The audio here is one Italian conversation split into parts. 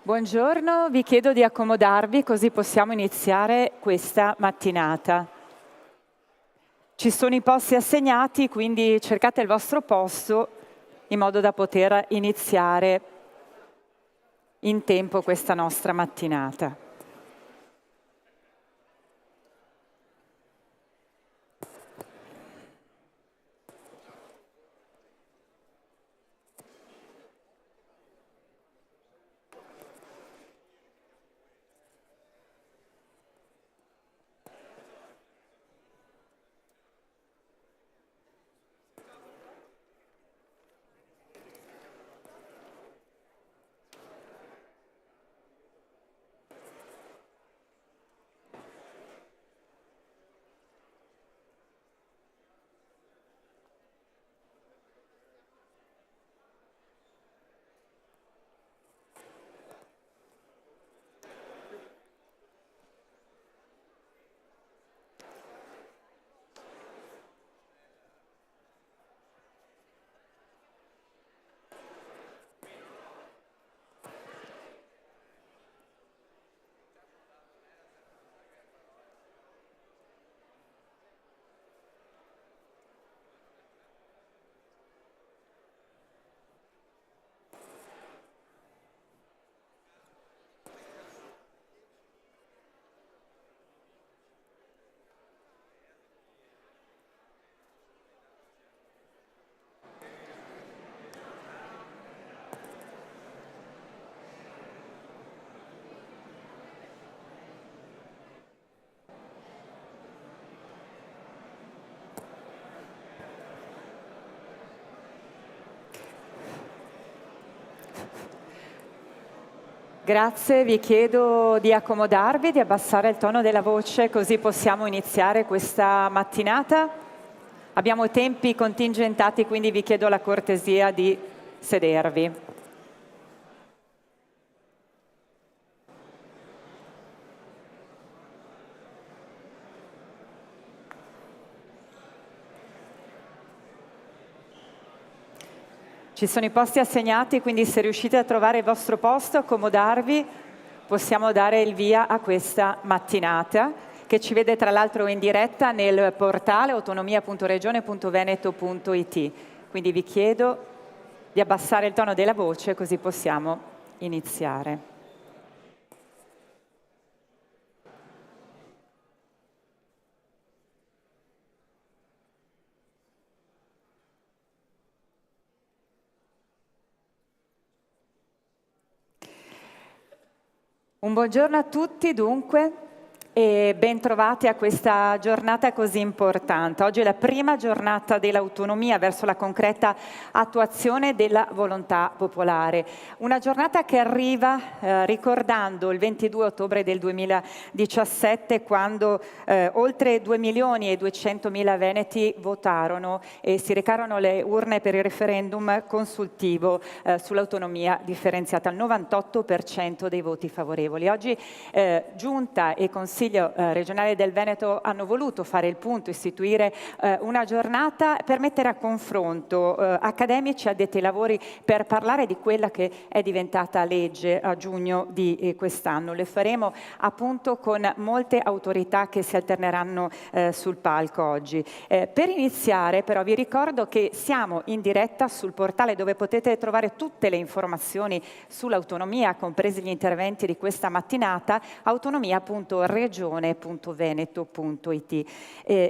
Buongiorno, vi chiedo di accomodarvi così possiamo iniziare questa mattinata. Ci sono i posti assegnati, quindi cercate il vostro posto in modo da poter iniziare in tempo questa nostra mattinata. Grazie, vi chiedo di accomodarvi, di abbassare il tono della voce così possiamo iniziare questa mattinata. Abbiamo tempi contingentati, quindi vi chiedo la cortesia di sedervi. Ci sono i posti assegnati, quindi se riuscite a trovare il vostro posto, accomodarvi, possiamo dare il via a questa mattinata, che ci vede tra l'altro in diretta nel portale autonomia.regione.veneto.it. Quindi vi chiedo di abbassare il tono della voce, così possiamo iniziare. Un buongiorno a tutti dunque e ben trovati a questa giornata così importante. Oggi è la prima giornata dell'autonomia verso la concreta attuazione della volontà popolare. Una giornata che arriva ricordando il 22 ottobre del 2017 quando oltre 2.200.000 veneti votarono e si recarono alle urne per il referendum consultivo sull'autonomia differenziata, il 98% dei voti favorevoli. Oggi Giunta e Consiglio regionale del Veneto hanno voluto fare il punto, istituire una giornata per mettere a confronto accademici addetti ai lavori per parlare di quella che è diventata legge a giugno di quest'anno. Le faremo appunto con molte autorità che si alterneranno sul palco oggi. Per iniziare però vi ricordo che siamo in diretta sul portale dove potete trovare tutte le informazioni sull'autonomia, compresi gli interventi di questa mattinata, autonomia.regione.veneto.it.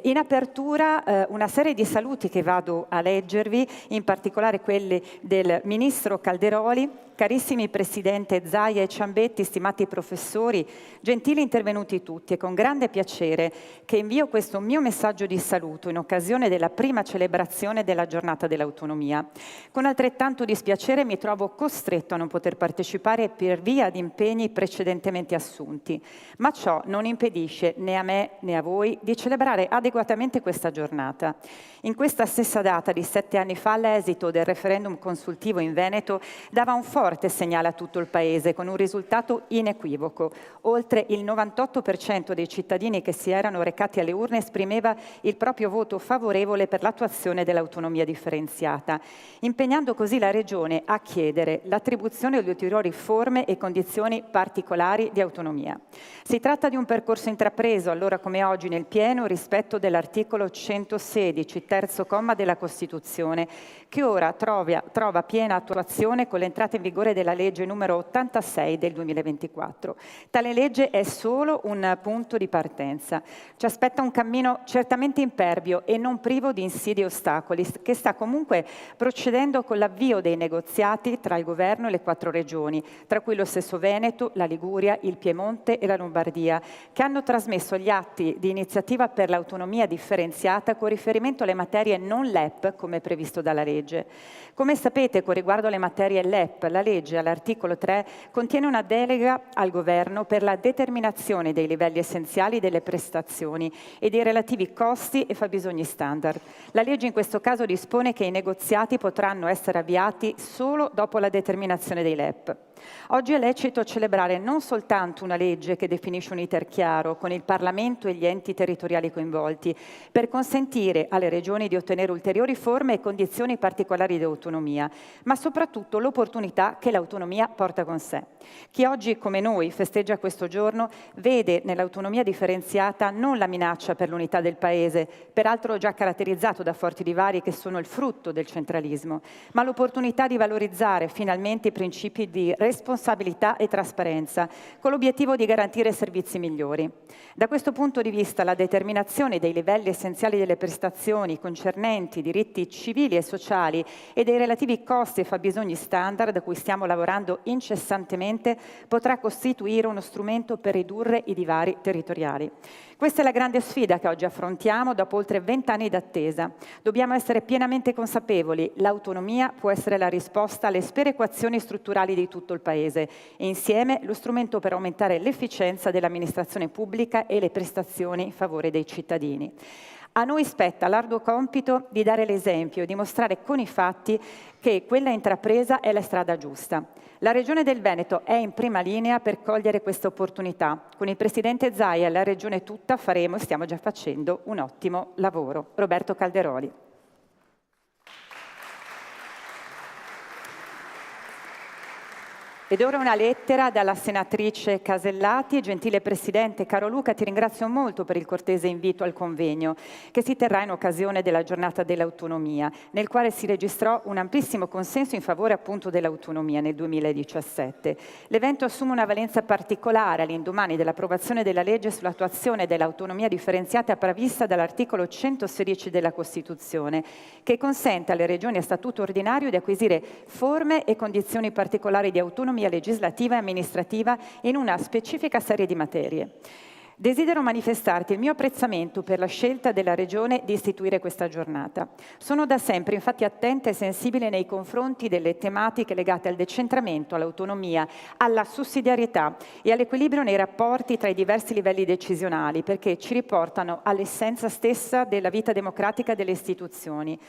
In apertura una serie di saluti che vado a leggervi, in particolare quelli del Ministro Calderoli. Carissimi Presidente Zaia e Ciambetti, stimati professori, gentili intervenuti tutti, è con grande piacere che invio questo mio messaggio di saluto in occasione della prima celebrazione della giornata dell'autonomia. Con altrettanto dispiacere mi trovo costretto a non poter partecipare per via di impegni precedentemente assunti, ma ciò non impedisce impedisce né a me né a voi di celebrare adeguatamente questa giornata. In questa stessa data di 7 anni fa l'esito del referendum consultivo in Veneto dava un forte segnale a tutto il Paese con un risultato inequivoco. Oltre il 98% dei cittadini che si erano recati alle urne esprimeva il proprio voto favorevole per l'attuazione dell'autonomia differenziata, impegnando così la Regione a chiedere l'attribuzione di ulteriori forme e condizioni particolari di autonomia. Si tratta di un percorso intrapreso, allora come oggi, nel pieno rispetto dell'articolo 116, terzo comma della Costituzione, che ora trova piena attuazione con l'entrata in vigore della legge numero 86 del 2024. Tale legge è solo un punto di partenza. Ci aspetta un cammino certamente impervio e non privo di insidie e ostacoli, che sta comunque procedendo con l'avvio dei negoziati tra il Governo e le 4 regioni, tra cui lo stesso Veneto, la Liguria, il Piemonte e la Lombardia, che hanno trasmesso gli atti di iniziativa per l'autonomia differenziata con riferimento alle materie non LEP, come previsto dalla legge. Come sapete, con riguardo alle materie LEP, la legge all'articolo 3 contiene una delega al Governo per la determinazione dei livelli essenziali delle prestazioni e dei relativi costi e fabbisogni standard. La legge in questo caso dispone che i negoziati potranno essere avviati solo dopo la determinazione dei LEP. Oggi è lecito celebrare non soltanto una legge che definisce un iter chiaro con il Parlamento e gli enti territoriali coinvolti per consentire alle regioni di ottenere ulteriori forme e condizioni particolari di autonomia, ma soprattutto l'opportunità che l'autonomia porta con sé. Chi oggi, come noi, festeggia questo giorno vede nell'autonomia differenziata non la minaccia per l'unità del Paese, peraltro già caratterizzato da forti divari che sono il frutto del centralismo, ma l'opportunità di valorizzare finalmente i principi di responsabilità e trasparenza, con l'obiettivo di garantire servizi migliori. Da questo punto di vista, la determinazione dei livelli essenziali delle prestazioni concernenti i diritti civili e sociali e dei relativi costi e fabbisogni standard a cui stiamo lavorando incessantemente potrà costituire uno strumento per ridurre i divari territoriali. Questa è la grande sfida che oggi affrontiamo dopo oltre 20 anni d'attesa. Dobbiamo essere pienamente consapevoli, l'autonomia può essere la risposta alle sperequazioni strutturali di tutto il Paese e insieme lo strumento per aumentare l'efficienza dell'amministrazione pubblica e le prestazioni in favore dei cittadini. A noi spetta l'arduo compito di dare l'esempio e dimostrare con i fatti che quella intrapresa è la strada giusta. La Regione del Veneto è in prima linea per cogliere questa opportunità. Con il Presidente Zaia e la Regione tutta faremo e stiamo già facendo un ottimo lavoro. Roberto Calderoli. Ed ora una lettera dalla senatrice Casellati. Gentile Presidente, caro Luca, ti ringrazio molto per il cortese invito al convegno che si terrà in occasione della giornata dell'autonomia, nel quale si registrò un amplissimo consenso in favore appunto dell'autonomia nel 2017. L'evento assume una valenza particolare all'indomani dell'approvazione della legge sull'attuazione dell'autonomia differenziata prevista dall'articolo 116 della Costituzione, che consente alle regioni a statuto ordinario di acquisire forme e condizioni particolari di autonomia legislativa e amministrativa in una specifica serie di materie. Desidero manifestarti il mio apprezzamento per la scelta della Regione di istituire questa giornata. Sono da sempre infatti attenta e sensibile nei confronti delle tematiche legate al decentramento, all'autonomia, alla sussidiarietà e all'equilibrio nei rapporti tra i diversi livelli decisionali, perché ci riportano all'essenza stessa della vita democratica delle istituzioni.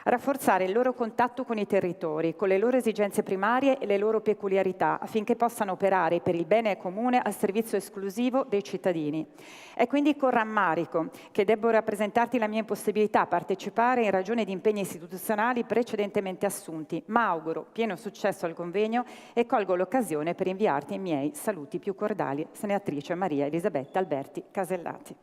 Rafforzare il loro contatto con i territori, con le loro esigenze primarie e le loro peculiarità, affinché possano operare per il bene comune al servizio esclusivo dei cittadini. È quindi con rammarico che debbo rappresentarti la mia impossibilità a partecipare in ragione di impegni istituzionali precedentemente assunti, ma auguro pieno successo al convegno e colgo l'occasione per inviarti i miei saluti più cordiali. Senatrice Maria Elisabetta Alberti Casellati.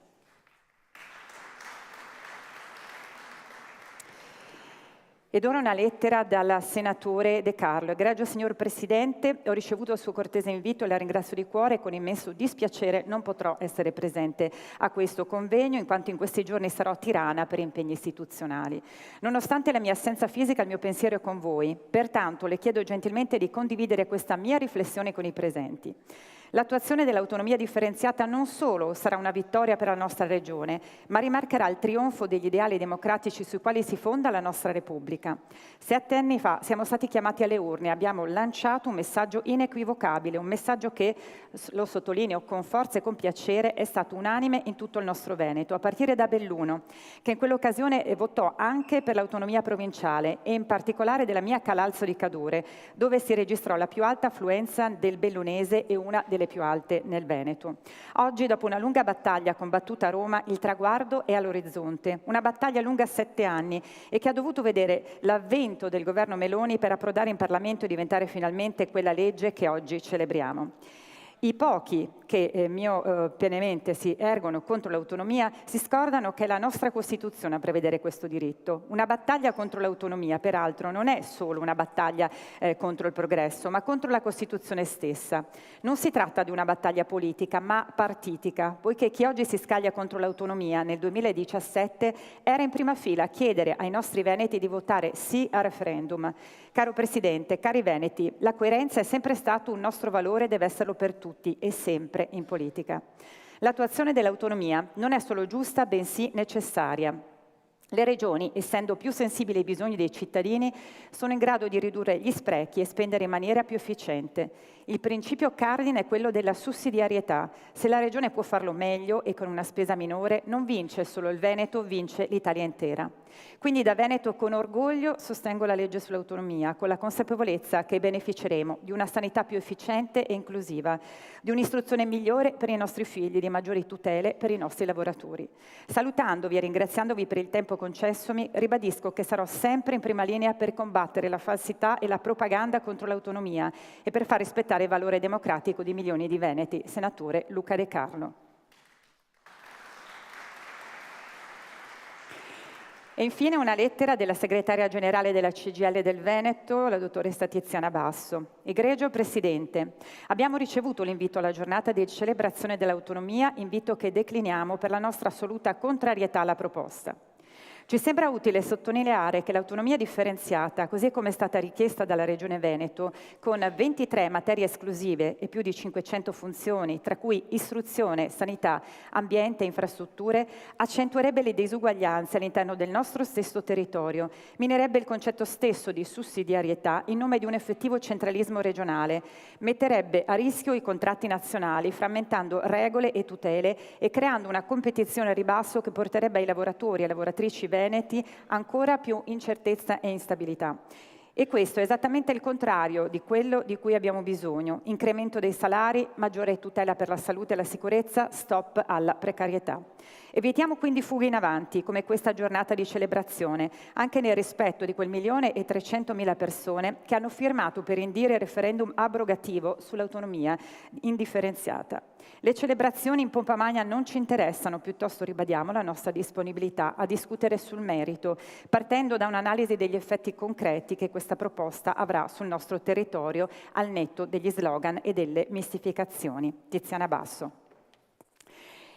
Ed ora una lettera dal senatore De Carlo. Egregio signor Presidente, ho ricevuto il suo cortese invito e la ringrazio di cuore e con immenso dispiacere non potrò essere presente a questo convegno in quanto in questi giorni sarò a Tirana per impegni istituzionali. Nonostante la mia assenza fisica, il mio pensiero è con voi. Pertanto le chiedo gentilmente di condividere questa mia riflessione con i presenti. L'attuazione dell'autonomia differenziata non solo sarà una vittoria per la nostra regione, ma rimarcherà il trionfo degli ideali democratici sui quali si fonda la nostra Repubblica. 7 anni fa siamo stati chiamati alle urne e abbiamo lanciato un messaggio inequivocabile, un messaggio che, lo sottolineo con forza e con piacere, è stato unanime in tutto il nostro Veneto, a partire da Belluno, che in quell'occasione votò anche per l'autonomia provinciale e in particolare della mia Calalzo di Cadore, dove si registrò la più alta affluenza del bellunese e una delle più alte nel Veneto. Oggi, dopo una lunga battaglia combattuta a Roma, il traguardo è all'orizzonte. Una battaglia lunga 7 anni e che ha dovuto vedere l'avvento del governo Meloni per approdare in Parlamento e diventare finalmente quella legge che oggi celebriamo. I pochi che pienamente si ergono contro l'autonomia si scordano che è la nostra Costituzione a prevedere questo diritto. Una battaglia contro l'autonomia, peraltro, non è solo una battaglia contro il progresso, ma contro la Costituzione stessa. Non si tratta di una battaglia politica, ma partitica, poiché chi oggi si scaglia contro l'autonomia nel 2017 era in prima fila a chiedere ai nostri veneti di votare sì al referendum. Caro Presidente, cari veneti, la coerenza è sempre stato un nostro valore e deve esserlo per tutti e sempre in politica. L'attuazione dell'autonomia non è solo giusta, bensì necessaria. Le regioni, essendo più sensibili ai bisogni dei cittadini, sono in grado di ridurre gli sprechi e spendere in maniera più efficiente. Il principio cardine è quello della sussidiarietà. Se la regione può farlo meglio e con una spesa minore, non vince solo il Veneto, vince l'Italia intera. Quindi da Veneto con orgoglio sostengo la legge sull'autonomia, con la consapevolezza che beneficeremo di una sanità più efficiente e inclusiva, di un'istruzione migliore per i nostri figli, di maggiori tutele per i nostri lavoratori. Salutandovi e ringraziandovi per il tempo concessomi, ribadisco che sarò sempre in prima linea per combattere la falsità e la propaganda contro l'autonomia e per far rispettare il valore democratico di milioni di veneti. Senatore Luca De Carlo. E infine una lettera della segretaria generale della CGIL del Veneto, la dottoressa Tiziana Basso. Egregio Presidente, abbiamo ricevuto l'invito alla giornata di celebrazione dell'autonomia, invito che decliniamo per la nostra assoluta contrarietà alla proposta. Ci sembra utile sottolineare che l'autonomia differenziata, così come è stata richiesta dalla Regione Veneto, con 23 materie esclusive e più di 500 funzioni, tra cui istruzione, sanità, ambiente e infrastrutture, accentuerebbe le disuguaglianze all'interno del nostro stesso territorio, minerebbe il concetto stesso di sussidiarietà in nome di un effettivo centralismo regionale, metterebbe a rischio i contratti nazionali, frammentando regole e tutele e creando una competizione a ribasso che porterebbe ai lavoratori e lavoratrici veneti ancora più incertezza e instabilità. E questo è esattamente il contrario di quello di cui abbiamo bisogno. Incremento dei salari, maggiore tutela per la salute e la sicurezza, stop alla precarietà. Evitiamo quindi fughe in avanti, come questa giornata di celebrazione, anche nel rispetto di quel 1.300.000 persone che hanno firmato per indire il referendum abrogativo sull'autonomia indifferenziata. Le celebrazioni in pompa magna non ci interessano, piuttosto ribadiamo la nostra disponibilità a discutere sul merito, partendo da un'analisi degli effetti concreti che questa proposta avrà sul nostro territorio al netto degli slogan e delle mistificazioni. Tiziana Basso.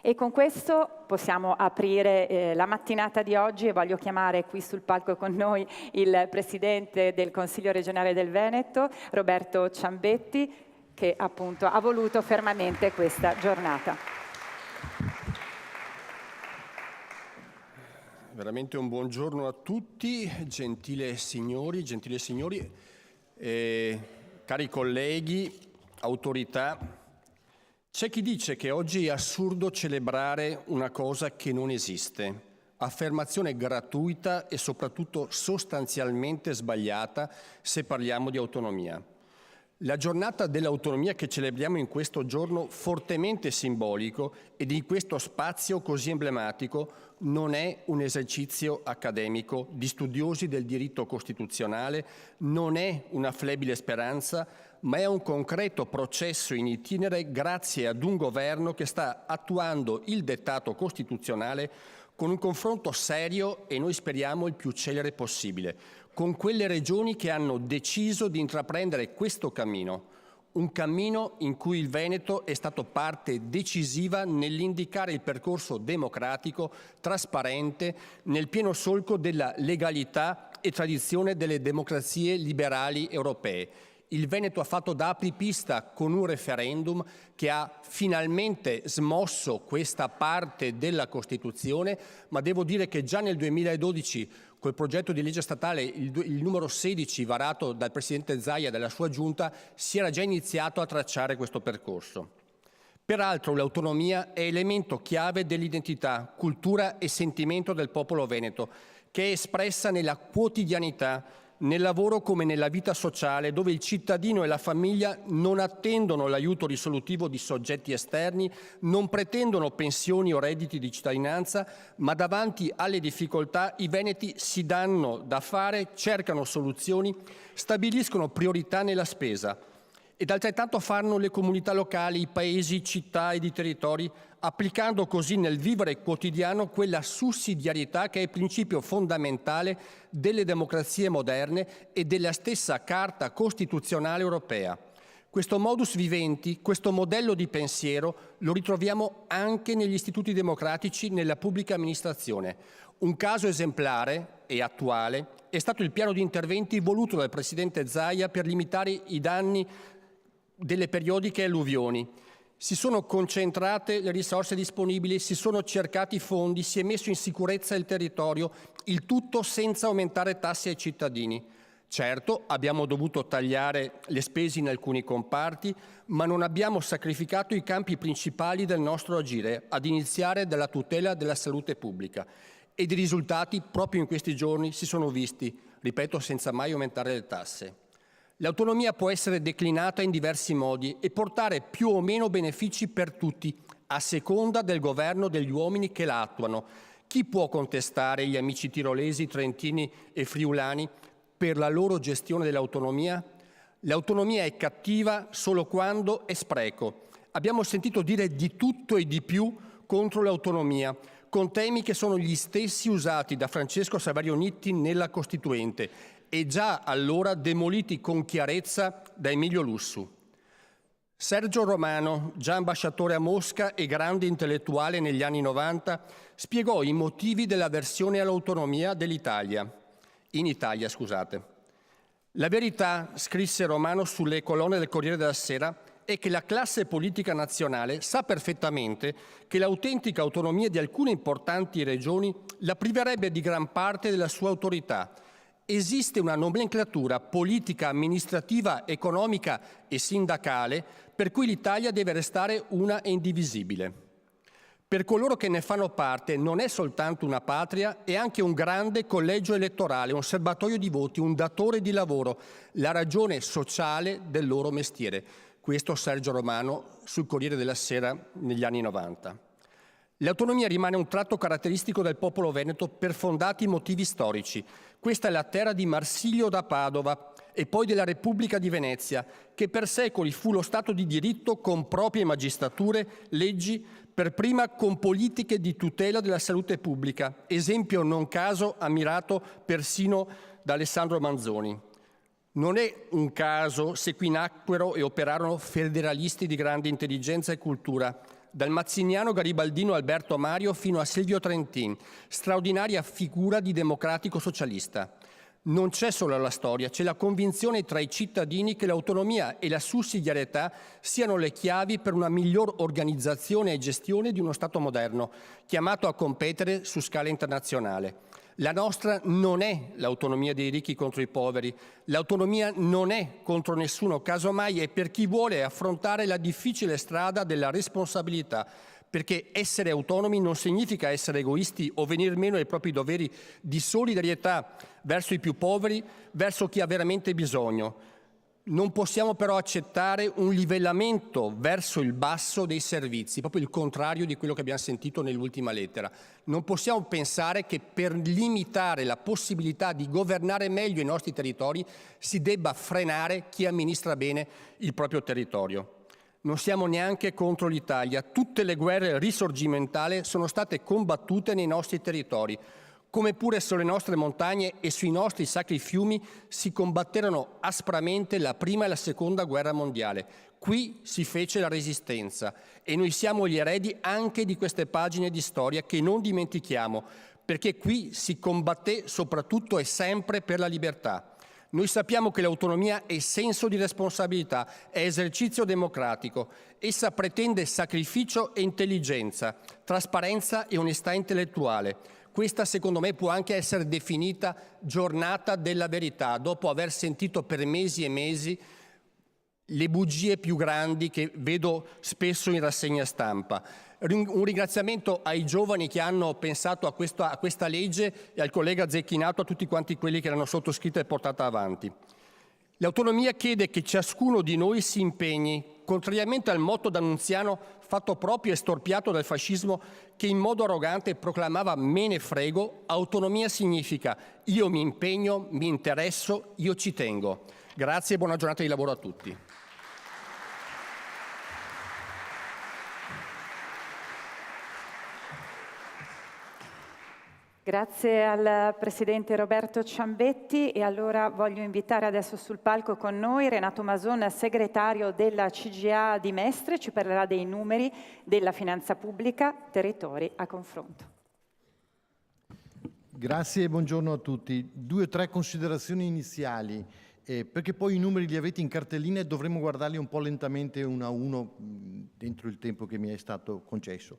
E con questo possiamo aprire la mattinata di oggi e voglio chiamare qui sul palco con noi il Presidente del Consiglio regionale del Veneto, Roberto Ciambetti, che appunto ha voluto fermamente questa giornata. Veramente un buongiorno a tutti, gentili signori, cari colleghi, autorità. C'è chi dice che oggi è assurdo celebrare una cosa che non esiste, affermazione gratuita e soprattutto sostanzialmente sbagliata se parliamo di autonomia. La giornata dell'autonomia che celebriamo in questo giorno fortemente simbolico ed in questo spazio così emblematico non è un esercizio accademico di studiosi del diritto costituzionale, non è una flebile speranza, ma è un concreto processo in itinere grazie ad un governo che sta attuando il dettato costituzionale con un confronto serio e noi speriamo il più celere possibile, con quelle regioni che hanno deciso di intraprendere questo cammino, un cammino in cui il Veneto è stato parte decisiva nell'indicare il percorso democratico, trasparente, nel pieno solco della legalità e tradizione delle democrazie liberali europee. Il Veneto ha fatto da apripista con un referendum che ha finalmente smosso questa parte della Costituzione, ma devo dire che già nel 2012 col progetto di legge statale, il numero 16 varato dal Presidente Zaia e dalla sua Giunta, si era già iniziato a tracciare questo percorso. Peraltro l'autonomia è elemento chiave dell'identità, cultura e sentimento del popolo veneto, che è espressa nella quotidianità, nel lavoro come nella vita sociale, dove il cittadino e la famiglia non attendono l'aiuto risolutivo di soggetti esterni, non pretendono pensioni o redditi di cittadinanza, ma davanti alle difficoltà i veneti si danno da fare, cercano soluzioni, stabiliscono priorità nella spesa. Ed altrettanto fanno le comunità locali, i paesi, città ed i territori, applicando così nel vivere quotidiano quella sussidiarietà che è il principio fondamentale delle democrazie moderne e della stessa Carta Costituzionale europea. Questo modus vivendi, questo modello di pensiero lo ritroviamo anche negli istituti democratici nella pubblica amministrazione. Un caso esemplare e attuale è stato il piano di interventi voluto dal Presidente Zaia per limitare i danni delle periodiche alluvioni. Si sono concentrate le risorse disponibili, si sono cercati fondi, si è messo in sicurezza il territorio, il tutto senza aumentare tasse ai cittadini. Certo, abbiamo dovuto tagliare le spese in alcuni comparti, ma non abbiamo sacrificato i campi principali del nostro agire, ad iniziare dalla tutela della salute pubblica. Ed i risultati proprio in questi giorni si sono visti, ripeto, senza mai aumentare le tasse. L'autonomia può essere declinata in diversi modi e portare più o meno benefici per tutti, a seconda del governo degli uomini che la attuano. Chi può contestare gli amici tirolesi, trentini e friulani per la loro gestione dell'autonomia? L'autonomia è cattiva solo quando è spreco. Abbiamo sentito dire di tutto e di più contro l'autonomia, con temi che sono gli stessi usati da Francesco Saverio Nitti nella Costituente e già allora demoliti con chiarezza da Emilio Lussu. Sergio Romano, già ambasciatore a Mosca e grande intellettuale negli anni 90, spiegò i motivi dell'avversione all'autonomia in Italia. La verità, scrisse Romano sulle colonne del Corriere della Sera, è che la classe politica nazionale sa perfettamente che l'autentica autonomia di alcune importanti regioni la priverebbe di gran parte della sua autorità. Esiste una nomenclatura politica, amministrativa, economica e sindacale per cui l'Italia deve restare una e indivisibile. Per coloro che ne fanno parte non è soltanto una patria, è anche un grande collegio elettorale, un serbatoio di voti, un datore di lavoro, la ragione sociale del loro mestiere. Questo Sergio Romano sul Corriere della Sera negli anni 90. L'autonomia rimane un tratto caratteristico del popolo veneto per fondati motivi storici. Questa è la terra di Marsilio da Padova e poi della Repubblica di Venezia, che per secoli fu lo Stato di diritto con proprie magistrature, leggi, per prima con politiche di tutela della salute pubblica, esempio non caso ammirato persino da Alessandro Manzoni. Non è un caso se qui nacquero e operarono federalisti di grande intelligenza e cultura, dal mazziniano garibaldino Alberto Mario fino a Silvio Trentin, straordinaria figura di democratico socialista. Non c'è solo la storia, c'è la convinzione tra i cittadini che l'autonomia e la sussidiarietà siano le chiavi per una miglior organizzazione e gestione di uno Stato moderno, chiamato a competere su scala internazionale. La nostra non è l'autonomia dei ricchi contro i poveri, l'autonomia non è contro nessuno, casomai è per chi vuole affrontare la difficile strada della responsabilità, perché essere autonomi non significa essere egoisti o venir meno ai propri doveri di solidarietà verso i più poveri, verso chi ha veramente bisogno. Non possiamo però accettare un livellamento verso il basso dei servizi, proprio il contrario di quello che abbiamo sentito nell'ultima lettera. Non possiamo pensare che per limitare la possibilità di governare meglio i nostri territori si debba frenare chi amministra bene il proprio territorio. Non siamo neanche contro l'Italia. Tutte le guerre risorgimentali sono state combattute nei nostri territori, come pure sulle nostre montagne e sui nostri sacri fiumi si combatterono aspramente la prima e la seconda guerra mondiale. Qui si fece la resistenza e noi siamo gli eredi anche di queste pagine di storia che non dimentichiamo, perché qui si combatté soprattutto e sempre per la libertà. Noi sappiamo che l'autonomia è senso di responsabilità, è esercizio democratico. Essa pretende sacrificio e intelligenza, trasparenza e onestà intellettuale. Questa, secondo me, può anche essere definita giornata della verità, dopo aver sentito per mesi e mesi le bugie più grandi che vedo spesso in rassegna stampa. Un ringraziamento ai giovani che hanno pensato a questa legge e al collega Zecchinato, a tutti quanti quelli che l'hanno sottoscritta e portata avanti. L'autonomia chiede che ciascuno di noi si impegni, contrariamente al motto d'Annunziano fatto proprio e storpiato dal fascismo, che in modo arrogante proclamava "me ne frego". Autonomia significa io mi impegno, mi interesso, io ci tengo. Grazie e buona giornata di lavoro a tutti. Grazie al Presidente Roberto Ciambetti, e allora voglio invitare adesso sul palco con noi Renato Mason, segretario della CGA di Mestre, ci parlerà dei numeri della finanza pubblica, territori a confronto. Grazie e buongiorno a tutti. 2 o 3 considerazioni iniziali, perché poi i numeri li avete in cartellina e dovremo guardarli un po' lentamente uno a uno dentro il tempo che mi è stato concesso.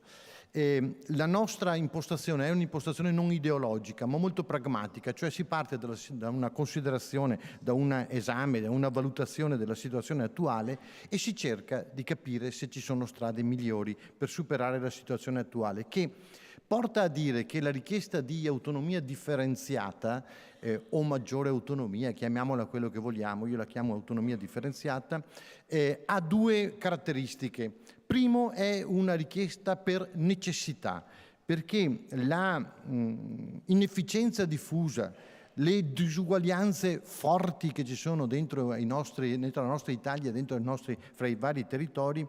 La nostra impostazione è un'impostazione non ideologica, ma molto pragmatica, cioè si parte da una considerazione, da un esame, da una valutazione della situazione attuale e si cerca di capire se ci sono strade migliori per superare la situazione attuale, che porta a dire che la richiesta di autonomia differenziata o maggiore autonomia, chiamiamola quello che vogliamo, io la chiamo autonomia differenziata, ha 2 caratteristiche. Primo, è una richiesta per necessità, perché la inefficienza diffusa, le disuguaglianze forti che ci sono dentro la nostra Italia, fra i vari territori,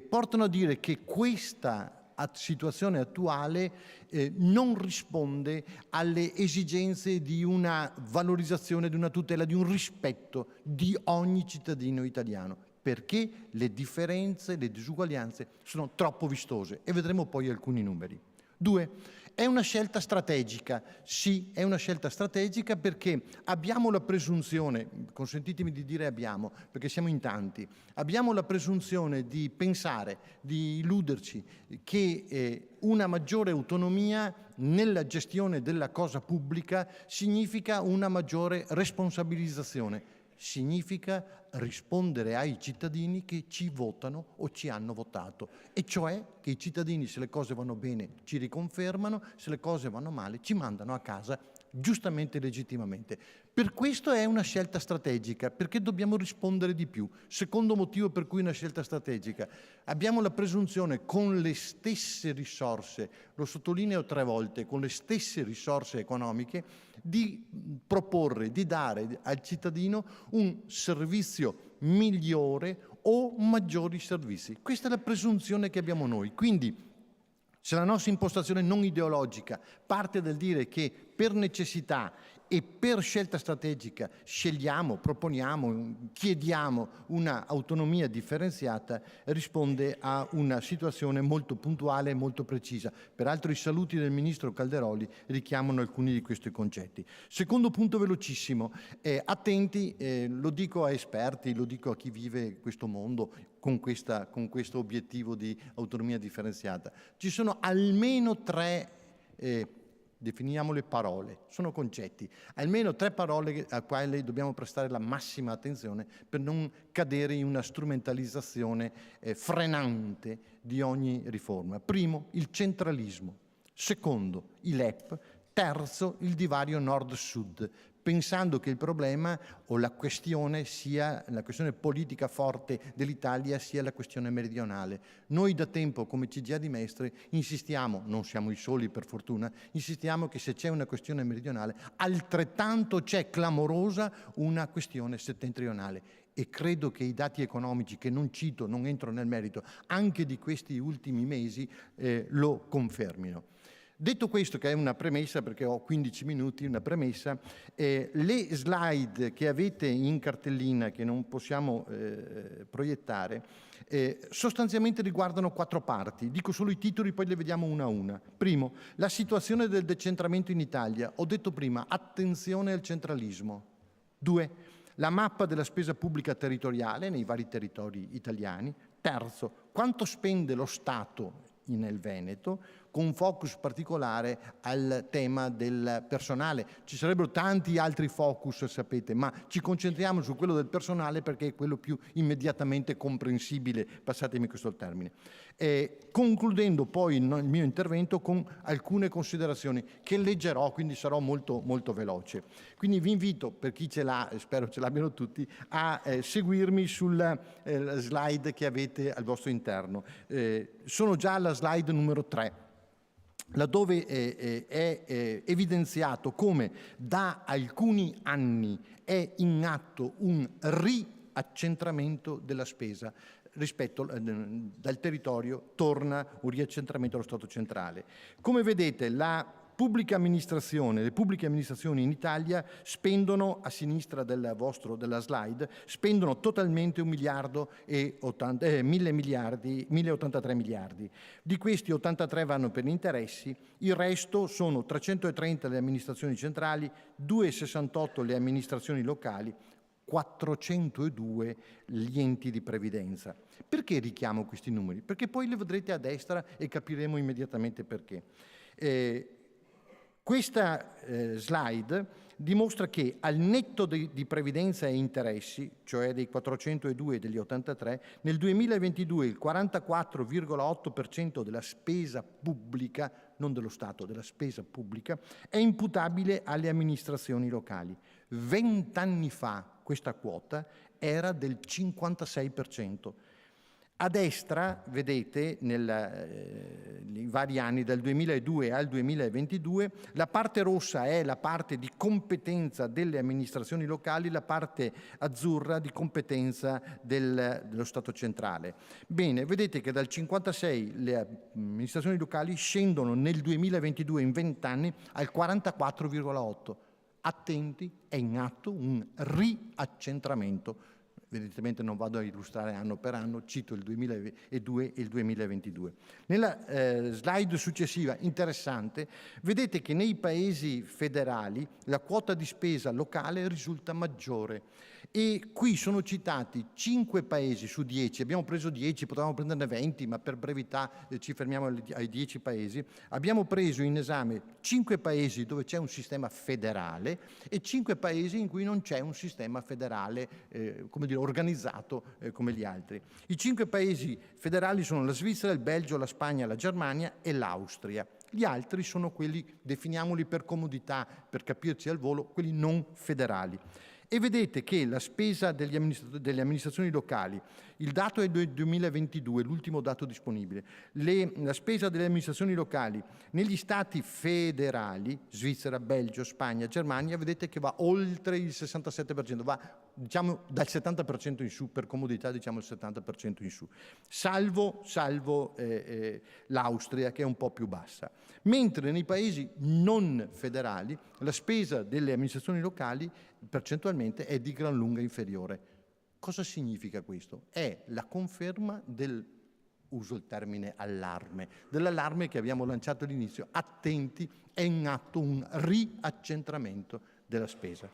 portano a dire che questa situazione attuale non risponde alle esigenze di una valorizzazione, di una tutela, di un rispetto di ogni cittadino italiano, perché le differenze, le disuguaglianze sono troppo vistose, e vedremo poi alcuni numeri. 2. È una scelta strategica. Sì, è una scelta strategica perché abbiamo la presunzione, consentitemi di dire abbiamo, perché siamo in tanti, abbiamo la presunzione di pensare, di illuderci che una maggiore autonomia nella gestione della cosa pubblica significa una maggiore responsabilizzazione, significa rispondere ai cittadini che ci votano o ci hanno votato, e cioè che i cittadini, se le cose vanno bene, ci riconfermano, se le cose vanno male, ci mandano a casa giustamente e legittimamente. Per questo è una scelta strategica, perché dobbiamo rispondere di più. Secondo motivo per cui è una scelta strategica: abbiamo la presunzione, con le stesse risorse, lo sottolineo 3 volte, con le stesse risorse economiche, di proporre, di dare al cittadino un servizio migliore o maggiori servizi. Questa è la presunzione che abbiamo noi. Quindi, se la nostra impostazione non ideologica parte dal dire che per necessità e per scelta strategica scegliamo, proponiamo, chiediamo una autonomia differenziata, risponde a una situazione molto puntuale e molto precisa. Peraltro i saluti del Ministro Calderoli richiamano alcuni di questi concetti. Secondo punto velocissimo, attenti, lo dico a esperti, lo dico a chi vive questo mondo con questo obiettivo di autonomia differenziata. Ci sono almeno 3 definiamole parole, sono concetti, almeno 3 parole a quali dobbiamo prestare la massima attenzione per non cadere in una strumentalizzazione frenante di ogni riforma. Primo, il centralismo. Secondo, i LEP. Terzo, il divario nord-sud, pensando che il problema o la questione politica forte dell'Italia sia la questione meridionale. Noi da tempo, come CGA di Mestre, insistiamo, non siamo i soli per fortuna, insistiamo che se c'è una questione meridionale, altrettanto c'è clamorosa una questione settentrionale. E credo che i dati economici, che non cito, non entro nel merito, anche di questi ultimi mesi, lo confermino. Detto questo, che è una premessa, perché ho 15 minuti, una premessa, le slide che avete in cartellina, che non possiamo proiettare, sostanzialmente riguardano 4 parti. Dico solo i titoli, poi le vediamo una a una. Primo, la situazione del decentramento in Italia. Ho detto prima, attenzione al centralismo. 2. La mappa della spesa pubblica territoriale nei vari territori italiani. Terzo, quanto spende lo Stato nel Veneto, con un focus particolare al tema del personale. Ci sarebbero tanti altri focus, sapete, ma ci concentriamo su quello del personale perché è quello più immediatamente comprensibile, passatemi questo termine. Concludendo poi il mio intervento con alcune considerazioni che leggerò, quindi sarò molto, molto veloce. Quindi vi invito, per chi ce l'ha, spero ce l'abbiano tutti, a seguirmi sulla slide che avete al vostro interno. Sono già alla slide numero 3. Laddove è evidenziato come da alcuni anni è in atto un riaccentramento della spesa rispetto dal territorio, torna un riaccentramento allo Stato centrale. Come vedete, le pubbliche amministrazioni in Italia spendono, a sinistra della slide, spendono totalmente 1.083 miliardi. Di questi 83 vanno per gli interessi, il resto sono 330 le amministrazioni centrali, 268 le amministrazioni locali, 402 gli enti di previdenza. Perché richiamo questi numeri? Perché poi li vedrete a destra e capiremo immediatamente perché. Questa slide dimostra che al netto di previdenza e interessi, cioè dei 402 e degli 83, nel 2022 il 44,8% della spesa pubblica, non dello Stato, della spesa pubblica, è imputabile alle amministrazioni locali. 20 anni fa questa quota era del 56%. A destra, vedete, nei vari anni, dal 2002 al 2022, la parte rossa è la parte di competenza delle amministrazioni locali, la parte azzurra di competenza dello Stato centrale. Bene, vedete che dal 56 le amministrazioni locali scendono nel 2022, in 20 anni, al 44,8%. Attenti, è in atto un riaccentramento. Evidentemente non vado a illustrare anno per anno, cito il 2002 e il 2022. Nella slide successiva, interessante, vedete che nei paesi federali la quota di spesa locale risulta maggiore. E qui sono citati 5 paesi su 10, abbiamo preso 10, potevamo prenderne 20, ma per brevità ci fermiamo ai 10 paesi. Abbiamo preso in esame 5 paesi dove c'è un sistema federale e 5 paesi in cui non c'è un sistema federale, come dire, organizzato come gli altri. I 5 paesi federali sono la Svizzera, il Belgio, la Spagna, la Germania e l'Austria. Gli altri sono quelli, definiamoli per comodità, per capirci al volo, quelli non federali. E vedete che la spesa delle amministrazioni locali, il dato è del 2022, l'ultimo dato disponibile, la spesa delle amministrazioni locali negli stati federali, Svizzera, Belgio, Spagna, Germania, vedete che va oltre il 67%, va diciamo dal 70% in su, per comodità diciamo il 70% in su, salvo l'Austria che è un po' più bassa. Mentre nei paesi non federali la spesa delle amministrazioni locali percentualmente è di gran lunga inferiore. Cosa significa questo? È la conferma uso il termine allarme, dell'allarme che abbiamo lanciato all'inizio. Attenti, è in atto un riaccentramento della spesa.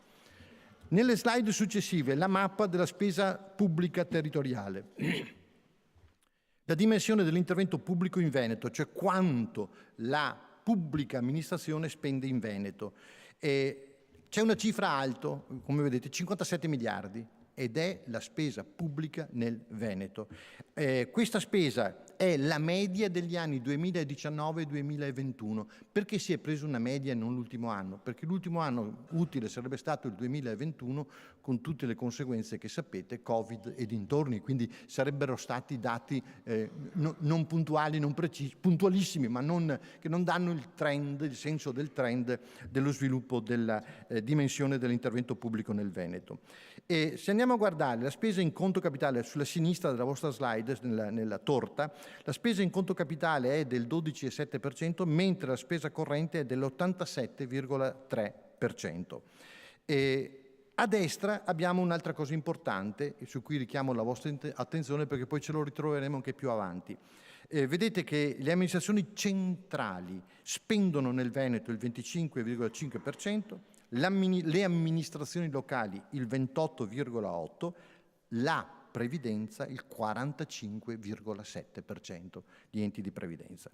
Nelle slide successive la mappa della spesa pubblica territoriale. La dimensione dell'intervento pubblico in Veneto, cioè quanto la pubblica amministrazione spende in Veneto. C'è una cifra alta, come vedete, 57 miliardi, ed è la spesa pubblica nel Veneto. Questa spesa è la media degli anni 2019 e 2021. Perché si è preso una media e non l'ultimo anno? Perché l'ultimo anno utile sarebbe stato il 2021 con tutte le conseguenze che sapete, Covid e dintorni, quindi sarebbero stati dati non puntuali, non precisi, puntualissimi, ma che non danno il trend, il senso del trend dello sviluppo della dimensione dell'intervento pubblico nel Veneto. E se andiamo a guardare la spesa in conto capitale sulla sinistra della vostra slide, nella torta, la spesa in conto capitale è del 12,7%, mentre la spesa corrente è dell'87,3%. A destra abbiamo un'altra cosa importante su cui richiamo la vostra attenzione perché poi ce lo ritroveremo anche più avanti. Vedete che le amministrazioni centrali spendono nel Veneto il 25,5%, le amministrazioni locali il 28,8%, la previdenza il 45,7% di enti di previdenza.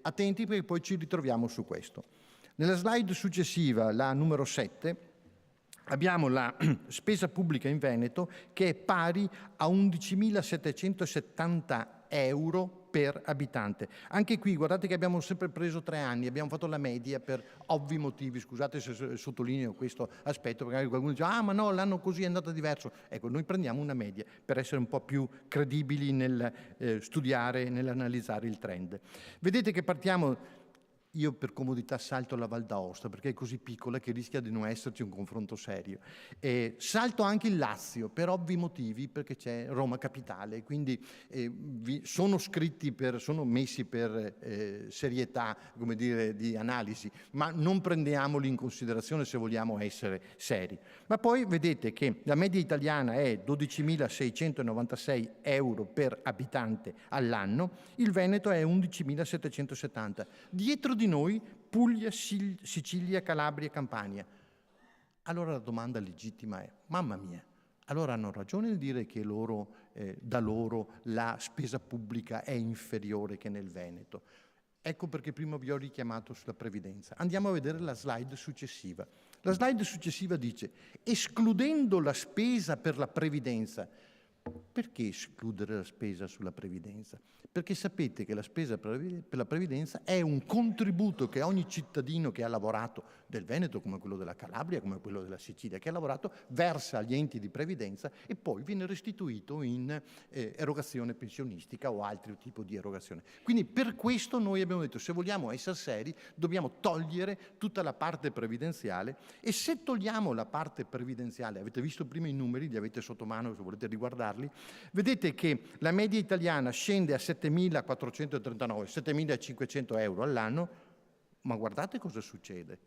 Attenti perché poi ci ritroviamo su questo. Nella slide successiva, la numero 7, abbiamo la spesa pubblica in Veneto che è pari a 11.770 euro per abitante. Anche qui guardate che abbiamo sempre preso 3 anni, abbiamo fatto la media per ovvi motivi, scusate se sottolineo questo aspetto, perché qualcuno dice ma no, l'anno così è andato diverso. Ecco, noi prendiamo una media per essere un po' più credibili nel studiare, nell'analizzare il trend. Vedete che partiamo. Io per comodità salto la Val d'Aosta perché è così piccola che rischia di non esserci un confronto serio. Salto anche il Lazio per ovvi motivi, perché c'è Roma Capitale, quindi sono messi per serietà, come dire, di analisi, ma non prendiamoli in considerazione se vogliamo essere seri. Ma poi vedete che la media italiana è 12.696 euro per abitante all'anno, il Veneto è 11.770. Dietro di noi Puglia, Sicilia, Calabria e Campania. Allora la domanda legittima è, mamma mia, allora hanno ragione nel dire che da loro la spesa pubblica è inferiore che nel Veneto? Ecco perché prima vi ho richiamato sulla previdenza. Andiamo a vedere la slide successiva. La slide successiva dice, escludendo la spesa per la previdenza. Perché escludere la spesa sulla previdenza? Perché sapete che la spesa per la previdenza è un contributo che ogni cittadino che ha lavorato del Veneto, come quello della Calabria, come quello della Sicilia, che ha lavorato, versa agli enti di previdenza e poi viene restituito in erogazione pensionistica o altro tipo di erogazione. Quindi per questo noi abbiamo detto, se vogliamo essere seri, dobbiamo togliere tutta la parte previdenziale, e se togliamo la parte previdenziale, avete visto prima i numeri, li avete sotto mano se volete riguardarli, vedete che la media italiana scende a 7.439, 7.500 euro all'anno, ma guardate cosa succede.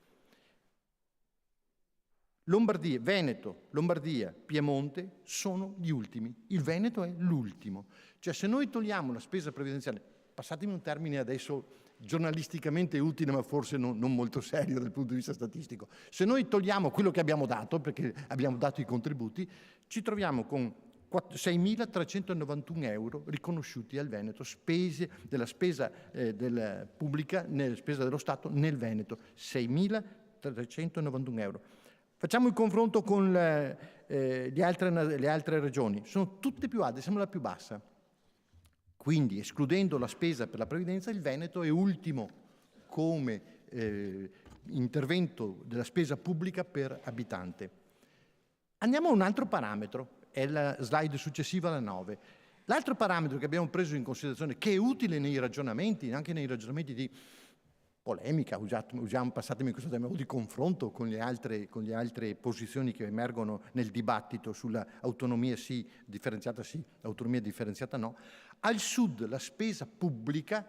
Lombardia, Veneto, Lombardia, Piemonte sono gli ultimi, il Veneto è l'ultimo. Cioè se noi togliamo la spesa previdenziale, passatemi un termine adesso giornalisticamente utile ma forse non molto serio dal punto di vista statistico, se noi togliamo quello che abbiamo dato, perché abbiamo dato i contributi, ci troviamo con 6.391 euro riconosciuti al Veneto, spese della spesa pubblica, nella spesa dello Stato nel Veneto, 6.391 euro. Facciamo il confronto con le altre regioni, sono tutte più alte, siamo la più bassa. Quindi, escludendo la spesa per la previdenza, il Veneto è ultimo come intervento della spesa pubblica per abitante. Andiamo a un altro parametro, è la slide successiva, la 9. L'altro parametro che abbiamo preso in considerazione, che è utile nei ragionamenti, anche nei ragionamenti di polemica, usiamo, passatemi questo termine, o di confronto con le altre posizioni che emergono nel dibattito sulla autonomia sì, autonomia differenziata no. Al sud la spesa pubblica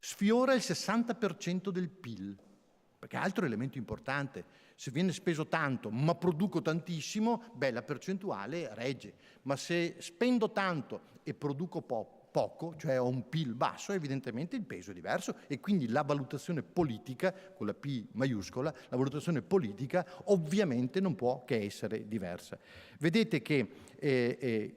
sfiora il 60% del PIL, perché altro elemento importante, se viene speso tanto ma produco tantissimo, beh, la percentuale regge, ma se spendo tanto e produco poco, cioè ho un PIL basso, evidentemente il peso è diverso e quindi la valutazione politica, con la P maiuscola, la valutazione politica ovviamente non può che essere diversa. Vedete che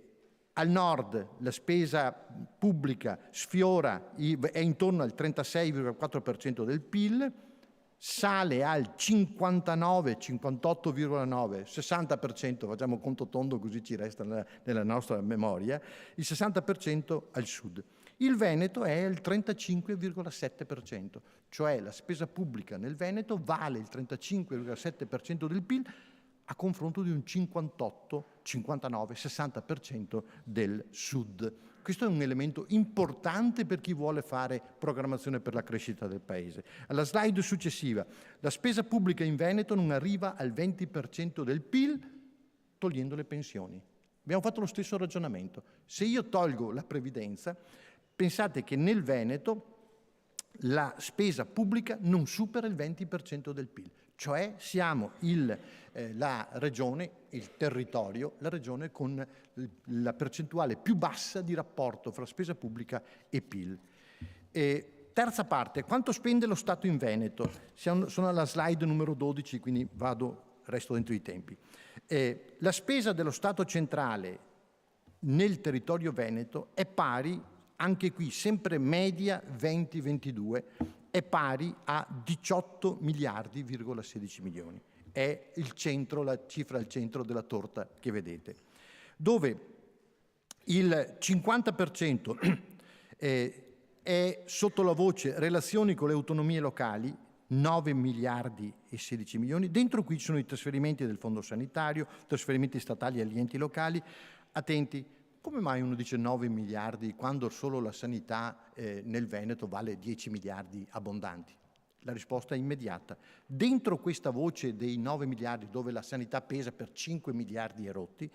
al nord la spesa pubblica sfiora, è intorno al 36,4% del PIL, sale al 59, 58,9, 60%, facciamo conto tondo così ci resta nella nostra memoria, il 60% al sud. Il Veneto è il 35,7%, cioè la spesa pubblica nel Veneto vale il 35,7% del PIL a confronto di un 58, 59, 60% del sud. Questo è un elemento importante per chi vuole fare programmazione per la crescita del Paese. Alla slide successiva, la spesa pubblica in Veneto non arriva al 20% del PIL togliendo le pensioni. Abbiamo fatto lo stesso ragionamento. Se io tolgo la previdenza, pensate che nel Veneto la spesa pubblica non supera il 20% del PIL. cioè siamo la regione, il territorio, la regione con la percentuale più bassa di rapporto fra spesa pubblica e PIL. Terza parte, quanto spende lo Stato in Veneto? Sono alla slide numero 12, quindi resto dentro i tempi. La spesa dello Stato centrale nel territorio veneto è pari, anche qui sempre media 20-22, è pari a 18 miliardi,16 milioni. È il centro, la cifra al centro della torta che vedete, dove il 50% è sotto la voce relazioni con le autonomie locali, 9 miliardi e 16 milioni. Dentro qui ci sono i trasferimenti del fondo sanitario, trasferimenti statali agli enti locali. Attenti, come mai uno dice 9 miliardi quando solo la sanità nel Veneto vale 10 miliardi abbondanti? La risposta è immediata. Dentro questa voce dei 9 miliardi, dove la sanità pesa per 5 miliardi e rotti,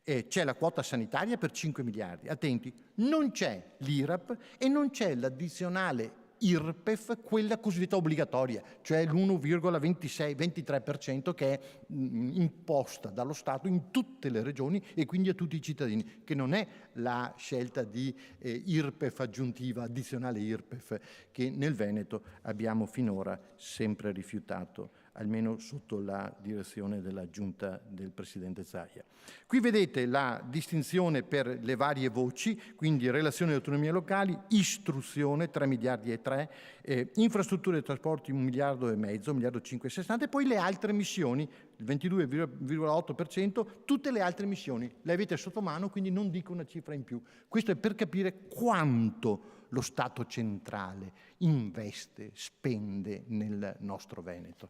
c'è la quota sanitaria per 5 miliardi. Attenti, non c'è l'IRAP e non c'è l'addizionale IRPEF, quella cosiddetta obbligatoria, cioè l'1,26-23% che è imposta dallo Stato in tutte le regioni e quindi a tutti i cittadini, che non è la scelta di IRPEF aggiuntiva, addizionale IRPEF, che nel Veneto abbiamo finora sempre rifiutato, almeno sotto la direzione della giunta del Presidente Zaia. Qui vedete la distinzione per le varie voci, quindi relazioni di autonomie locali, istruzione 3 miliardi e 3, infrastrutture e trasporti 1 miliardo e mezzo, 1 miliardo 560, e poi le altre missioni, il 22,8%, tutte le altre missioni. Le avete sotto mano, quindi non dico una cifra in più. Questo è per capire quanto lo Stato centrale investe, spende nel nostro Veneto.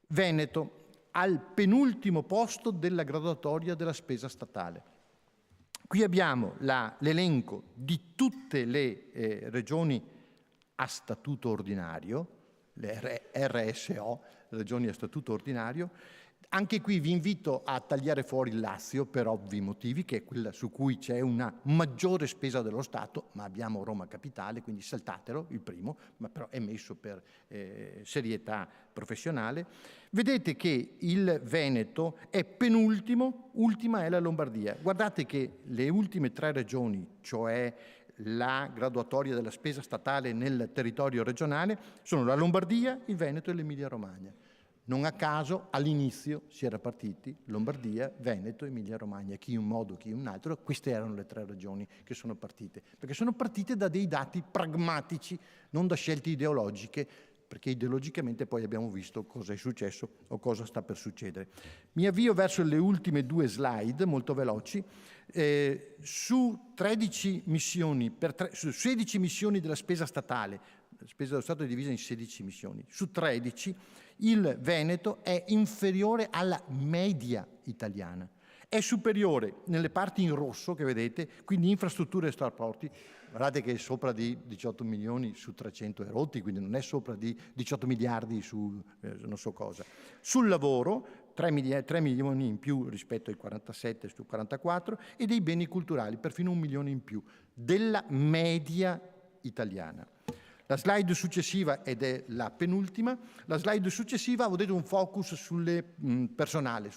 Veneto al penultimo posto della graduatoria della spesa statale. Qui abbiamo l'elenco di tutte le regioni a statuto ordinario, le RSO, regioni a statuto ordinario. Anche qui vi invito a tagliare fuori il Lazio per ovvi motivi, che è quella su cui c'è una maggiore spesa dello Stato, ma abbiamo Roma Capitale, quindi saltatelo, il primo, ma però è messo per serietà professionale. Vedete che il Veneto è penultimo, ultima è la Lombardia. Guardate che le ultime 3 regioni, cioè la graduatoria della spesa statale nel territorio regionale, sono la Lombardia, il Veneto e l'Emilia Romagna. Non a caso all'inizio si era partiti Lombardia, Veneto, Emilia Romagna, chi in un modo, chi in un altro. Queste erano le 3 regioni che sono partite, perché sono partite da dei dati pragmatici, non da scelte ideologiche, perché ideologicamente poi abbiamo visto cosa è successo o cosa sta per succedere. Mi avvio verso le ultime 2 slide, molto veloci. Su 13 missioni, su 16 missioni della spesa statale, la spesa dello Stato è divisa in 16 missioni, su 13 il Veneto è inferiore alla media italiana. È superiore nelle parti in rosso che vedete, quindi infrastrutture e trasporti. Guardate che è sopra di 18 milioni su 300 erotti, quindi non è sopra di 18 miliardi su non so cosa. Sul lavoro 3 milioni in più rispetto ai 47 su 44 e dei beni culturali perfino 1 milione in più della media italiana. La slide successiva, ed è la penultima, la slide successiva vedete un focus sul personale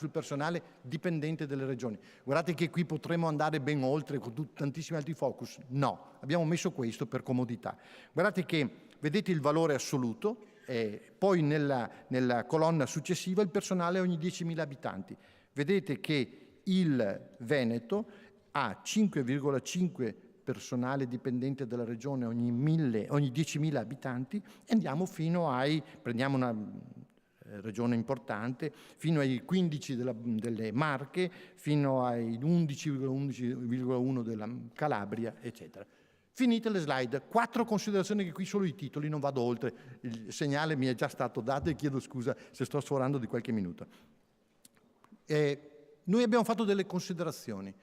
dipendente delle regioni. Guardate che qui potremmo andare ben oltre con tantissimi altri focus. No, abbiamo messo questo per comodità. Guardate che vedete il valore assoluto, poi nella colonna successiva il personale ogni 10.000 abitanti. Vedete che il Veneto ha 5,5 personale dipendente della regione ogni 10.000 abitanti e andiamo fino prendiamo una regione importante, fino ai 15 delle Marche, fino ai 11,1 della Calabria, eccetera. Finite le slide. 4 considerazioni, che qui solo i titoli, non vado oltre. Il segnale mi è già stato dato e chiedo scusa se sto sforando di qualche minuto. Noi abbiamo fatto delle considerazioni.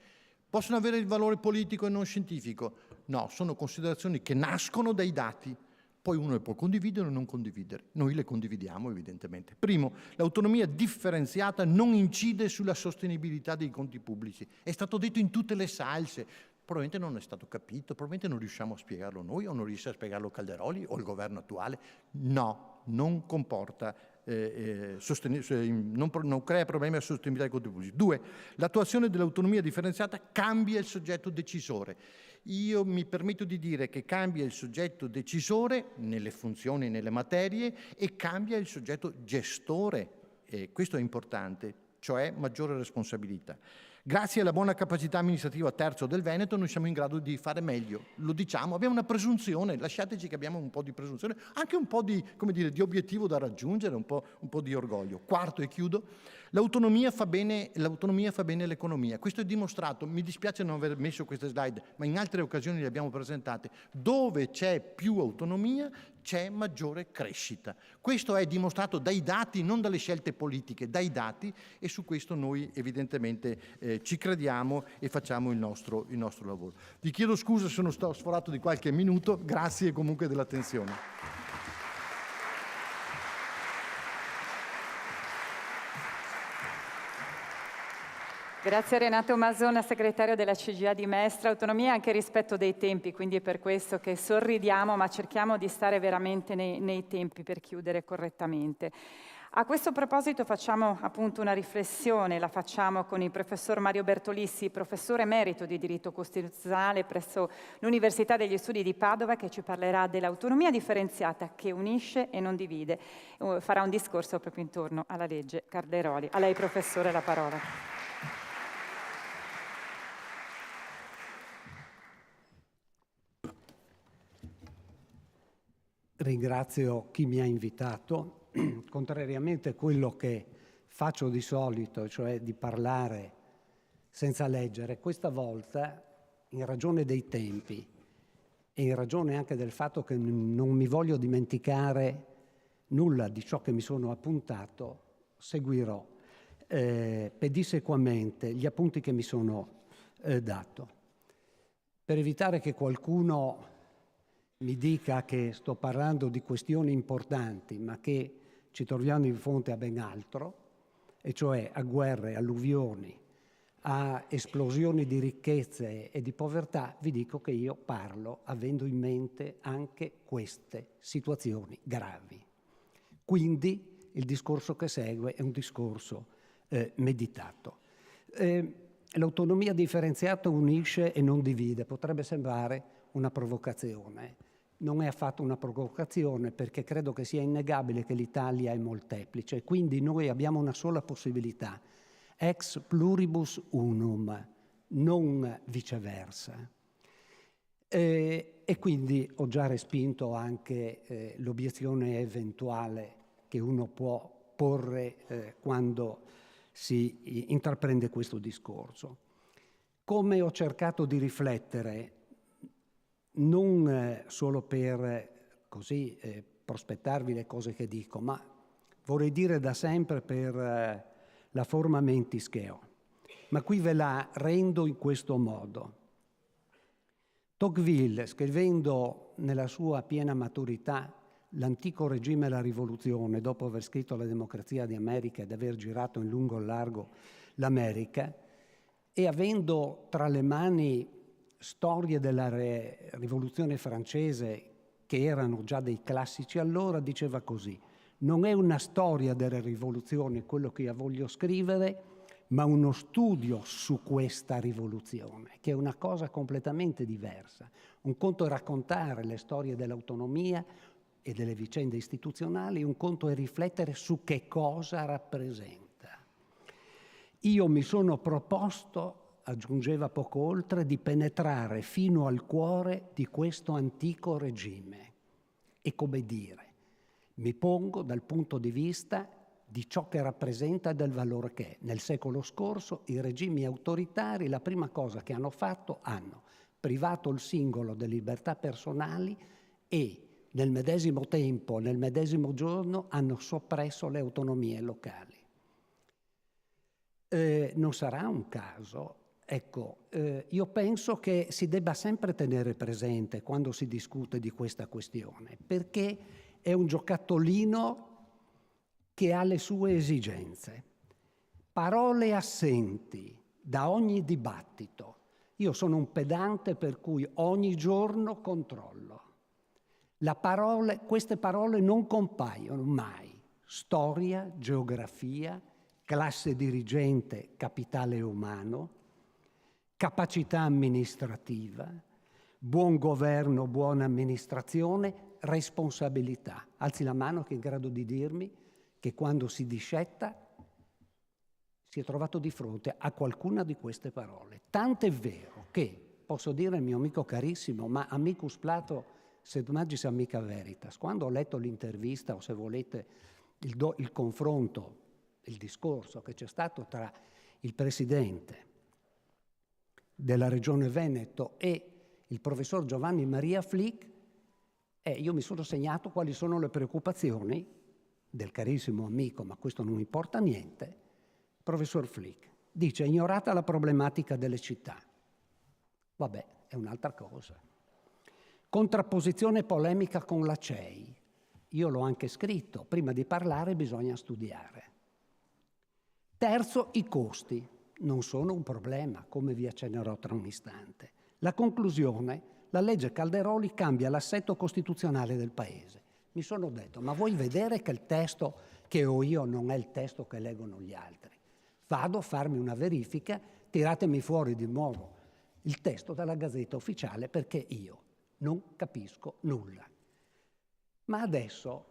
Possono avere il valore politico e non scientifico? No, sono considerazioni che nascono dai dati. Poi uno le può condividere o non condividere. Noi le condividiamo, evidentemente. Primo, l'autonomia differenziata non incide sulla sostenibilità dei conti pubblici. È stato detto in tutte le salse. Probabilmente non è stato capito, probabilmente non riusciamo a spiegarlo noi, o non riesce a spiegarlo Calderoli o il governo attuale. No, non comporta non crea problemi alla sostenibilità dei conti pubblici. 2. L'attuazione dell'autonomia differenziata cambia il soggetto decisore. Io mi permetto di dire che cambia il soggetto decisore nelle funzioni, nelle materie, e cambia il soggetto gestore. Questo è importante, cioè maggiore responsabilità. Grazie alla buona capacità amministrativa terzo del Veneto noi siamo in grado di fare meglio, lo diciamo, abbiamo una presunzione, lasciateci che abbiamo un po' di presunzione, anche un po' di, come dire, di obiettivo da raggiungere, un po' di orgoglio. Quarto, e chiudo, l'autonomia fa bene l'economia. Questo è dimostrato, mi dispiace non aver messo queste slide, ma in altre occasioni le abbiamo presentate. Dove c'è più autonomia c'è maggiore crescita. Questo è dimostrato dai dati, non dalle scelte politiche, dai dati, e su questo noi evidentemente ci crediamo e facciamo il nostro lavoro. Vi chiedo scusa se sono sforato di qualche minuto, grazie comunque dell'attenzione. Grazie a Renato Masona, segretario della CGIA di Mestre. Autonomia anche rispetto dei tempi, quindi è per questo che sorridiamo, ma cerchiamo di stare veramente nei tempi per chiudere correttamente. A questo proposito facciamo appunto una riflessione, la facciamo con il professor Mario Bertolissi, professore emerito di diritto costituzionale presso l'Università degli Studi di Padova, che ci parlerà dell'autonomia differenziata che unisce e non divide. Farà un discorso proprio intorno alla legge Calderoli. A lei, professore, la parola. Ringrazio chi mi ha invitato. Contrariamente a quello che faccio di solito, cioè di parlare senza leggere, questa volta, in ragione dei tempi e in ragione anche del fatto che non mi voglio dimenticare nulla di ciò che mi sono appuntato, seguirò pedissequamente gli appunti che mi sono dato. Per evitare che qualcuno mi dica che sto parlando di questioni importanti, ma che ci troviamo di fronte a ben altro, e cioè a guerre, alluvioni, a esplosioni di ricchezze e di povertà, vi dico che io parlo avendo in mente anche queste situazioni gravi. Quindi il discorso che segue è un discorso meditato. L'autonomia differenziata unisce e non divide, potrebbe sembrare una provocazione. Non è affatto una provocazione, perché credo che sia innegabile che l'Italia è molteplice, quindi noi abbiamo una sola possibilità, ex pluribus unum, non viceversa. E quindi ho già respinto anche l'obiezione eventuale che uno può porre quando si intraprende questo discorso. Come ho cercato di riflettere, non solo per così prospettarvi le cose che dico, ma vorrei dire da sempre per la forma mentis che ho. Ma qui ve la rendo in questo modo. Tocqueville, scrivendo nella sua piena maturità l'antico regime e la rivoluzione, dopo aver scritto La democrazia di America ed aver girato in lungo e largo l'America, e avendo tra le mani storie della rivoluzione francese che erano già dei classici allora, diceva così: non è una storia delle rivoluzioni quello che io voglio scrivere, ma uno studio su questa rivoluzione, che è una cosa completamente diversa. Un conto è raccontare le storie dell'autonomia e delle vicende istituzionali, un conto è riflettere su che cosa rappresenta. Io mi sono proposto, aggiungeva poco oltre, di penetrare fino al cuore di questo antico regime e, come dire, mi pongo dal punto di vista di ciò che rappresenta e del valore che è. Nel secolo scorso i regimi autoritari la prima cosa che hanno fatto, hanno privato il singolo delle libertà personali e nel medesimo tempo, nel medesimo giorno, hanno soppresso le autonomie locali. Non sarà un caso. Ecco, io penso che si debba sempre tenere presente quando si discute di questa questione, perché è un giocattolino che ha le sue esigenze. Parole assenti da ogni dibattito. Io sono un pedante per cui ogni giorno controllo. Queste parole non compaiono mai storia, geografia, classe dirigente, capitale umano, capacità amministrativa, buon governo, buona amministrazione, responsabilità. Alzi la mano che è in grado di dirmi che quando si discetta si è trovato di fronte a qualcuna di queste parole. Tant'è vero che, posso dire al mio amico carissimo, ma amicus Plato sed magis amica veritas, quando ho letto l'intervista o se volete il confronto, il discorso che c'è stato tra il presidente della Regione Veneto e il professor Giovanni Maria Flick, io mi sono segnato quali sono le preoccupazioni del carissimo amico, ma questo non importa niente, professor Flick. Dice: ignorata la problematica delle città. Vabbè, è un'altra cosa. Contrapposizione polemica con la CEI. Io l'ho anche scritto, prima di parlare bisogna studiare. Terzo, i costi. Non sono un problema, come vi accennerò tra un istante. La conclusione: la legge Calderoli cambia l'assetto costituzionale del Paese. Mi sono detto, ma vuoi vedere che il testo che ho io non è il testo che leggono gli altri? Vado a farmi una verifica, tiratemi fuori di nuovo il testo dalla Gazzetta Ufficiale perché io non capisco nulla. Ma adesso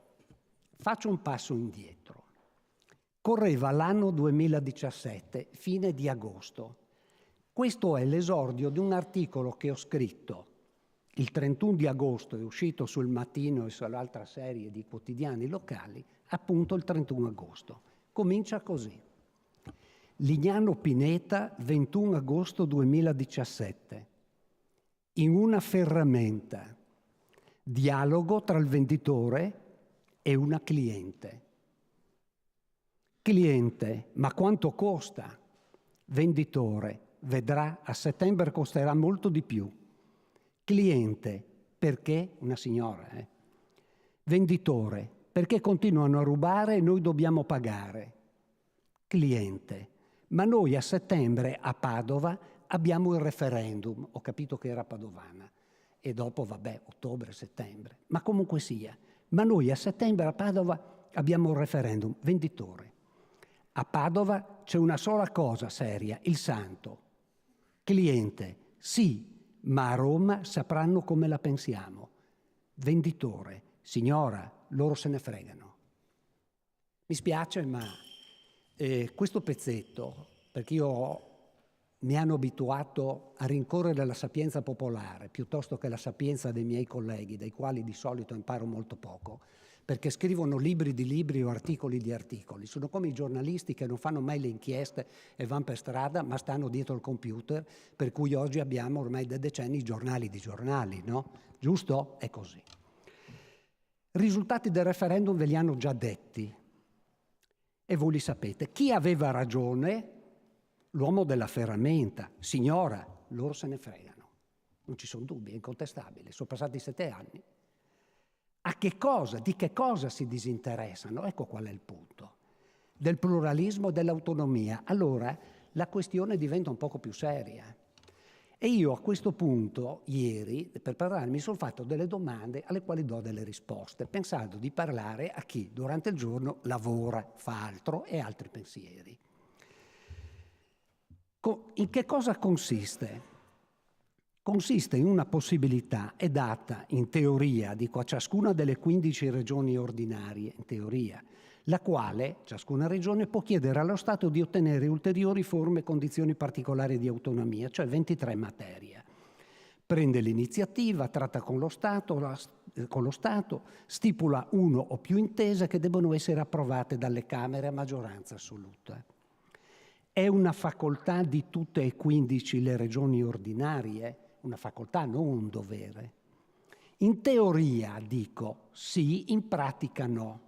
faccio un passo indietro. Correva l'anno 2017, fine di agosto. Questo è l'esordio di un articolo che ho scritto il 31 di agosto, è uscito sul Mattino e sull'altra serie di quotidiani locali, appunto il 31 agosto. Comincia così. Lignano Pineta, 21 agosto 2017. In una ferramenta. Dialogo tra il venditore e una cliente. Cliente: ma quanto costa? Venditore: vedrà, a settembre costerà molto di più. Cliente: perché? Una signora, Venditore: perché continuano a rubare e noi dobbiamo pagare. Cliente: ma noi a settembre a Padova abbiamo il referendum. Ho capito che era padovana. E dopo, vabbè, ottobre, settembre. Ma comunque sia. Ma noi a settembre a Padova abbiamo il referendum. Venditore: a Padova c'è una sola cosa seria, il santo. Cliente: sì, ma a Roma sapranno come la pensiamo. Venditore: signora, loro se ne fregano. Mi spiace, ma questo pezzetto, perché mi hanno abituato a rincorrere la sapienza popolare piuttosto che la sapienza dei miei colleghi, dai quali di solito imparo molto poco, perché scrivono libri di libri o articoli di articoli. Sono come i giornalisti che non fanno mai le inchieste e vanno per strada, ma stanno dietro il computer, per cui oggi abbiamo ormai da decenni i giornali di giornali, no? Giusto? È così. I risultati del referendum ve li hanno già detti e voi li sapete. Chi aveva ragione? L'uomo della ferramenta. Signora, loro se ne fregano. Non ci sono dubbi, è incontestabile. Sono passati 7 anni. Di che cosa si disinteressano? Ecco qual è il punto. Del pluralismo e dell'autonomia. Allora la questione diventa un poco più seria. E io a questo punto, ieri, per parlare, mi sono fatto delle domande alle quali do delle risposte, pensando di parlare a chi durante il giorno lavora, fa altro e ha altri pensieri. In che cosa consiste? Consiste in una possibilità, è data in teoria, dico a ciascuna delle 15 regioni ordinarie, in teoria, la quale, ciascuna regione, può chiedere allo Stato di ottenere ulteriori forme e condizioni particolari di autonomia, cioè 23 materie. Prende l'iniziativa, tratta con lo Stato, stipula uno o più intese che debbono essere approvate dalle Camere a maggioranza assoluta. È una facoltà di tutte e 15 le regioni ordinarie? Una facoltà, non un dovere. In teoria, dico, sì, in pratica no.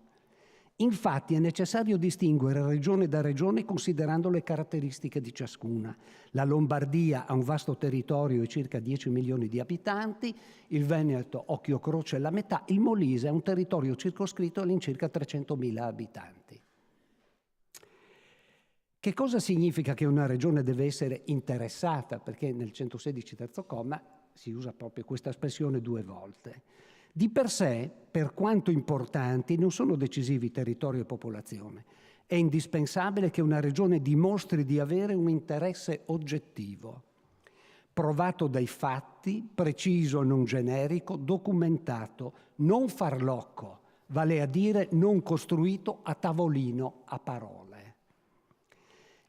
Infatti è necessario distinguere regione da regione considerando le caratteristiche di ciascuna. La Lombardia ha un vasto territorio e circa 10 milioni di abitanti, il Veneto, occhio croce, è la metà, il Molise ha un territorio circoscritto all'incirca 300.000 abitanti. Che cosa significa che una regione deve essere interessata? Perché nel 116 terzo comma si usa proprio questa espressione 2 volte. Di per sé, per quanto importanti, non sono decisivi territorio e popolazione. È indispensabile che una regione dimostri di avere un interesse oggettivo, provato dai fatti, preciso e non generico, documentato, non farlocco, vale a dire non costruito a tavolino a parole.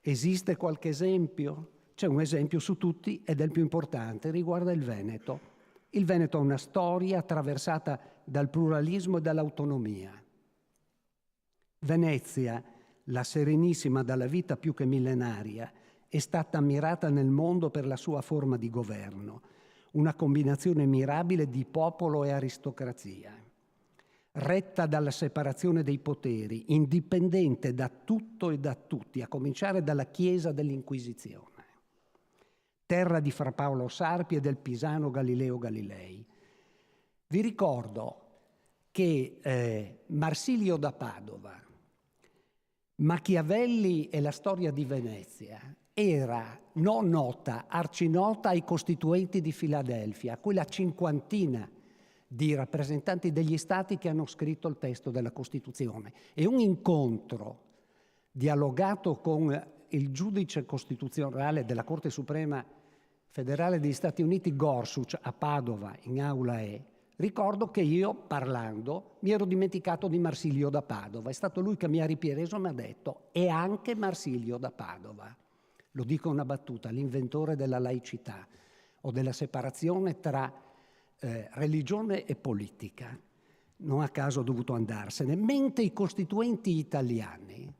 Esiste qualche esempio? C'è un esempio su tutti ed è il più importante, riguarda il Veneto. Il Veneto ha una storia attraversata dal pluralismo e dall'autonomia. Venezia, la Serenissima dalla vita più che millenaria, è stata ammirata nel mondo per la sua forma di governo, una combinazione mirabile di popolo e aristocrazia, retta dalla separazione dei poteri, indipendente da tutto e da tutti, a cominciare dalla Chiesa dell'Inquisizione. Terra di Fra Paolo Sarpi e del pisano Galileo Galilei. Vi ricordo che Marsilio da Padova, Machiavelli e la storia di Venezia era non nota, arcinota ai costituenti di Filadelfia, quella cinquantina di rappresentanti degli stati che hanno scritto il testo della Costituzione. E un incontro dialogato con il giudice costituzionale della Corte Suprema Federale degli Stati Uniti, Gorsuch, a Padova, in aula E, ricordo che io, parlando, mi ero dimenticato di Marsilio da Padova. È stato lui che mi ha ripreso e mi ha detto «E anche Marsilio da Padova». Lo dico una battuta, l'inventore della laicità o della separazione tra religione e politica. Non a caso ha dovuto andarsene. Mentre i costituenti italiani,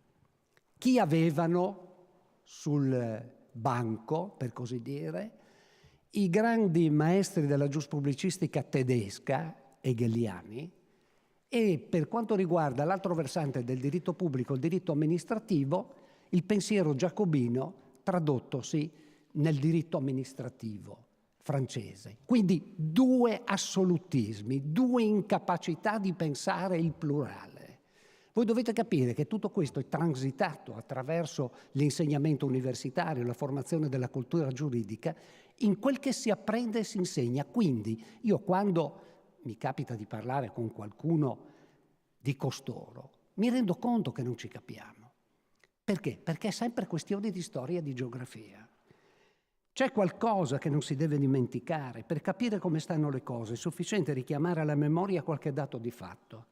chi avevano sul banco, per così dire, i grandi maestri della giuspubblicistica tedesca, hegeliani, e per quanto riguarda l'altro versante del diritto pubblico, il diritto amministrativo, il pensiero giacobino tradottosi nel diritto amministrativo francese. Quindi due assolutismi, due incapacità di pensare il plurale. Voi dovete capire che tutto questo è transitato attraverso l'insegnamento universitario, la formazione della cultura giuridica, in quel che si apprende e si insegna. Quindi io quando mi capita di parlare con qualcuno di costoro, mi rendo conto che non ci capiamo. Perché? Perché è sempre questione di storia e di geografia. C'è qualcosa che non si deve dimenticare. Per capire come stanno le cose è sufficiente richiamare alla memoria qualche dato di fatto.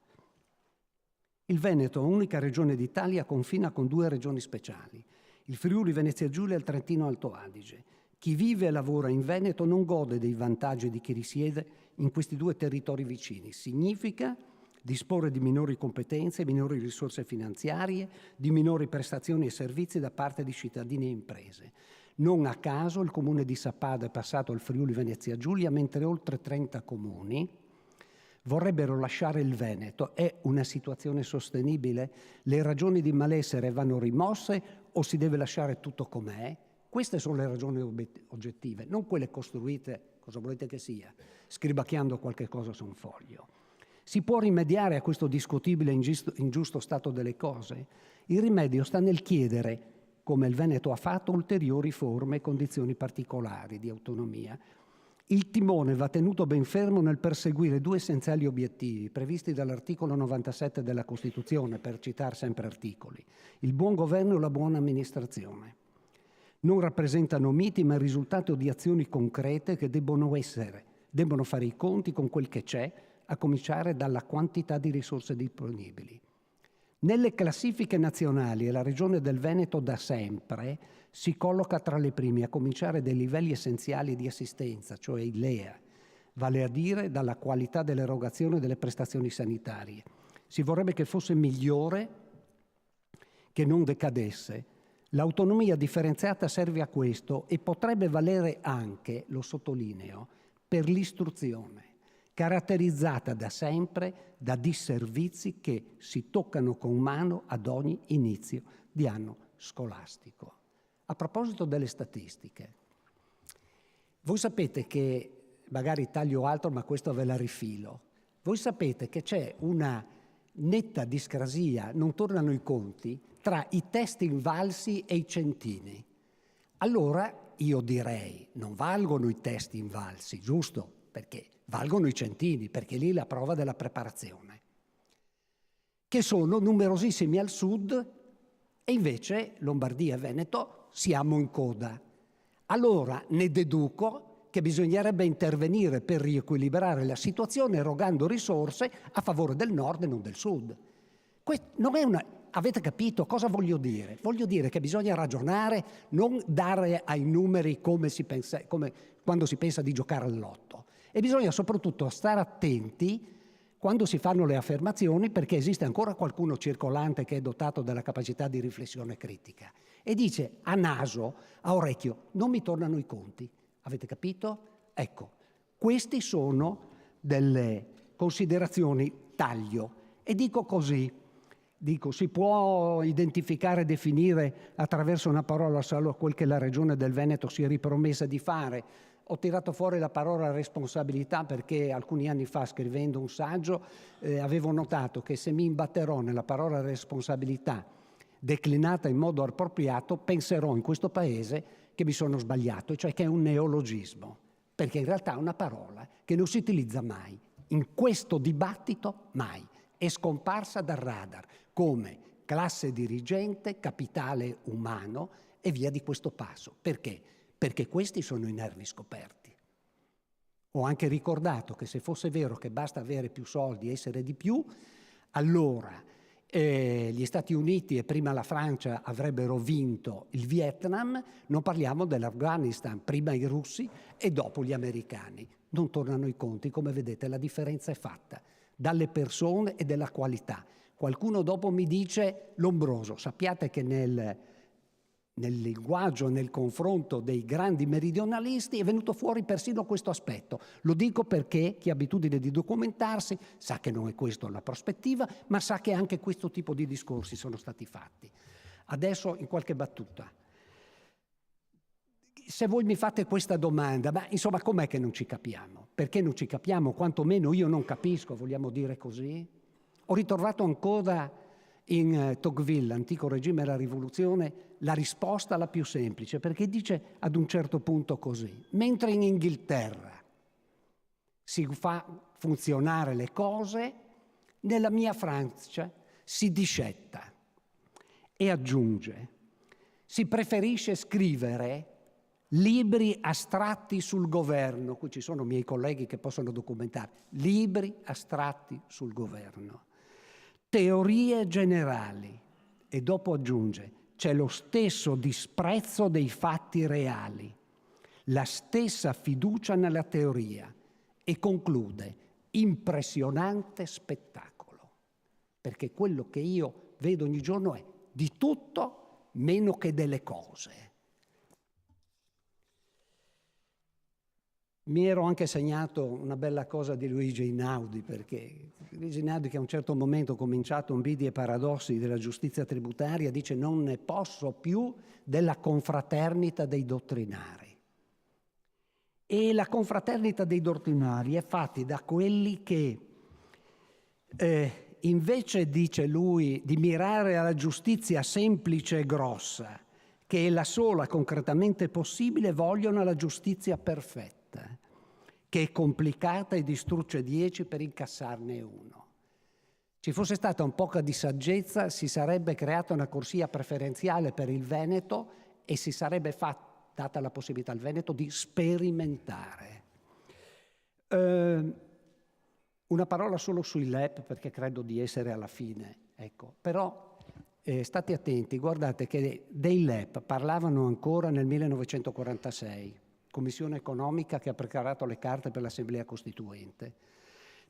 Il Veneto, unica regione d'Italia, confina con due regioni speciali, il Friuli Venezia Giulia e il Trentino Alto Adige. Chi vive e lavora in Veneto non gode dei vantaggi di chi risiede in questi due territori vicini. Significa disporre di minori competenze, minori risorse finanziarie, di minori prestazioni e servizi da parte di cittadini e imprese. Non a caso il comune di Sappada è passato al Friuli Venezia Giulia, mentre oltre 30 comuni vorrebbero lasciare il Veneto. È una situazione sostenibile? Le ragioni di malessere vanno rimosse o si deve lasciare tutto com'è? Queste sono le ragioni oggettive, non quelle costruite, cosa volete che sia, scribacchiando qualche cosa su un foglio. Si può rimediare a questo discutibile e ingiusto stato delle cose? Il rimedio sta nel chiedere, come il Veneto ha fatto, ulteriori forme e condizioni particolari di autonomia. Il timone va tenuto ben fermo nel perseguire due essenziali obiettivi previsti dall'articolo 97 della Costituzione, per citare sempre articoli: il buon governo e la buona amministrazione. Non rappresentano miti, ma il risultato di azioni concrete che debbono fare i conti con quel che c'è, a cominciare dalla quantità di risorse disponibili. Nelle classifiche nazionali la regione del Veneto da sempre si colloca tra le prime, a cominciare dai livelli essenziali di assistenza, cioè i LEA, vale a dire dalla qualità dell'erogazione delle prestazioni sanitarie. Si vorrebbe che fosse migliore, che non decadesse. L'autonomia differenziata serve a questo e potrebbe valere anche, lo sottolineo, per l'istruzione, caratterizzata da sempre da disservizi che si toccano con mano ad ogni inizio di anno scolastico. A proposito delle statistiche, voi sapete che, magari taglio altro ma questo ve la rifilo, voi sapete che c'è una netta discrasia, non tornano i conti, tra i test invalsi e i centini. Allora io direi, non valgono i test invalsi, giusto? Perché valgono i centini, perché lì è la prova della preparazione, che sono numerosissimi al sud e invece Lombardia e Veneto siamo in coda. Allora ne deduco che bisognerebbe intervenire per riequilibrare la situazione erogando risorse a favore del nord e non del sud. Non è avete capito cosa voglio dire? Voglio dire che bisogna ragionare, non dare ai numeri come quando si pensa di giocare al lotto. E bisogna soprattutto stare attenti quando si fanno le affermazioni, perché esiste ancora qualcuno circolante che è dotato della capacità di riflessione critica e dice a naso, a orecchio, non mi tornano i conti. Avete capito? Ecco, queste sono delle considerazioni taglio. E dico così, si può identificare e definire attraverso una parola solo quel che la Regione del Veneto si è ripromessa di fare. Ho tirato fuori la parola responsabilità perché alcuni anni fa, scrivendo un saggio, avevo notato che se mi imbatterò nella parola responsabilità declinata in modo appropriato, penserò in questo Paese che mi sono sbagliato, cioè che è un neologismo, perché in realtà è una parola che non si utilizza mai. In questo dibattito mai. È scomparsa dal radar come classe dirigente, capitale umano e via di questo passo. Perché? Perché questi sono i nervi scoperti. Ho anche ricordato che se fosse vero che basta avere più soldi e essere di più, allora gli Stati Uniti e prima la Francia avrebbero vinto il Vietnam, non parliamo dell'Afghanistan, prima i russi e dopo gli americani. Non tornano i conti, come vedete la differenza è fatta dalle persone e della qualità. Qualcuno dopo mi dice Lombroso, sappiate che nel linguaggio, nel confronto dei grandi meridionalisti è venuto fuori persino questo aspetto. Lo dico perché chi ha abitudine di documentarsi sa che non è questa la prospettiva, ma sa che anche questo tipo di discorsi sono stati fatti. Adesso in qualche battuta. Se voi mi fate questa domanda, ma insomma com'è che non ci capiamo? Perché non ci capiamo? Quantomeno io non capisco, vogliamo dire così? Ho ritrovato ancora in Tocqueville, l'antico regime della rivoluzione, la risposta la più semplice, perché dice ad un certo punto così: mentre in Inghilterra si fa funzionare le cose, nella mia Francia si discetta. E aggiunge, si preferisce scrivere libri astratti sul governo, qui ci sono miei colleghi che possono documentare, libri astratti sul governo, teorie generali, e dopo aggiunge, c'è lo stesso disprezzo dei fatti reali, la stessa fiducia nella teoria, e conclude, impressionante spettacolo, perché quello che io vedo ogni giorno è di tutto meno che delle cose. Mi ero anche segnato una bella cosa di Luigi Einaudi, perché Luigi Einaudi, che a un certo momento ha cominciato un Bidi e paradossi della giustizia tributaria, dice non ne posso più della confraternita dei dottrinari. E la confraternita dei dottrinari è fatta da quelli che invece, dice lui, di mirare alla giustizia semplice e grossa, che è la sola concretamente possibile, vogliono la giustizia perfetta, che è complicata e distrugge 10 per incassarne 1. Ci fosse stata un poco di saggezza, si sarebbe creata una corsia preferenziale per il Veneto e si sarebbe data la possibilità al Veneto di sperimentare. Una parola solo sui LEP, perché credo di essere alla fine. Ecco. Però state attenti, guardate che dei LEP parlavano ancora nel 1946, Commissione economica che ha preparato le carte per l'Assemblea Costituente.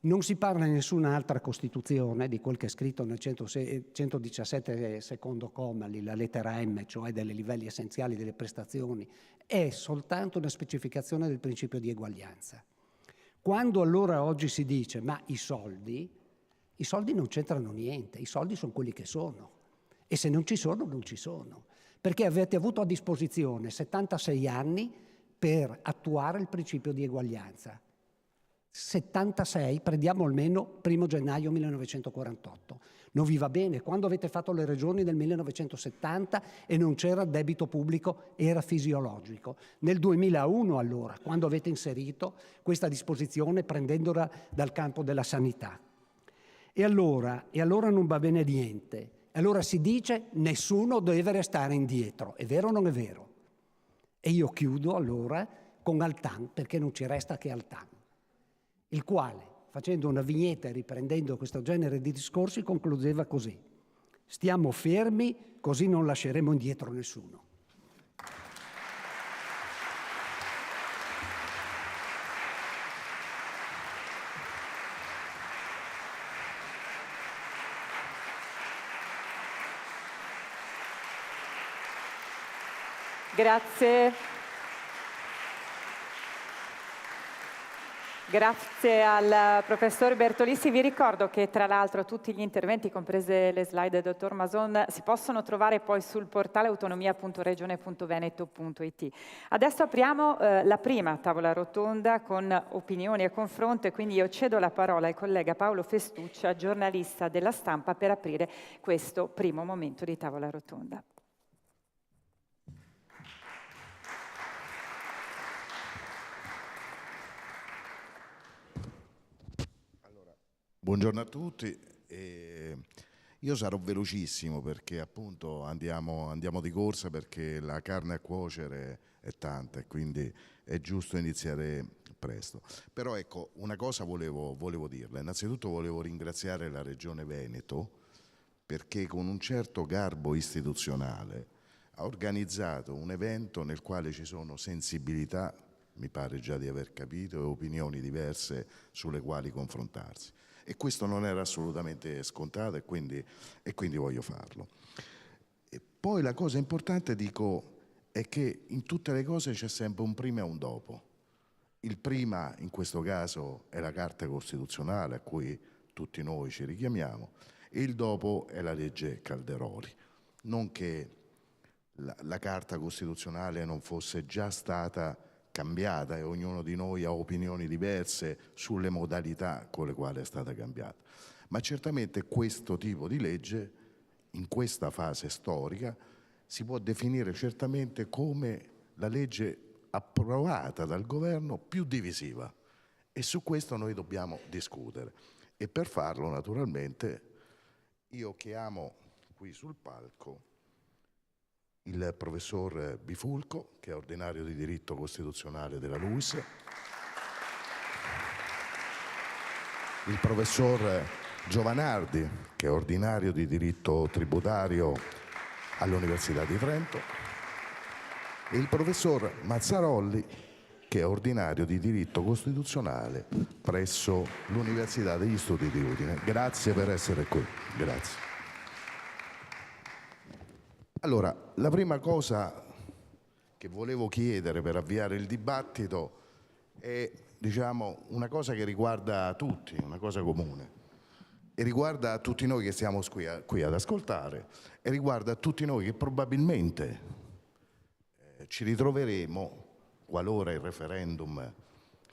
Non si parla in nessuna altra Costituzione di quel che è scritto nel 117 secondo comma, la lettera M, cioè dei livelli essenziali delle prestazioni, è soltanto una specificazione del principio di eguaglianza. Quando allora oggi si dice ma i soldi non c'entrano niente, i soldi sono quelli che sono e se non ci sono, non ci sono, perché avete avuto a disposizione 76 anni per attuare il principio di eguaglianza. 76, prendiamo almeno 1 gennaio 1948. Non vi va bene? Quando avete fatto le regioni nel 1970 e non c'era il debito pubblico, era fisiologico. Nel 2001 allora, quando avete inserito questa disposizione prendendola dal campo della sanità. E allora non va bene niente. Allora si dice nessuno deve restare indietro. È vero o non è vero? E io chiudo allora con Altan, perché non ci resta che Altan, il quale, facendo una vignetta e riprendendo questo genere di discorsi, concludeva così: stiamo fermi, così non lasceremo indietro nessuno. Grazie. Grazie al professor Bertolissi. Vi ricordo che tra l'altro tutti gli interventi, comprese le slide del dottor Mason, si possono trovare poi sul portale autonomia.regione.veneto.it. Adesso apriamo la prima tavola rotonda con opinioni e confronto, e quindi io cedo la parola al collega Paolo Festuccia, giornalista della Stampa, per aprire questo primo momento di tavola rotonda. Buongiorno a tutti. Io sarò velocissimo perché appunto andiamo di corsa, perché la carne a cuocere è tanta e quindi è giusto iniziare presto. Però ecco, una cosa volevo dirla. Innanzitutto volevo ringraziare la Regione Veneto, perché con un certo garbo istituzionale ha organizzato un evento nel quale ci sono sensibilità, mi pare già di aver capito, e opinioni diverse sulle quali confrontarsi. E questo non era assolutamente scontato, e quindi voglio farlo. E poi la cosa importante, dico, è che in tutte le cose c'è sempre un prima e un dopo. Il prima, in questo caso, è la Carta Costituzionale a cui tutti noi ci richiamiamo, e il dopo è la legge Calderoli. Non che la Carta Costituzionale non fosse già stata cambiata, e ognuno di noi ha opinioni diverse sulle modalità con le quali è stata cambiata. Ma certamente questo tipo di legge, in questa fase storica, si può definire certamente come la legge approvata dal governo più divisiva, e su questo noi dobbiamo discutere. E per farlo, naturalmente, io chiamo qui sul palco il professor Bifulco, che è ordinario di diritto costituzionale della LUISS, il professor Giovanardi, che è ordinario di diritto tributario all'Università di Trento, e il professor Mazzarolli, che è ordinario di diritto costituzionale presso l'Università degli Studi di Udine. Grazie per essere qui. Grazie. Allora, la prima cosa che volevo chiedere per avviare il dibattito è, diciamo, una cosa che riguarda tutti, una cosa comune, e riguarda tutti noi che stiamo qui ad ascoltare, e riguarda tutti noi che probabilmente ci ritroveremo, qualora il referendum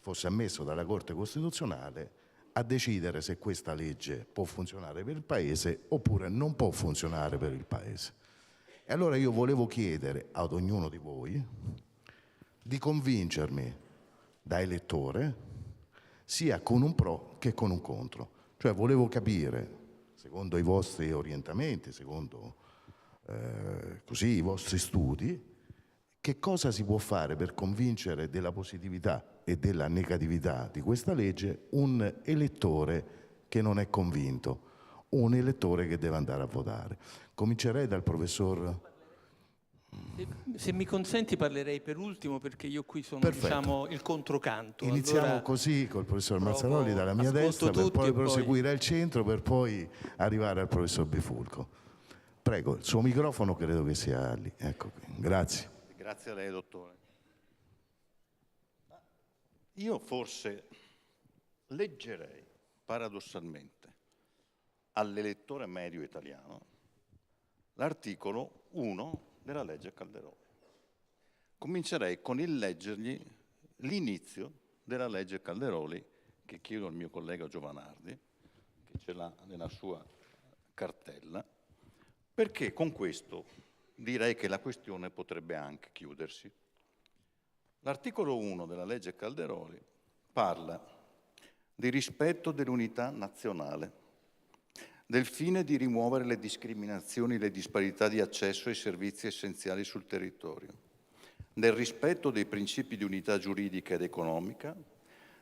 fosse ammesso dalla Corte Costituzionale, a decidere se questa legge può funzionare per il Paese oppure non può funzionare per il Paese. E allora io volevo chiedere ad ognuno di voi di convincermi da elettore sia con un pro che con un contro. Cioè volevo capire, secondo i vostri orientamenti, secondo così i vostri studi, che cosa si può fare per convincere della positività e della negatività di questa legge un elettore che non è convinto, un elettore che deve andare a votare. Comincerei dal professor... Se mi consenti parlerei per ultimo, perché io qui sono, diciamo, il controcanto. Iniziamo allora, così col professor Mazzarolli dalla mia destra, per poi proseguire al centro, per poi arrivare al professor Bifulco. Prego, il suo microfono credo che sia lì. Ecco qui. Grazie. Grazie a lei, dottore. Io forse leggerei paradossalmente all'elettore medio italiano l'articolo 1 della legge Calderoli. Comincerei con il leggergli l'inizio della legge Calderoli, che chiedo al mio collega Giovanardi, che ce l'ha nella sua cartella, perché con questo direi che la questione potrebbe anche chiudersi. L'articolo 1 della legge Calderoli parla di rispetto dell'unità nazionale, del fine di rimuovere le discriminazioni e le disparità di accesso ai servizi essenziali sul territorio, del rispetto dei principi di unità giuridica ed economica,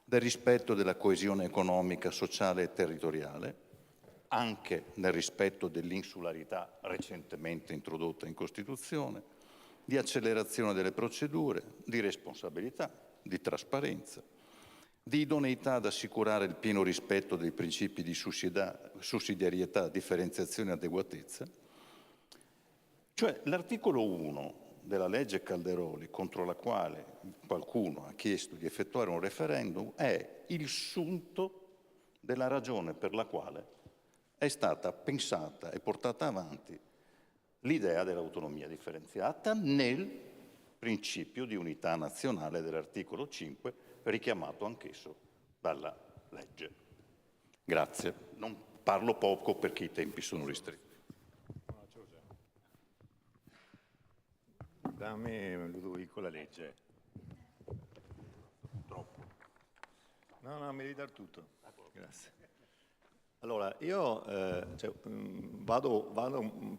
del rispetto della coesione economica, sociale e territoriale, anche nel rispetto dell'insularità recentemente introdotta in Costituzione, di accelerazione delle procedure, di responsabilità, di trasparenza, di idoneità ad assicurare il pieno rispetto dei principi di sussidiarietà, differenziazione e adeguatezza. Cioè l'articolo 1 della legge Calderoli, contro la quale qualcuno ha chiesto di effettuare un referendum, è il sunto della ragione per la quale è stata pensata e portata avanti l'idea dell'autonomia differenziata nel principio di unità nazionale dell'articolo 5, richiamato anch'esso dalla legge. Grazie. Non parlo poco perché i tempi sono ristretti. Dammi, Ludovico, la legge. Troppo. No, mi devi dare tutto. Grazie. Allora, io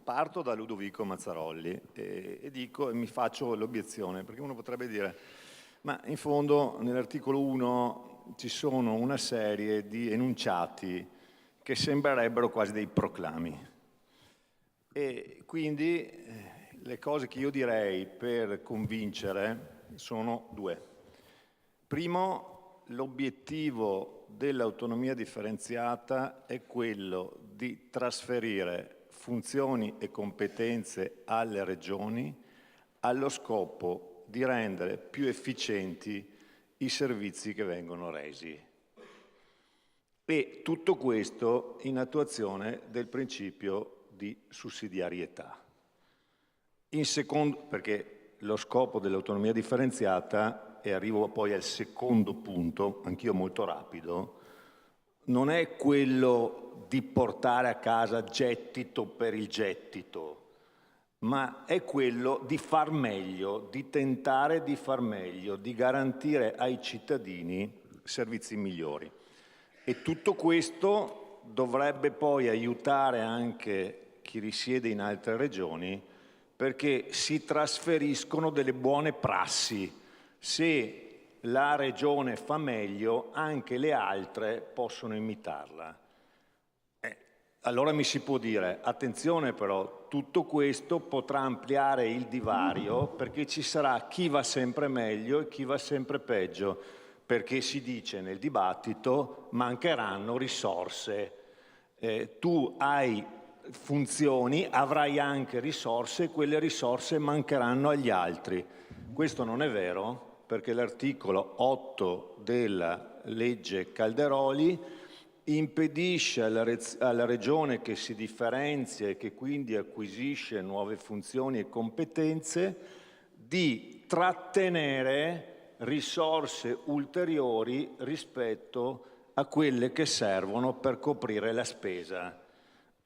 parto da Ludovico Mazzarolli e mi faccio l'obiezione, perché uno potrebbe dire, ma in fondo nell'articolo 1 ci sono una serie di enunciati che sembrerebbero quasi dei proclami. E quindi le cose che io direi per convincere sono due. Primo, l'obiettivo dell'autonomia differenziata è quello di trasferire funzioni e competenze alle regioni allo scopo di rendere più efficienti i servizi che vengono resi. E tutto questo in attuazione del principio di sussidiarietà. In secondo, perché lo scopo dell'autonomia differenziata, e arrivo poi al secondo punto, anch'io molto rapido, non è quello di portare a casa gettito per il gettito, ma è quello di far meglio, di tentare di far meglio, di garantire ai cittadini servizi migliori. E tutto questo dovrebbe poi aiutare anche chi risiede in altre regioni, perché si trasferiscono delle buone prassi. Se la regione fa meglio, anche le altre possono imitarla. Allora mi si può dire, attenzione però, tutto questo potrà ampliare il divario perché ci sarà chi va sempre meglio e chi va sempre peggio, perché si dice nel dibattito mancheranno risorse. Tu hai funzioni, avrai anche risorse e quelle risorse mancheranno agli altri. Questo non è vero, perché l'articolo 8 della legge Calderoli impedisce alla regione che si differenzia e che quindi acquisisce nuove funzioni e competenze di trattenere risorse ulteriori rispetto a quelle che servono per coprire la spesa.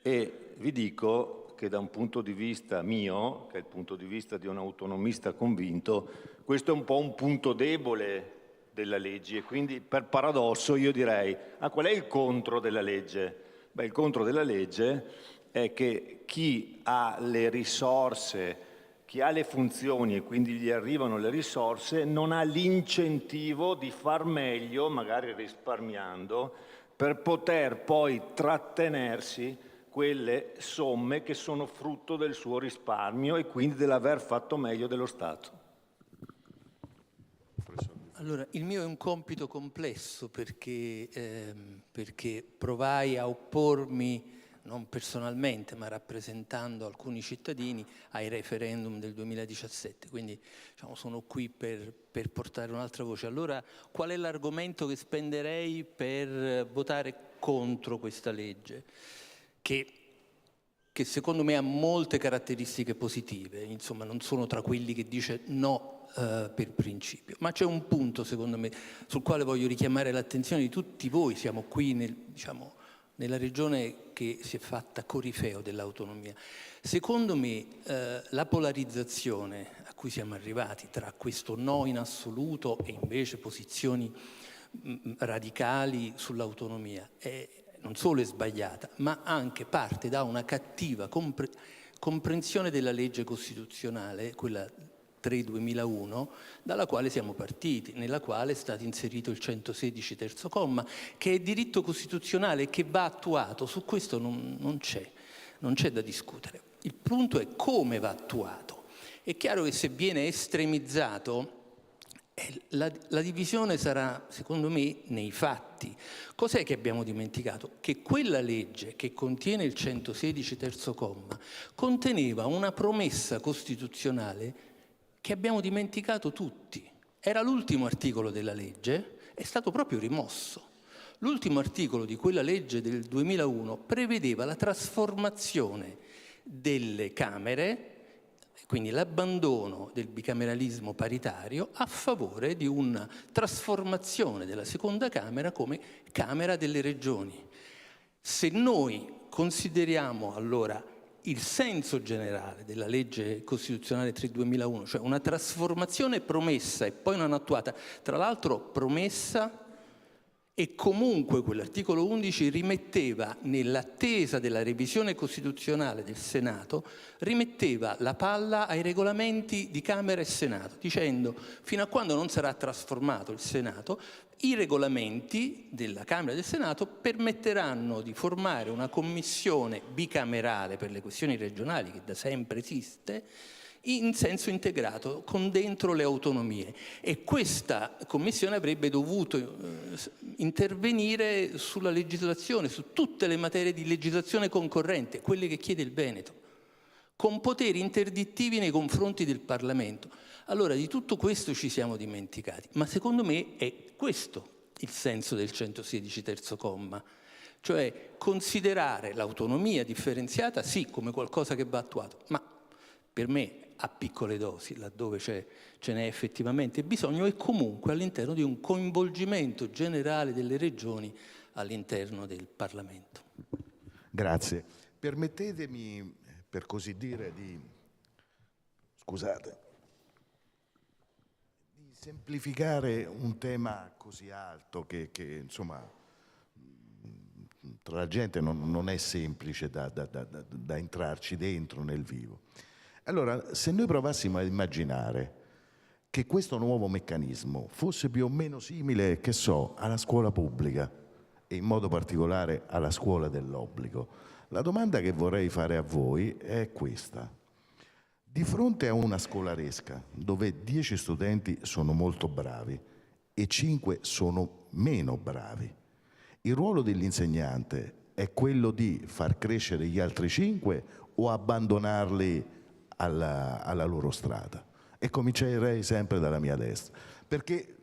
E vi dico che da un punto di vista mio, che è il punto di vista di un autonomista convinto, questo è un po' un punto debole della legge e quindi per paradosso io direi, qual è il contro della legge? Beh, il contro della legge è che chi ha le risorse, chi ha le funzioni e quindi gli arrivano le risorse, non ha l'incentivo di far meglio, magari risparmiando, per poter poi trattenersi quelle somme che sono frutto del suo risparmio e quindi dell'aver fatto meglio dello Stato. Allora, il mio è un compito complesso perché provai a oppormi, non personalmente, ma rappresentando alcuni cittadini, ai referendum del 2017. Quindi sono qui per portare un'altra voce. Allora, qual è l'argomento che spenderei per votare contro questa legge? Che secondo me ha molte caratteristiche positive, insomma non sono tra quelli che dice no per principio, ma c'è un punto secondo me sul quale voglio richiamare l'attenzione di tutti voi, siamo qui nella regione che si è fatta corifeo dell'autonomia. Secondo me la polarizzazione a cui siamo arrivati tra questo no in assoluto e invece posizioni radicali sull'autonomia non solo è sbagliata, ma anche parte da una cattiva comprensione della legge costituzionale, quella 3/2001, dalla quale siamo partiti, nella quale è stato inserito il 116 terzo comma, che è diritto costituzionale e che va attuato. Su questo non c'è da discutere. Il punto è come va attuato. È chiaro che se viene estremizzato, la divisione sarà, secondo me, nei fatti. Cos'è che abbiamo dimenticato? Che quella legge che contiene il 116 terzo comma conteneva una promessa costituzionale che abbiamo dimenticato tutti. Era l'ultimo articolo della legge, è stato proprio rimosso. L'ultimo articolo di quella legge del 2001 prevedeva la trasformazione delle Camere, quindi l'abbandono del bicameralismo paritario a favore di una trasformazione della seconda Camera come Camera delle Regioni. Se noi consideriamo allora il senso generale della legge costituzionale 3/2001, cioè una trasformazione promessa e poi non attuata, tra l'altro promessa, e comunque quell'articolo 11 rimetteva, nell'attesa della revisione costituzionale del Senato, rimetteva la palla ai regolamenti di Camera e Senato, dicendo fino a quando non sarà trasformato il Senato, i regolamenti della Camera e del Senato permetteranno di formare una commissione bicamerale per le questioni regionali, che da sempre esiste, in senso integrato, con dentro le autonomie. E questa commissione avrebbe dovuto intervenire sulla legislazione, su tutte le materie di legislazione concorrente, quelle che chiede il Veneto, con poteri interdittivi nei confronti del Parlamento. Allora, di tutto questo ci siamo dimenticati, ma secondo me è questo il senso del 116 terzo comma, cioè considerare l'autonomia differenziata sì come qualcosa che va attuato, ma per me a piccole dosi, laddove ce n'è effettivamente bisogno, e comunque all'interno di un coinvolgimento generale delle regioni all'interno del Parlamento. Grazie. Permettetemi, per così dire, di semplificare un tema così alto che insomma, tra la gente non è semplice da entrarci dentro nel vivo. Allora, se noi provassimo a immaginare che questo nuovo meccanismo fosse più o meno simile, che so, alla scuola pubblica e in modo particolare alla scuola dell'obbligo, la domanda che vorrei fare a voi è questa. Di fronte a una scolaresca dove 10 studenti sono molto bravi e 5 sono meno bravi, il ruolo dell'insegnante è quello di far crescere gli altri 5 o abbandonarli alla loro strada? E comincerei sempre dalla mia destra, perché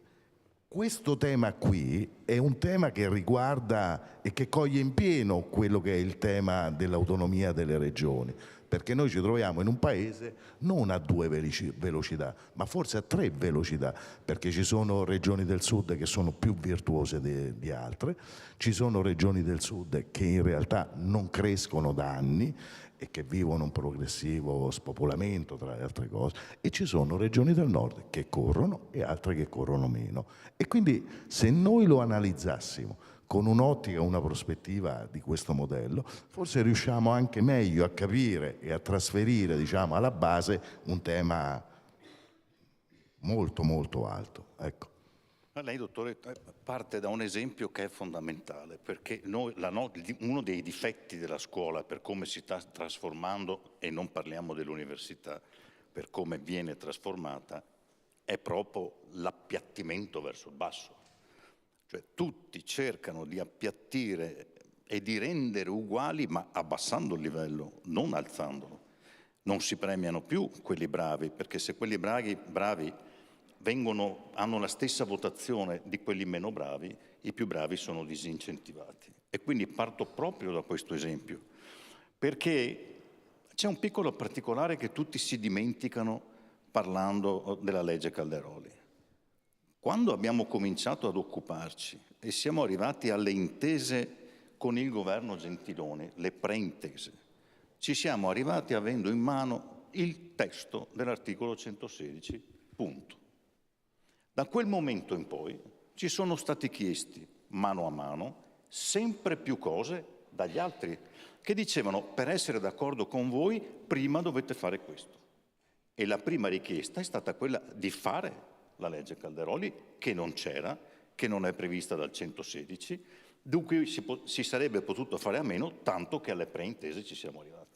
questo tema qui è un tema che riguarda e che coglie in pieno quello che è il tema dell'autonomia delle regioni, perché noi ci troviamo in un paese non a 2 velocità, ma forse a 3 velocità, perché ci sono regioni del sud che sono più virtuose di altre, ci sono regioni del sud che in realtà non crescono da anni e che vivono un progressivo spopolamento, tra le altre cose, e ci sono regioni del nord che corrono e altre che corrono meno. E quindi se noi lo analizzassimo con un'ottica, una prospettiva di questo modello, forse riusciamo anche meglio a capire e a trasferire, diciamo, alla base un tema molto molto alto. Ecco. Ma lei, dottore, parte da un esempio che è fondamentale, perché uno dei difetti della scuola per come si sta trasformando, e non parliamo dell'università, per come viene trasformata, è proprio l'appiattimento verso il basso. Cioè tutti cercano di appiattire e di rendere uguali, ma abbassando il livello, non alzandolo. Non si premiano più quelli bravi, perché se quelli bravi hanno la stessa votazione di quelli meno bravi, i più bravi sono disincentivati. E quindi parto proprio da questo esempio, perché c'è un piccolo particolare che tutti si dimenticano parlando della legge Calderoli. Quando abbiamo cominciato ad occuparci e siamo arrivati alle intese con il governo Gentiloni, le preintese. Ci siamo arrivati avendo in mano il testo dell'articolo 116, punto. Da quel momento in poi ci sono stati chiesti, mano a mano, sempre più cose dagli altri, che dicevano: per essere d'accordo con voi, prima dovete fare questo. E la prima richiesta è stata quella di fare la legge Calderoli, che non c'era, che non è prevista dal 116, dunque si sarebbe potuto fare a meno, tanto che alle preintese ci siamo arrivati.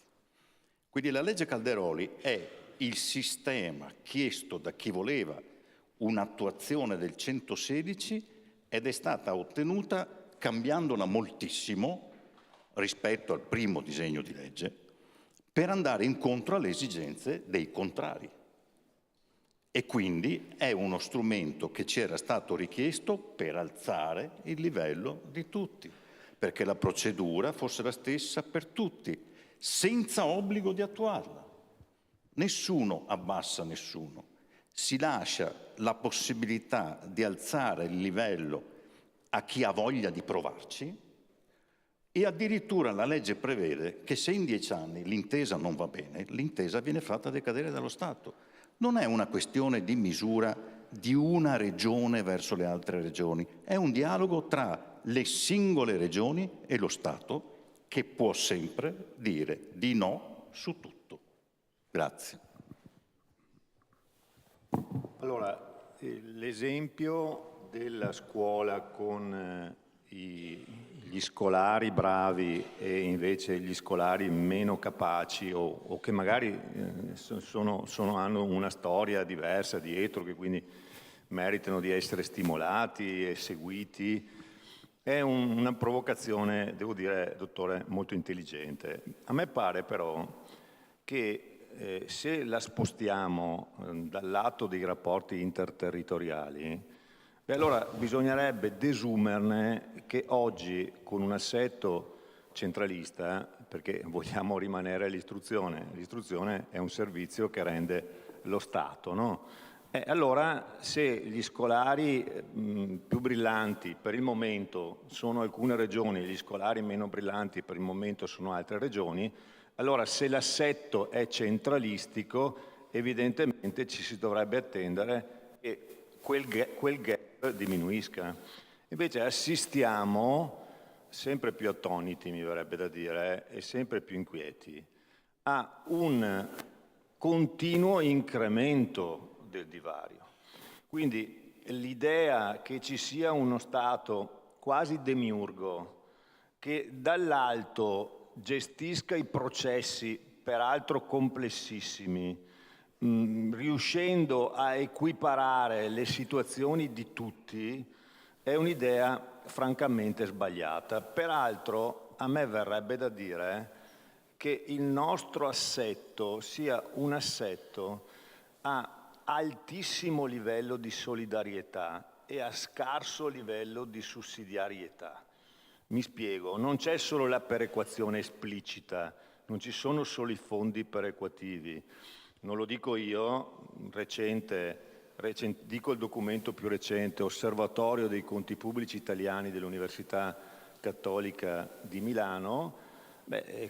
Quindi la legge Calderoli è il sistema chiesto da chi voleva un'attuazione del 116 ed è stata ottenuta cambiandola moltissimo rispetto al primo disegno di legge per andare incontro alle esigenze dei contrari. E quindi è uno strumento che ci era stato richiesto per alzare il livello di tutti, perché la procedura fosse la stessa per tutti, senza obbligo di attuarla. Nessuno abbassa nessuno, si lascia la possibilità di alzare il livello a chi ha voglia di provarci e addirittura la legge prevede che se in 10 anni l'intesa non va bene, l'intesa viene fatta decadere dallo Stato. Non è una questione di misura di una regione verso le altre regioni, è un dialogo tra le singole regioni e lo Stato che può sempre dire di no su tutto. Grazie. Allora, l'esempio della scuola con gli scolari bravi e invece gli scolari meno capaci o che magari hanno una storia diversa dietro, che quindi meritano di essere stimolati e seguiti, è una provocazione, devo dire, dottore, molto intelligente. A me pare però che se la spostiamo dal lato dei rapporti interterritoriali, allora bisognerebbe desumerne che oggi, con un assetto centralista, perché vogliamo rimanere all'istruzione, l'istruzione è un servizio che rende lo Stato, no? Allora, se gli scolari più brillanti per il momento sono alcune regioni, gli scolari meno brillanti per il momento sono altre regioni, allora se l'assetto è centralistico, evidentemente ci si dovrebbe attendere che quel gap diminuisca. Invece assistiamo, sempre più attoniti mi verrebbe da dire, e sempre più inquieti, a un continuo incremento del divario. Quindi l'idea che ci sia uno Stato quasi demiurgo che dall'alto gestisca i processi, peraltro complessissimi, riuscendo a equiparare le situazioni di tutti, è un'idea francamente sbagliata. Peraltro a me verrebbe da dire che il nostro assetto sia un assetto a altissimo livello di solidarietà e a scarso livello di sussidiarietà. Mi spiego, non c'è solo la perequazione esplicita, non ci sono solo i fondi perequativi. Non lo dico io, dico il documento più recente, Osservatorio dei conti pubblici italiani dell'Università Cattolica di Milano.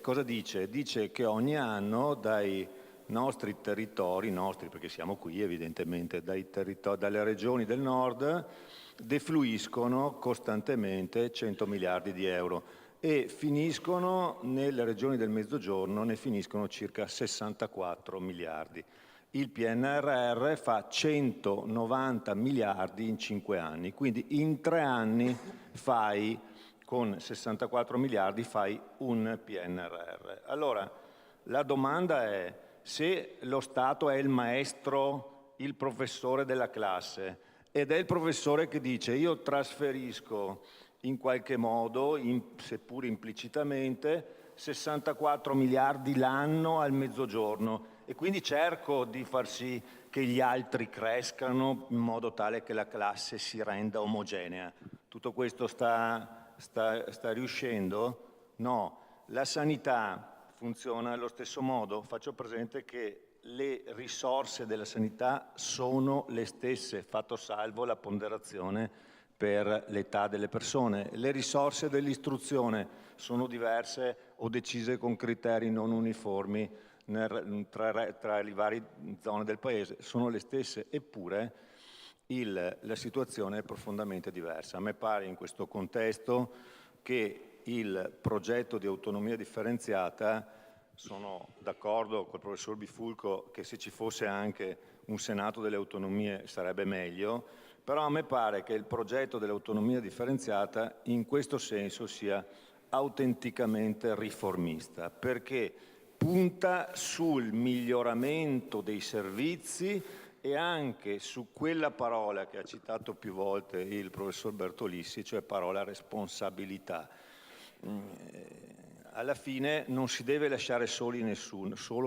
Cosa dice? Dice che ogni anno dai nostri territori, perché siamo qui evidentemente, dalle regioni del nord, defluiscono costantemente 100 miliardi di euro e finiscono nelle regioni del Mezzogiorno, ne finiscono circa 64 miliardi. Il PNRR fa 190 miliardi in 5 anni, quindi in 3 anni con 64 miliardi fai un PNRR. Allora, la domanda è: se lo Stato è il maestro, il professore della classe, ed è il professore che dice io trasferisco in qualche modo, seppur implicitamente, 64 miliardi l'anno al Mezzogiorno e quindi cerco di far sì che gli altri crescano in modo tale che la classe si renda omogenea. Tutto questo sta riuscendo? No. La sanità funziona allo stesso modo. Faccio presente che le risorse della sanità sono le stesse, fatto salvo la ponderazione per l'età delle persone. Le risorse dell'istruzione sono diverse o decise con criteri non uniformi tra le varie zone del paese, sono le stesse, eppure la situazione è profondamente diversa. A me pare in questo contesto che il progetto di autonomia differenziata, sono d'accordo col professor Bifulco che se ci fosse anche un Senato delle autonomie sarebbe meglio, però a me pare che il progetto dell'autonomia differenziata in questo senso sia autenticamente riformista, perché punta sul miglioramento dei servizi e anche su quella parola che ha citato più volte il professor Bertolissi, cioè parola responsabilità. Alla fine non si deve lasciare solo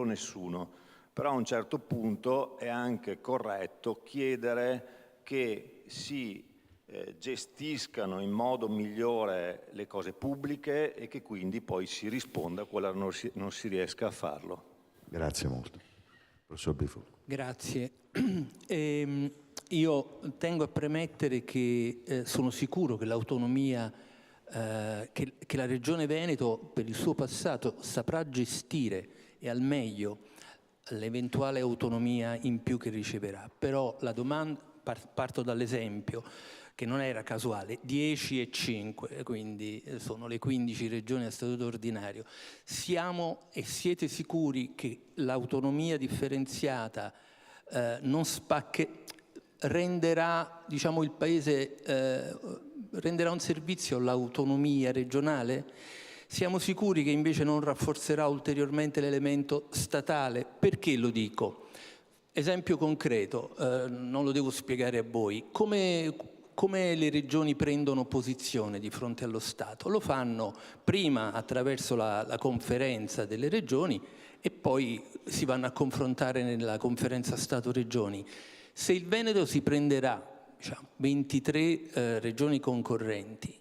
nessuno, però a un certo punto è anche corretto chiedere che si gestiscano in modo migliore le cose pubbliche e che quindi poi si risponda quando non si riesca a farlo. Grazie molto. Professor Bifulco. Grazie. Io tengo a premettere che sono sicuro che l'autonomia, che la Regione Veneto per il suo passato saprà gestire e al meglio l'eventuale autonomia in più che riceverà. Però la domanda, parto dall'esempio, che non era casuale, 10 e 5, quindi sono le 15 regioni a statuto ordinario. Siamo e siete sicuri che l'autonomia differenziata non renderà, diciamo, il Paese, renderà un servizio all'autonomia regionale? Siamo sicuri che invece non rafforzerà ulteriormente l'elemento statale? Perché lo dico? Esempio concreto, non lo devo spiegare a voi. Come le regioni prendono posizione di fronte allo Stato? Lo fanno prima attraverso la conferenza delle regioni e poi si vanno a confrontare nella conferenza Stato-Regioni. Se il Veneto si prenderà 23 regioni concorrenti,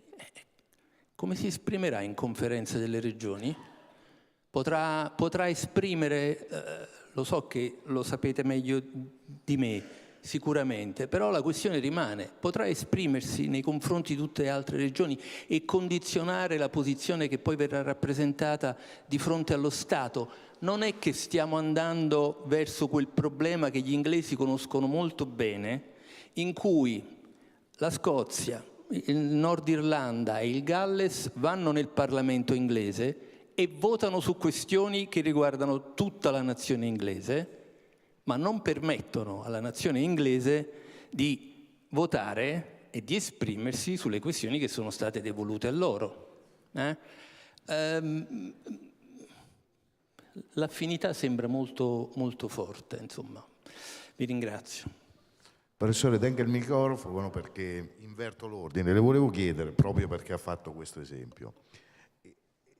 come si esprimerà in conferenza delle regioni? Potrà esprimere, lo so che lo sapete meglio di me, sicuramente, però la questione rimane, potrà esprimersi nei confronti di tutte le altre regioni e condizionare la posizione che poi verrà rappresentata di fronte allo Stato? Non è che stiamo andando verso quel problema che gli inglesi conoscono molto bene, in cui la Scozia, il Nord Irlanda e il Galles vanno nel Parlamento inglese e votano su questioni che riguardano tutta la nazione inglese, ma non permettono alla nazione inglese di votare e di esprimersi sulle questioni che sono state devolute a loro. L'affinità sembra molto, molto forte, insomma. Vi ringrazio. Professore, tenga il microfono perché inverto l'ordine. Le volevo chiedere, proprio perché ha fatto questo esempio,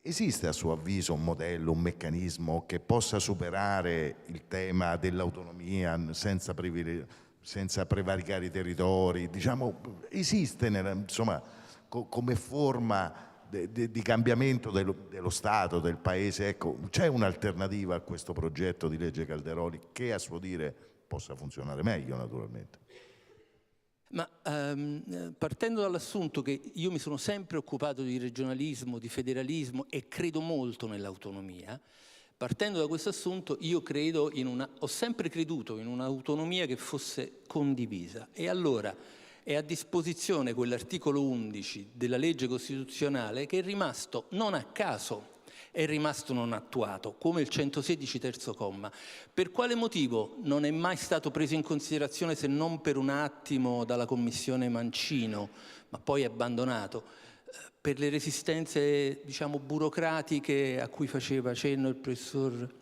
esiste a suo avviso un modello, un meccanismo che possa superare il tema dell'autonomia senza prevaricare i territori? Diciamo, esiste insomma, come forma di cambiamento dello Stato, del Paese? Ecco, c'è un'alternativa a questo progetto di legge Calderoli che a suo dire possa funzionare meglio, naturalmente? Ma partendo dall'assunto che io mi sono sempre occupato di regionalismo, di federalismo e credo molto nell'autonomia, partendo da questo assunto io credo ho sempre creduto in un'autonomia che fosse condivisa, e allora è a disposizione quell'articolo 11 della legge costituzionale che è rimasto non a caso, è rimasto non attuato, come il 116 terzo comma. Per quale motivo non è mai stato preso in considerazione, se non per un attimo, dalla Commissione Mancino, ma poi abbandonato? Per le resistenze, diciamo, burocratiche a cui faceva cenno il professor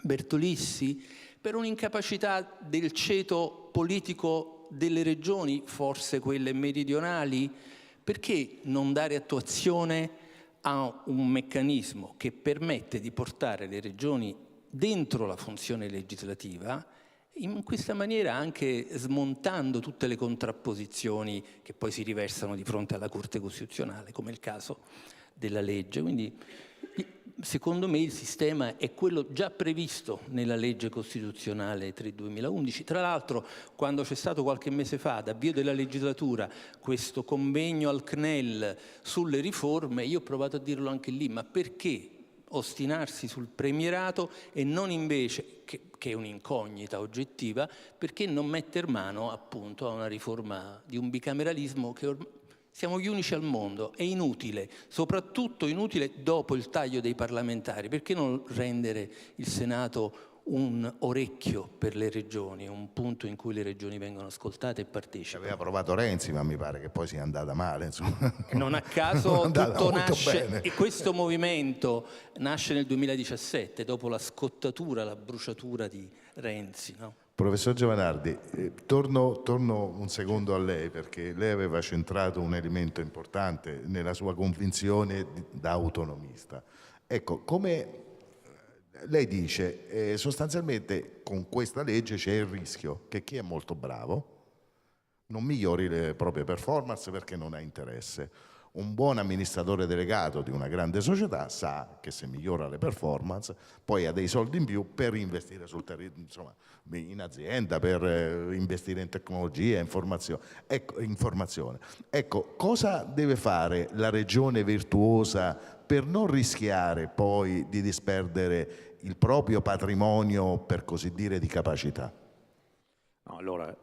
Bertolissi? Per un'incapacità del ceto politico delle regioni, forse quelle meridionali? Perché non dare attuazione a un meccanismo che permette di portare le regioni dentro la funzione legislativa, in questa maniera anche smontando tutte le contrapposizioni che poi si riversano di fronte alla Corte Costituzionale, come il caso della legge? Quindi secondo me il sistema è quello già previsto nella legge costituzionale 3/2011. Tra l'altro, quando c'è stato qualche mese fa, ad avvio della legislatura, questo convegno al CNEL sulle riforme, io ho provato a dirlo anche lì, ma perché ostinarsi sul premierato e non invece, che è un'incognita oggettiva, perché non metter mano appunto a una riforma di un bicameralismo che siamo gli unici al mondo, è inutile, soprattutto inutile dopo il taglio dei parlamentari. Perché non rendere il Senato un orecchio per le regioni, un punto in cui le regioni vengono ascoltate e partecipano? Aveva provato Renzi, ma mi pare che poi sia andata male, insomma. Non a caso tutto nasce, bene. e questo movimento nasce nel 2017, dopo la scottatura, la bruciatura di Renzi, no? Professor Giovanardi, torno un secondo a lei, perché lei aveva centrato un elemento importante nella sua convinzione da autonomista. Ecco, come lei dice, sostanzialmente con questa legge c'è il rischio che chi è molto bravo non migliori le proprie performance perché non ha interesse. Un buon amministratore delegato di una grande società sa che se migliora le performance poi ha dei soldi in più per investire sul insomma, in azienda, per investire in tecnologia, informazione. Ecco, cosa deve fare la regione virtuosa per non rischiare poi di disperdere il proprio patrimonio, per così dire, di capacità? No, allora,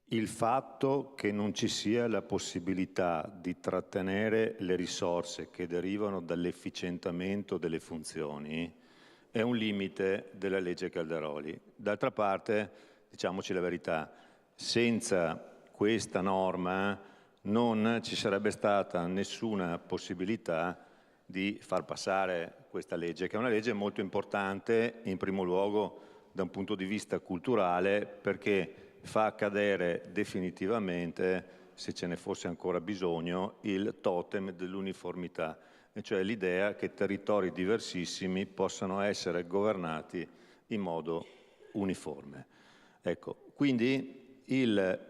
il fatto che non ci sia la possibilità di trattenere le risorse che derivano dall'efficientamento delle funzioni è un limite della legge Calderoli. D'altra parte, diciamoci la verità, senza questa norma non ci sarebbe stata nessuna possibilità di far passare questa legge, che è una legge molto importante, in primo luogo da un punto di vista culturale, perché fa cadere definitivamente, se ce ne fosse ancora bisogno, il totem dell'uniformità, e cioè l'idea che territori diversissimi possano essere governati in modo uniforme. Ecco, quindi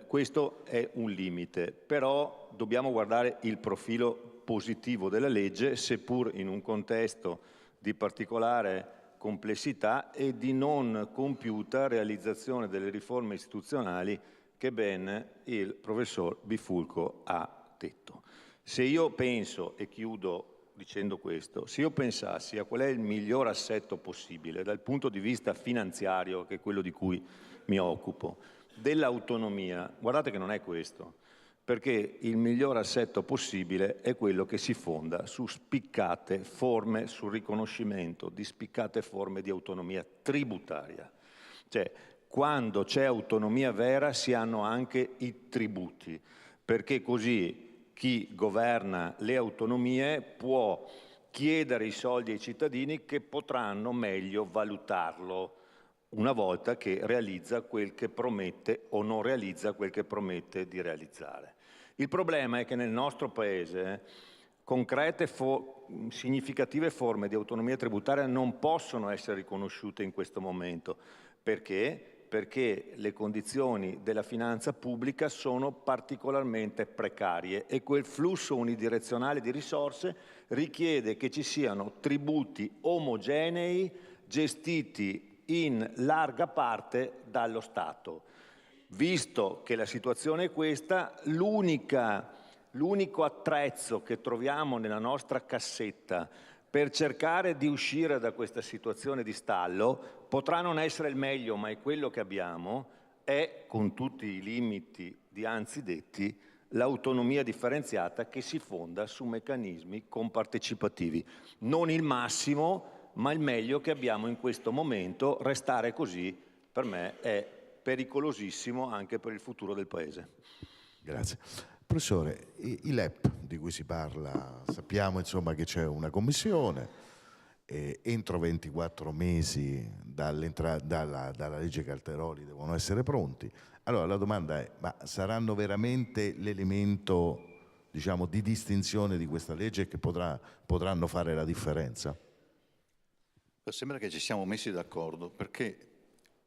questo è un limite, però dobbiamo guardare il profilo positivo della legge, seppur in un contesto di particolare complessità e di non compiuta realizzazione delle riforme istituzionali che ben il professor Bifulco ha detto. Se io penso, e chiudo dicendo questo, se io pensassi a qual è il miglior assetto possibile dal punto di vista finanziario, che è quello di cui mi occupo, dell'autonomia, guardate che non è questo, perché il miglior assetto possibile è quello che si fonda su spiccate forme, sul riconoscimento di spiccate forme di autonomia tributaria. Cioè, quando c'è autonomia vera si hanno anche i tributi, perché così chi governa le autonomie può chiedere i soldi ai cittadini che potranno meglio valutarlo una volta che realizza quel che promette o non realizza quel che promette di realizzare. Il problema è che nel nostro Paese concrete, significative forme di autonomia tributaria non possono essere riconosciute in questo momento. Perché? Perché le condizioni della finanza pubblica sono particolarmente precarie e quel flusso unidirezionale di risorse richiede che ci siano tributi omogenei gestiti in larga parte dallo Stato. Visto che la situazione è questa, l'unico attrezzo che troviamo nella nostra cassetta per cercare di uscire da questa situazione di stallo potrà non essere il meglio, ma è quello che abbiamo, è, con tutti i limiti di anzidetti, l'autonomia differenziata che si fonda su meccanismi compartecipativi. Non il massimo, ma il meglio che abbiamo in questo momento. Restare così, per me, è pericolosissimo anche per il futuro del Paese. Grazie. Professore, i LEP di cui si parla, sappiamo insomma che c'è una commissione, entro 24 mesi dalla legge Calderoli devono essere pronti. Allora la domanda è, ma saranno veramente l'elemento, diciamo, di distinzione di questa legge che potranno fare la differenza? Sembra che ci siamo messi d'accordo, perché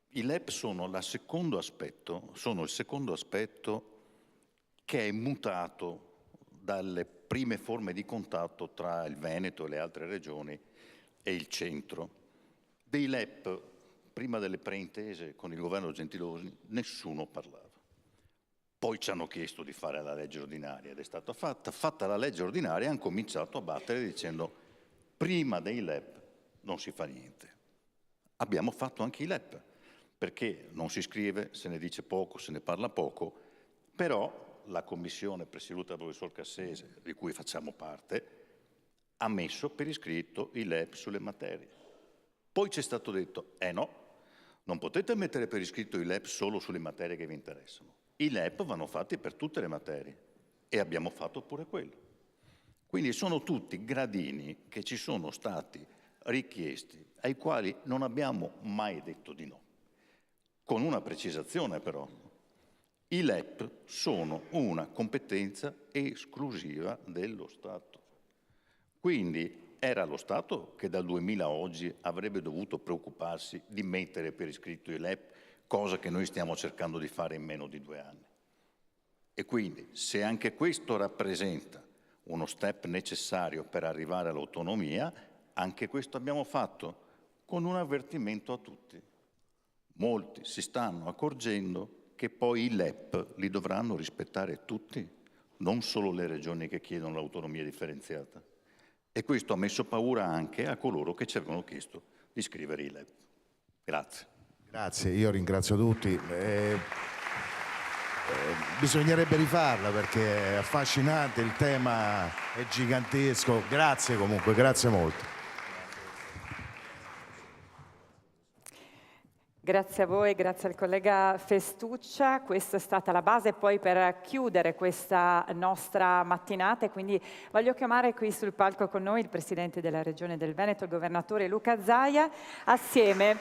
i LEP sono il secondo aspetto che è mutato dalle prime forme di contatto tra il Veneto e le altre regioni e il centro. Dei LEP, prima delle preintese con il governo Gentiloni, nessuno parlava. Poi ci hanno chiesto di fare la legge ordinaria ed è stata fatta. Fatta la legge ordinaria hanno cominciato a battere dicendo prima dei LEP non si fa niente. Abbiamo fatto anche i LEP, perché non si scrive, se ne dice poco, se ne parla poco, però la commissione presieduta dal professor Cassese, di cui facciamo parte, ha messo per iscritto i LEP sulle materie. Poi ci è stato detto, no, non potete mettere per iscritto i LEP solo sulle materie che vi interessano. I LEP vanno fatti per tutte le materie e abbiamo fatto pure quello. Quindi sono tutti gradini che ci sono stati richiesti, ai quali non abbiamo mai detto di no. Con una precisazione però, i LEP sono una competenza esclusiva dello Stato. Quindi era lo Stato che dal 2000 a oggi avrebbe dovuto preoccuparsi di mettere per iscritto i LEP, cosa che noi stiamo cercando di fare in meno di 2 anni. E quindi, se anche questo rappresenta uno step necessario per arrivare all'autonomia, anche questo abbiamo fatto, con un avvertimento a tutti. Molti si stanno accorgendo che poi i LEP li dovranno rispettare tutti, non solo le regioni che chiedono l'autonomia differenziata. E questo ha messo paura anche a coloro che ci avevano chiesto di scrivere i LEP. Grazie. Grazie, io ringrazio tutti. Bisognerebbe rifarla perché è affascinante, il tema è gigantesco. Grazie comunque, grazie molto. Grazie a voi, grazie al collega Festuccia. Questa è stata la base poi per chiudere questa nostra mattinata e quindi voglio chiamare qui sul palco con noi il Presidente della Regione del Veneto, il Governatore Luca Zaia, assieme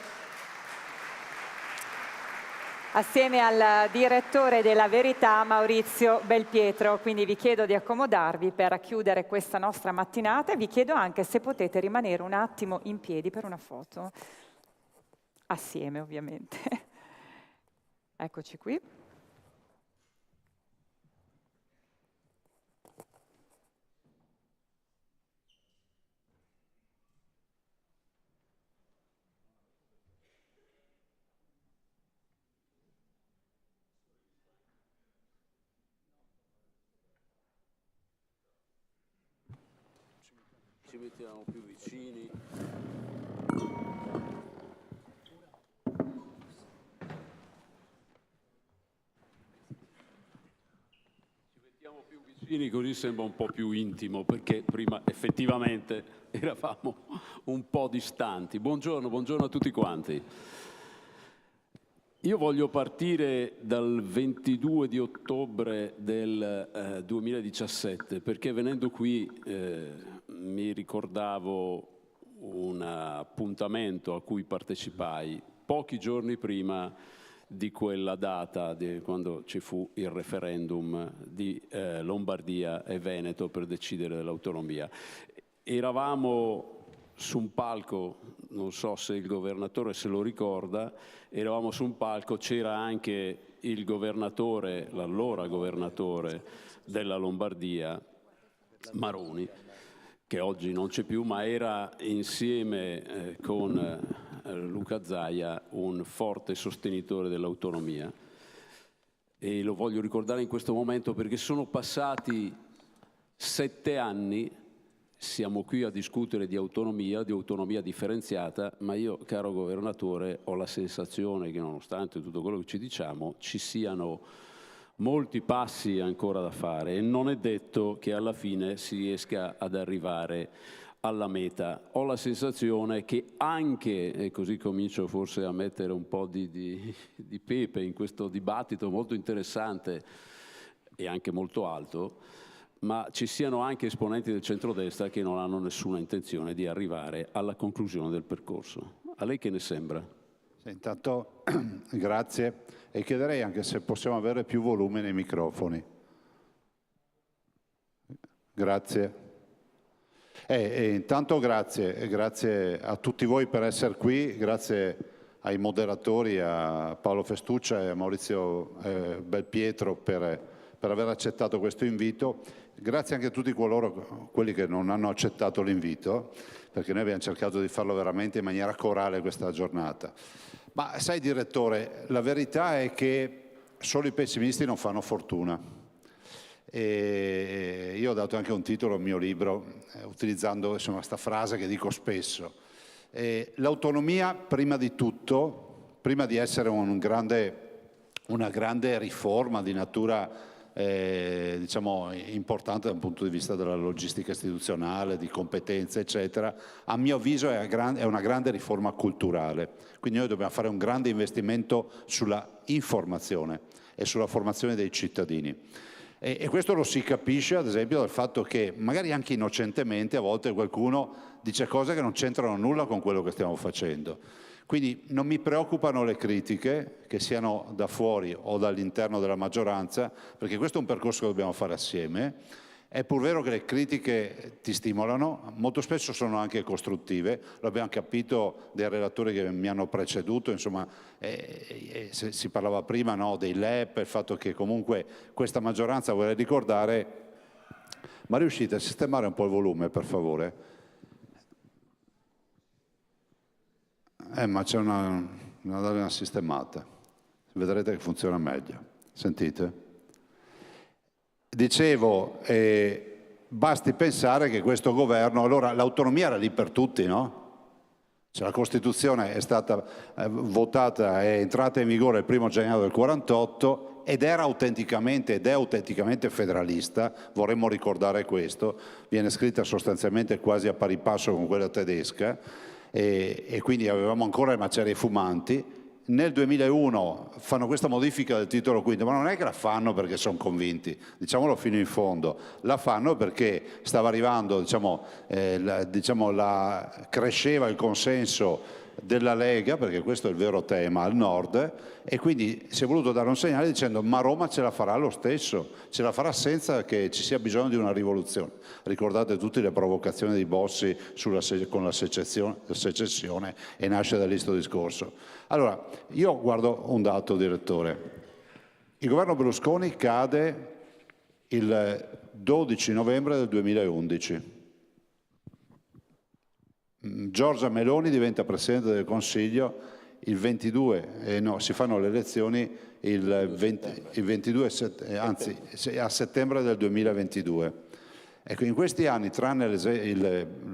al Direttore della Verità Maurizio Belpietro. Quindi vi chiedo di accomodarvi per chiudere questa nostra mattinata e vi chiedo anche se potete rimanere un attimo in piedi per una foto. Assieme, ovviamente. Eccoci qui. Ci mettiamo più vicini. Così sembra un po' più intimo, perché prima effettivamente eravamo un po' distanti. Buongiorno, buongiorno a tutti quanti. Io voglio partire dal 22 di ottobre del 2017, perché venendo qui mi ricordavo un appuntamento a cui partecipai pochi giorni prima di quella data, quando ci fu il referendum di Lombardia e Veneto per decidere dell'autonomia. Eravamo su un palco, non so se il governatore se lo ricorda, eravamo su un palco, c'era anche il governatore, l'allora governatore della Lombardia, Maroni, che oggi non c'è più, ma era insieme con Luca Zaia un forte sostenitore dell'autonomia. E lo voglio ricordare in questo momento perché sono passati 7 anni, siamo qui a discutere di autonomia differenziata, ma io, caro governatore, ho la sensazione che nonostante tutto quello che ci diciamo, ci siano molti passi ancora da fare e non è detto che alla fine si riesca ad arrivare alla meta. Ho la sensazione che anche, e così comincio forse a mettere un po' di pepe in questo dibattito molto interessante e anche molto alto, ma ci siano anche esponenti del centrodestra che non hanno nessuna intenzione di arrivare alla conclusione del percorso. A lei che ne sembra? Intanto grazie e chiederei anche se possiamo avere più volume nei microfoni. Grazie. Intanto grazie a tutti voi per essere qui, grazie ai moderatori, a Paolo Festuccia e a Maurizio Belpietro per per aver accettato questo invito. Grazie anche a tutti quelli che non hanno accettato l'invito, perché noi abbiamo cercato di farlo veramente in maniera corale questa giornata. Ma sai, direttore, la verità è che solo i pessimisti non fanno fortuna. E io ho dato anche un titolo al mio libro utilizzando questa frase che dico spesso. L'autonomia, prima di tutto, prima di essere una grande riforma di natura diciamo importante dal punto di vista della logistica istituzionale, di competenze eccetera, a mio avviso è una grande riforma culturale. Quindi noi dobbiamo fare un grande investimento sulla informazione e sulla formazione dei cittadini. E questo lo si capisce ad esempio dal fatto che magari anche innocentemente a volte qualcuno dice cose che non c'entrano nulla con quello che stiamo facendo. Quindi non mi preoccupano le critiche, che siano da fuori o dall'interno della maggioranza, perché questo è un percorso che dobbiamo fare assieme. È pur vero che le critiche ti stimolano, molto spesso sono anche costruttive, lo abbiamo capito dai relatori che mi hanno preceduto, insomma si parlava prima, no, dei LEP, il fatto che comunque questa maggioranza, vorrei ricordare, ma riuscite a sistemare un po' il volume per favore? Ma c'è una sistemata, vedrete che funziona meglio. Sentite? Dicevo, basti pensare che questo governo, allora l'autonomia era lì per tutti, no? Cioè, la Costituzione è stata votata, è entrata in vigore il 1° gennaio del 48 ed è autenticamente federalista, vorremmo ricordare questo, viene scritta sostanzialmente quasi a pari passo con quella tedesca, e quindi avevamo ancora le macerie fumanti. Nel 2001 fanno questa modifica del titolo quinto, ma non è che la fanno perché sono convinti, diciamolo fino in fondo, la fanno perché stava arrivando, cresceva il consenso della Lega, perché questo è il vero tema, al nord, e quindi si è voluto dare un segnale dicendo ma Roma ce la farà lo stesso, ce la farà senza che ci sia bisogno di una rivoluzione. Ricordate tutte le provocazioni di Bossi con la secessione e nasce da lì sto discorso. Allora, io guardo un dato, direttore. Il governo Berlusconi cade il 12 novembre del 2011. Giorgia Meloni diventa Presidente del Consiglio il 22, si fanno le elezioni il 22, a settembre del 2022. Ecco, in questi anni, tranne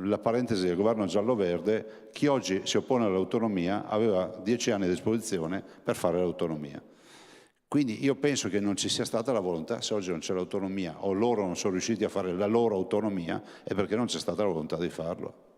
la parentesi del governo giallo-verde, chi oggi si oppone all'autonomia aveva 10 anni a disposizione per fare l'autonomia. Quindi io penso che non ci sia stata la volontà, se oggi non c'è l'autonomia o loro non sono riusciti a fare la loro autonomia, è perché non c'è stata la volontà di farlo.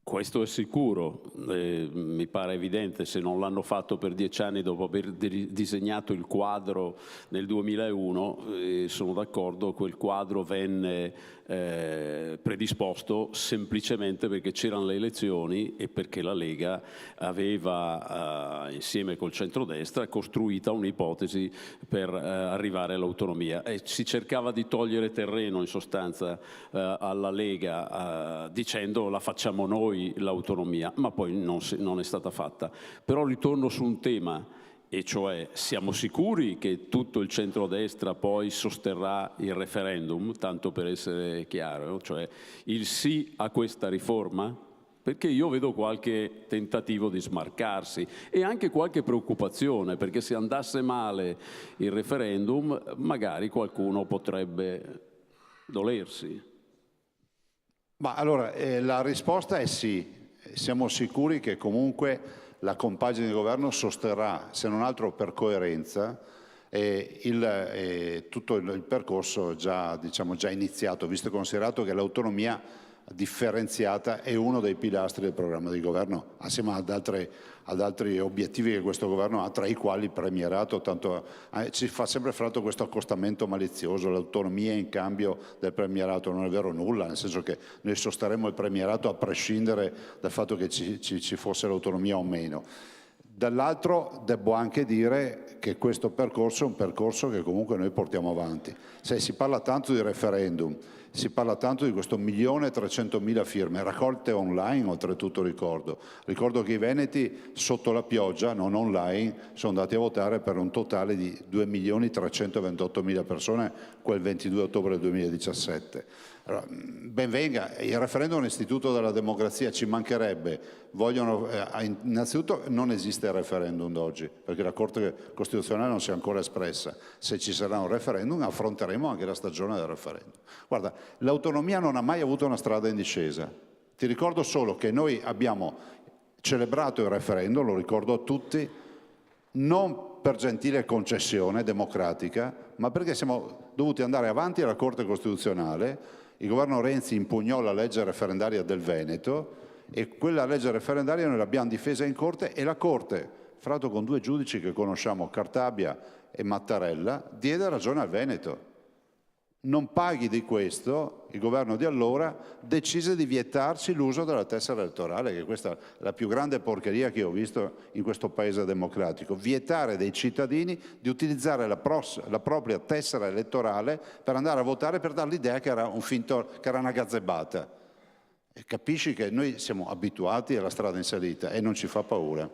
Questo è sicuro, mi pare evidente, se non l'hanno fatto per 10 anni dopo aver disegnato il quadro nel 2001, sono d'accordo, quel quadro venne predisposto semplicemente perché c'erano le elezioni e perché la Lega aveva, insieme col centrodestra, costruita un'ipotesi per arrivare all'autonomia. E si cercava di togliere terreno, in sostanza, alla Lega, dicendo la facciamo noi l'autonomia, ma poi non è stata fatta. Però ritorno su un tema, e cioè siamo sicuri che tutto il centrodestra poi sosterrà il referendum, tanto per essere chiaro, cioè il sì a questa riforma? Perché io vedo qualche tentativo di smarcarsi e anche qualche preoccupazione, perché se andasse male il referendum magari qualcuno potrebbe dolersi. Ma allora, la risposta è sì. Siamo sicuri che comunque la compagine di governo sosterrà, se non altro per coerenza, tutto il percorso già iniziato, visto e considerato che l'autonomia differenziata è uno dei pilastri del programma di governo, assieme ad altri obiettivi che questo governo ha, tra i quali il premierato. Tanto ci fa sempre fatto questo accostamento malizioso, l'autonomia in cambio del premierato. Non è vero nulla, nel senso che noi sosterremo il premierato a prescindere dal fatto che ci fosse l'autonomia o meno. Dall'altro devo anche dire che questo percorso è un percorso che comunque noi portiamo avanti. Se si parla tanto di referendum, si parla tanto di questo 1.300.000 firme raccolte online, oltretutto ricordo che i veneti sotto la pioggia, non online, sono andati a votare per un totale di 2.328.000 persone quel 22 ottobre 2017. Allora, ben venga, il referendum è un istituto della democrazia, ci mancherebbe. Innanzitutto non esiste il referendum d'oggi, perché la Corte Costituzionale non si è ancora espressa. Se ci sarà un referendum affronteremo anche la stagione del referendum. Guarda, l'autonomia non ha mai avuto una strada in discesa. Ti ricordo solo che noi abbiamo celebrato il referendum, lo ricordo a tutti, non per gentile concessione democratica, ma perché siamo dovuti andare avanti alla Corte Costituzionale. Il governo Renzi impugnò la legge referendaria del Veneto e quella legge referendaria noi l'abbiamo difesa in Corte e la Corte, fra l'altro con due giudici che conosciamo, Cartabia e Mattarella, diede ragione al Veneto. Non paghi di questo, il governo di allora decise di vietarci l'uso della tessera elettorale, che questa è la più grande porcheria che ho visto in questo paese democratico. Vietare dei cittadini di utilizzare la propria tessera elettorale per andare a votare, per dare l'idea che era che era una gazzebata. E capisci che noi siamo abituati alla strada in salita e non ci fa paura.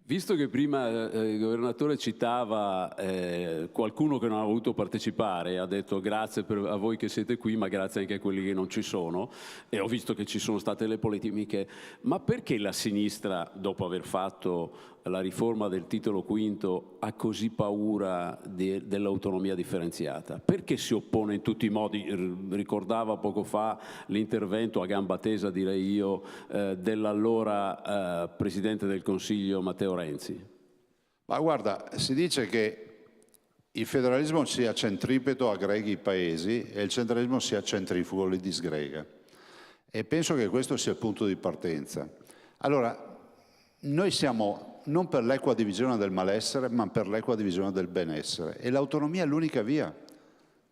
Visto che prima il governatore citava qualcuno che non ha voluto partecipare, ha detto grazie a voi che siete qui, ma grazie anche a quelli che non ci sono, e ho visto che ci sono state le polemiche, ma perché la sinistra, dopo aver fatto la riforma del titolo quinto, ha così paura dell'autonomia differenziata? Perché si oppone in tutti i modi? Ricordava poco fa l'intervento a gamba tesa, direi io, dell'allora Presidente del Consiglio Matteo Renzi. Ma guarda, si dice che il federalismo sia centripeto, aggreghi i paesi, e il centralismo sia centrifugo, li disgrega. E penso che questo sia il punto di partenza. Allora, noi siamo non per l'equa divisione del malessere, ma per l'equa divisione del benessere. E l'autonomia è l'unica via.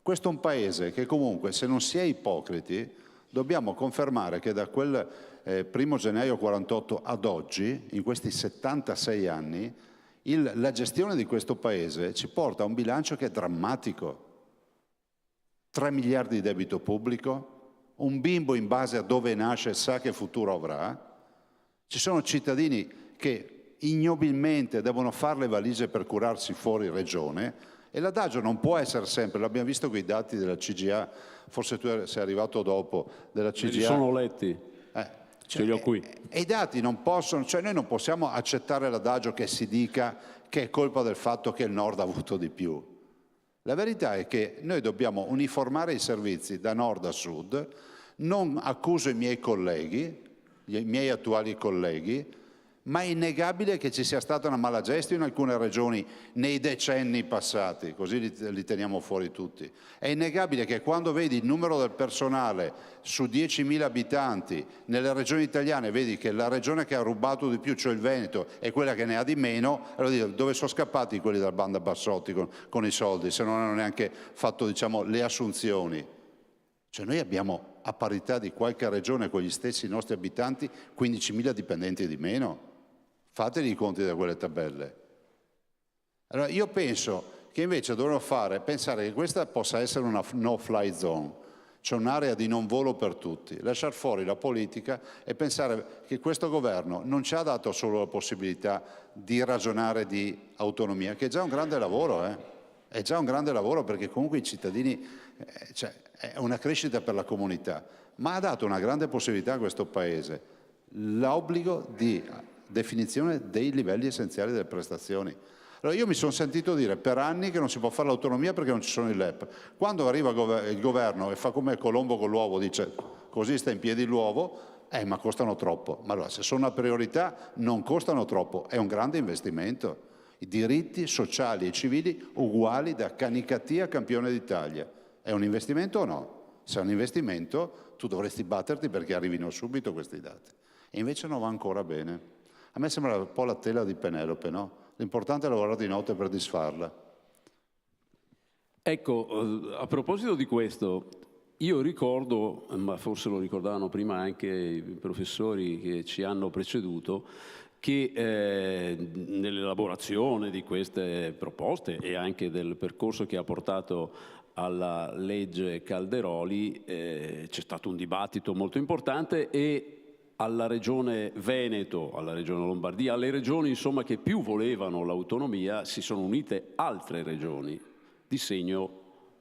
Questo è un paese che comunque, se non si è ipocriti, dobbiamo confermare che da quel 1 gennaio 48 ad oggi, in questi 76 anni, la gestione di questo paese ci porta a un bilancio che è drammatico. 3 miliardi di debito pubblico, un bimbo in base a dove nasce sa che futuro avrà, ci sono cittadini che ignobilmente devono fare le valigie per curarsi fuori regione e l'adagio non può essere sempre, l'abbiamo visto con i dati della CGA, forse tu sei arrivato dopo, della CGA. Li sono letti, ce li ho qui. E i dati non possono, cioè noi non possiamo accettare l'adagio che si dica che è colpa del fatto che il Nord ha avuto di più. La verità è che noi dobbiamo uniformare i servizi da nord a sud, non accuso i miei colleghi, i miei attuali colleghi, ma è innegabile che ci sia stata una mala gestione in alcune regioni nei decenni passati, così li teniamo fuori tutti. È innegabile che quando vedi il numero del personale su 10.000 abitanti nelle regioni italiane, vedi che la regione che ha rubato di più, cioè il Veneto, è quella che ne ha di meno, allora dove sono scappati quelli della banda Bassotti con i soldi, se non hanno neanche fatto, diciamo, le assunzioni? Cioè noi abbiamo, a parità di qualche regione con gli stessi nostri abitanti, 15.000 dipendenti di meno. Fateli i conti da quelle tabelle. Allora io penso che invece dovremmo pensare che questa possa essere una no-fly zone, cioè un'area di non volo per tutti, lasciare fuori la politica e pensare che questo governo non ci ha dato solo la possibilità di ragionare di autonomia, che è già un grande lavoro, è già un grande lavoro perché comunque i cittadini, cioè, è una crescita per la comunità, ma ha dato una grande possibilità a questo Paese, l'obbligo di definizione dei livelli essenziali delle prestazioni. Allora io mi sono sentito dire per anni che non si può fare l'autonomia perché non ci sono i LEP. Quando arriva il governo e fa come Colombo con l'uovo, dice così sta in piedi l'uovo, ma costano troppo. Ma allora se sono una priorità non costano troppo, è un grande investimento. I diritti sociali e civili uguali da Canicattì a campione d'Italia. È un investimento o no? Se è un investimento tu dovresti batterti perché arrivino subito questi dati. E invece non va ancora bene. A me sembra un po' la tela di Penelope, no? L'importante è lavorare di notte per disfarla. Ecco, a proposito di questo, io ricordo, ma forse lo ricordavano prima anche i professori che ci hanno preceduto, che nell'elaborazione di queste proposte e anche del percorso che ha portato alla legge Calderoli c'è stato un dibattito molto importante, e alla Regione Veneto, alla Regione Lombardia, alle regioni insomma che più volevano l'autonomia, si sono unite altre regioni di segno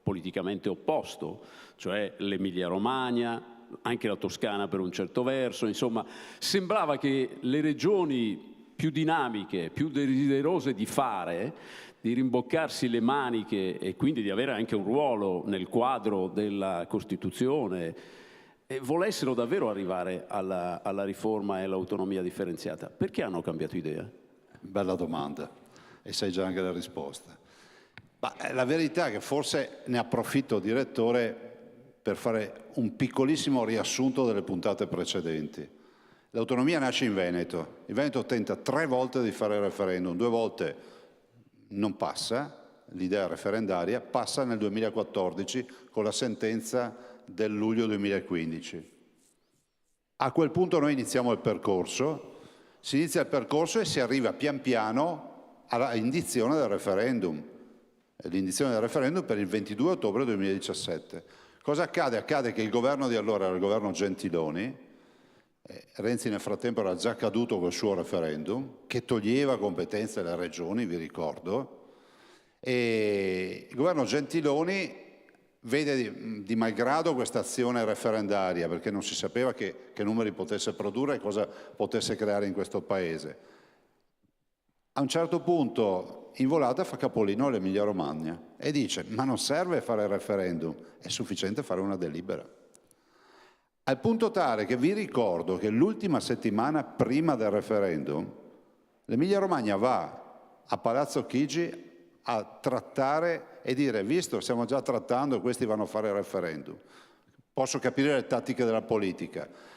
politicamente opposto, cioè l'Emilia-Romagna, anche la Toscana per un certo verso. Insomma, sembrava che le regioni più dinamiche, più desiderose di fare, di rimboccarsi le maniche e quindi di avere anche un ruolo nel quadro della Costituzione, volessero davvero arrivare alla riforma e all'autonomia differenziata. Perché hanno cambiato idea? Bella domanda, e sai già anche la risposta. Ma la verità è che forse ne approfitto, direttore, per fare un piccolissimo riassunto delle puntate precedenti. L'autonomia nasce in Veneto. Il Veneto tenta 3 volte di fare il referendum, 2 volte non passa, l'idea referendaria, passa nel 2014 con la sentenza del luglio 2015. A quel punto noi iniziamo il percorso, si inizia il percorso e si arriva pian piano all'indizione del referendum. L'indizione del referendum per il 22 ottobre 2017. Cosa accade? Accade che il governo di allora era il governo Gentiloni, Renzi nel frattempo era già caduto col suo referendum, che toglieva competenze alle regioni, vi ricordo, e il governo Gentiloni vede di malgrado questa azione referendaria, perché non si sapeva che numeri potesse produrre e cosa potesse creare in questo Paese. A un certo punto, in volata, fa capolino all'Emilia Romagna e dice: ma non serve fare il referendum, è sufficiente fare una delibera. Al punto tale che vi ricordo che l'ultima settimana prima del referendum, l'Emilia Romagna va a Palazzo Chigi a trattare e dire: visto, stiamo già trattando, questi vanno a fare il referendum. Posso capire le tattiche della politica.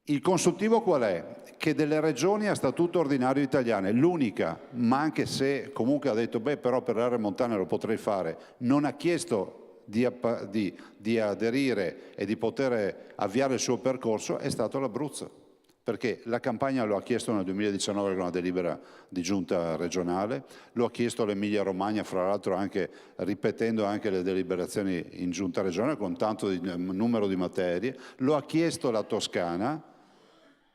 Il consuntivo qual è? Che delle regioni a statuto ordinario italiane, l'unica, ma anche se comunque ha detto beh, però per l'area montana lo potrei fare, non ha chiesto di aderire e di poter avviare il suo percorso, è stato l'Abruzzo. Perché la Campania lo ha chiesto nel 2019 con una delibera di giunta regionale, lo ha chiesto l'Emilia Romagna, fra l'altro anche ripetendo anche le deliberazioni in giunta regionale con tanto numero di materie, lo ha chiesto la Toscana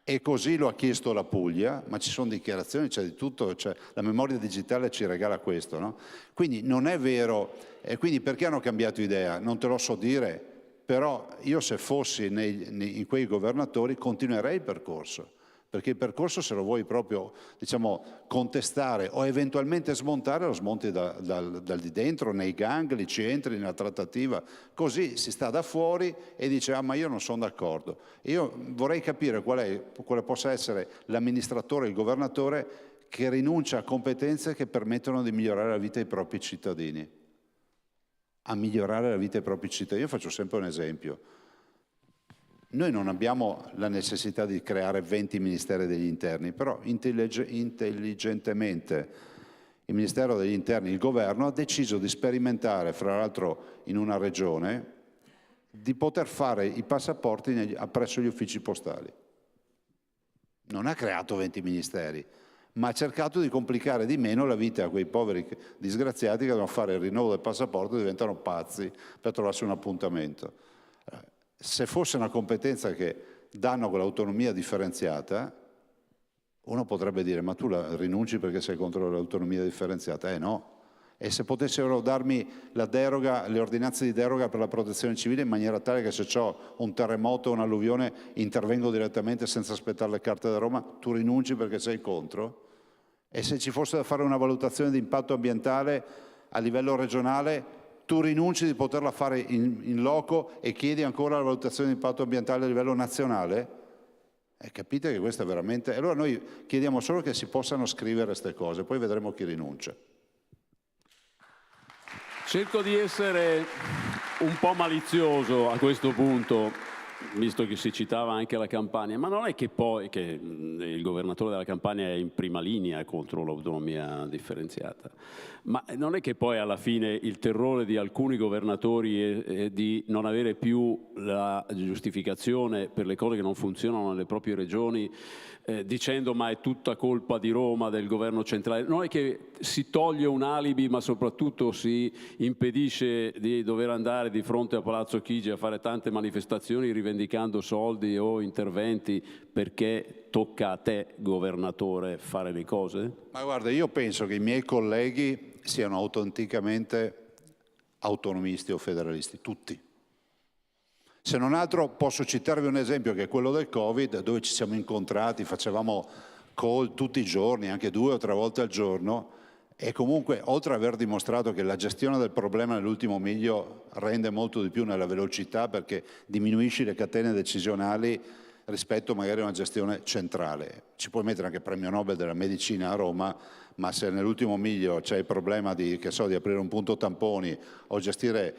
e così lo ha chiesto la Puglia, ma ci sono dichiarazioni, c'è di tutto, cioè, la memoria digitale ci regala questo, no? Quindi non è vero, e quindi perché hanno cambiato idea? Non te lo so dire. Però io se fossi in quei governatori continuerei il percorso, perché il percorso se lo vuoi proprio, diciamo, contestare o eventualmente smontare, lo smonti dal di dentro, nei gangli, ci entri nella trattativa, così si sta da fuori e dice ah ma io non sono d'accordo. Io vorrei capire quale possa essere l'amministratore, il governatore che rinuncia a competenze che permettono di migliorare la vita dei propri cittadini. A migliorare la vita dei propri cittadini. Io faccio sempre un esempio. Noi non abbiamo la necessità di creare 20 ministeri degli interni, però intelligentemente il Ministero degli Interni, il governo, ha deciso di sperimentare, fra l'altro in una regione, di poter fare i passaporti presso gli uffici postali. Non ha creato 20 ministeri, ma ha cercato di complicare di meno la vita a quei poveri disgraziati che devono fare il rinnovo del passaporto e diventano pazzi per trovarsi un appuntamento. Se fosse una competenza che danno con l'autonomia differenziata, uno potrebbe dire ma tu rinunci perché sei contro l'autonomia differenziata? No. E se potessero darmi la deroga, le ordinanze di deroga per la protezione civile in maniera tale che se ho un terremoto o un'alluvione intervengo direttamente senza aspettare le carte da Roma, tu rinunci perché sei contro? E se ci fosse da fare una valutazione di impatto ambientale a livello regionale, tu rinunci di poterla fare in loco e chiedi ancora la valutazione di impatto ambientale a livello nazionale? Capite che questo è veramente... Allora noi chiediamo solo che si possano scrivere queste cose, poi vedremo chi rinuncia. Cerco di essere un po' malizioso a questo punto visto che si citava anche la Campania, ma non è che poi che il governatore della Campania è in prima linea contro l'autonomia differenziata, ma non è che poi alla fine il terrore di alcuni governatori è di non avere più la giustificazione per le cose che non funzionano nelle proprie regioni, dicendo ma è tutta colpa di Roma, del governo centrale. Non è che si toglie un alibi, ma soprattutto si impedisce di dover andare di fronte a Palazzo Chigi a fare tante manifestazioni rivendicando soldi o interventi perché tocca a te, governatore, fare le cose? Ma guarda, io penso che i miei colleghi siano autenticamente autonomisti o federalisti, tutti. Se non altro posso citarvi un esempio che è quello del Covid, dove ci siamo incontrati, facevamo call tutti i giorni, anche 2 o 3 volte al giorno, e comunque oltre ad aver dimostrato che la gestione del problema nell'ultimo miglio rende molto di più nella velocità perché diminuisci le catene decisionali rispetto magari a una gestione centrale. Ci puoi mettere anche premio Nobel della medicina a Roma, ma se nell'ultimo miglio c'è il problema di, che so, di aprire un punto tamponi o gestire,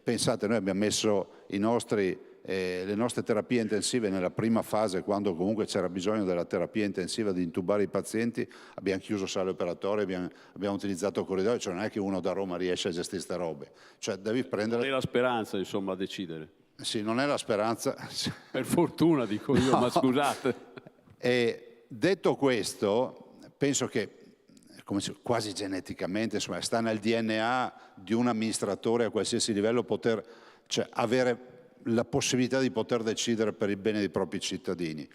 pensate, noi abbiamo messo le nostre terapie intensive nella prima fase, quando comunque c'era bisogno della terapia intensiva di intubare i pazienti, abbiamo chiuso sale operatorie, abbiamo utilizzato corridoi, cioè non è che uno da Roma riesce a gestire queste robe, cioè devi prendere... Non è la speranza, insomma, a decidere. Sì, non è la speranza. Per fortuna, dico io, no. Ma scusate. E detto questo, penso che quasi geneticamente, insomma, sta nel DNA di un amministratore a qualsiasi livello cioè, avere la possibilità di poter decidere per il bene dei propri cittadini.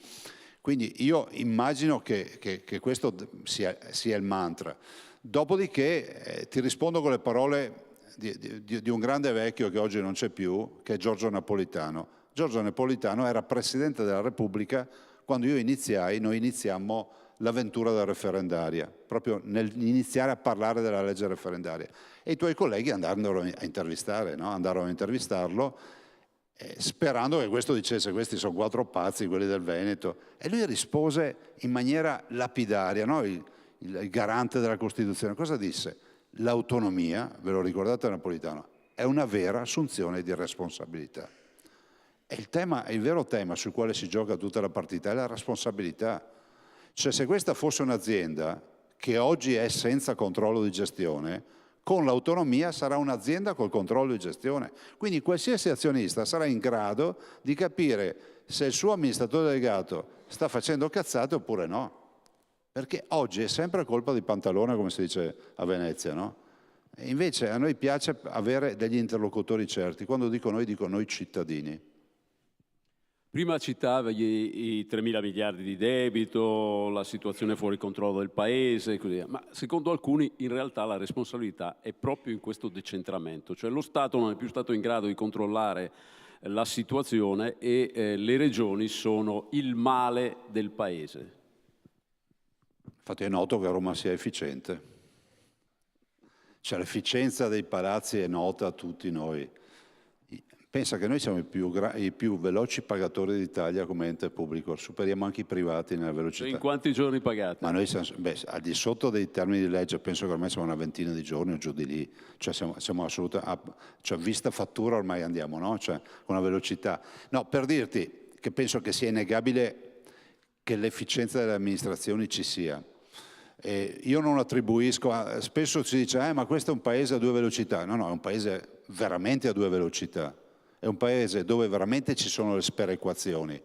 Quindi io immagino che questo sia il mantra. Dopodiché ti rispondo con le parole di un grande vecchio che oggi non c'è più, che è Giorgio Napolitano. Giorgio Napolitano era Presidente della Repubblica quando noi iniziammo l'avventura della referendaria, proprio nell'iniziare a parlare della legge referendaria. E i tuoi colleghi andarono a intervistare, no? Andarono a intervistarlo, sperando che questo dicesse questi sono 4 pazzi, quelli del Veneto. E lui rispose in maniera lapidaria, no? Il garante della Costituzione. Cosa disse? L'autonomia, ve lo ricordate Napolitano, è una vera assunzione di responsabilità. E il vero tema sul quale si gioca tutta la partita è la responsabilità. Cioè se questa fosse un'azienda che oggi è senza controllo di gestione, con l'autonomia sarà un'azienda col controllo di gestione. Quindi qualsiasi azionista sarà in grado di capire se il suo amministratore delegato sta facendo cazzate oppure no. Perché oggi è sempre colpa di Pantalone, come si dice a Venezia, no? E invece a noi piace avere degli interlocutori certi. Quando dico noi cittadini. Prima citavi i 3.000 miliardi di debito, la situazione fuori controllo del Paese, così via. Ma secondo alcuni in realtà la responsabilità è proprio in questo decentramento. Cioè lo Stato non è più stato in grado di controllare la situazione e le regioni sono il male del Paese. Infatti è noto che Roma sia efficiente. Cioè l'efficienza dei palazzi è nota a tutti noi. Pensa che noi siamo i più veloci pagatori d'Italia come ente pubblico, superiamo anche i privati nella velocità. In quanti giorni pagate? Ma noi siamo al di sotto dei termini di legge, penso che ormai siamo una ventina di giorni o giù di lì, cioè siamo assolutamente, cioè vista fattura ormai andiamo, no? Cioè con una velocità. No, per dirti che penso che sia innegabile che l'efficienza delle amministrazioni ci sia. Io non attribuisco, spesso si dice ma questo è un paese a 2 velocità, no, è un paese veramente a 2 velocità. È un paese dove veramente ci sono le sperequazioni,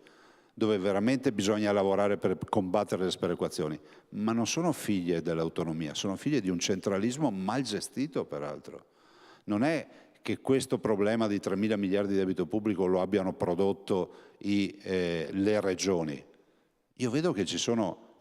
dove veramente bisogna lavorare per combattere le sperequazioni, ma non sono figlie dell'autonomia, sono figlie di un centralismo mal gestito peraltro. Non è che questo problema di 3.000 miliardi di debito pubblico lo abbiano prodotto le regioni. Io vedo che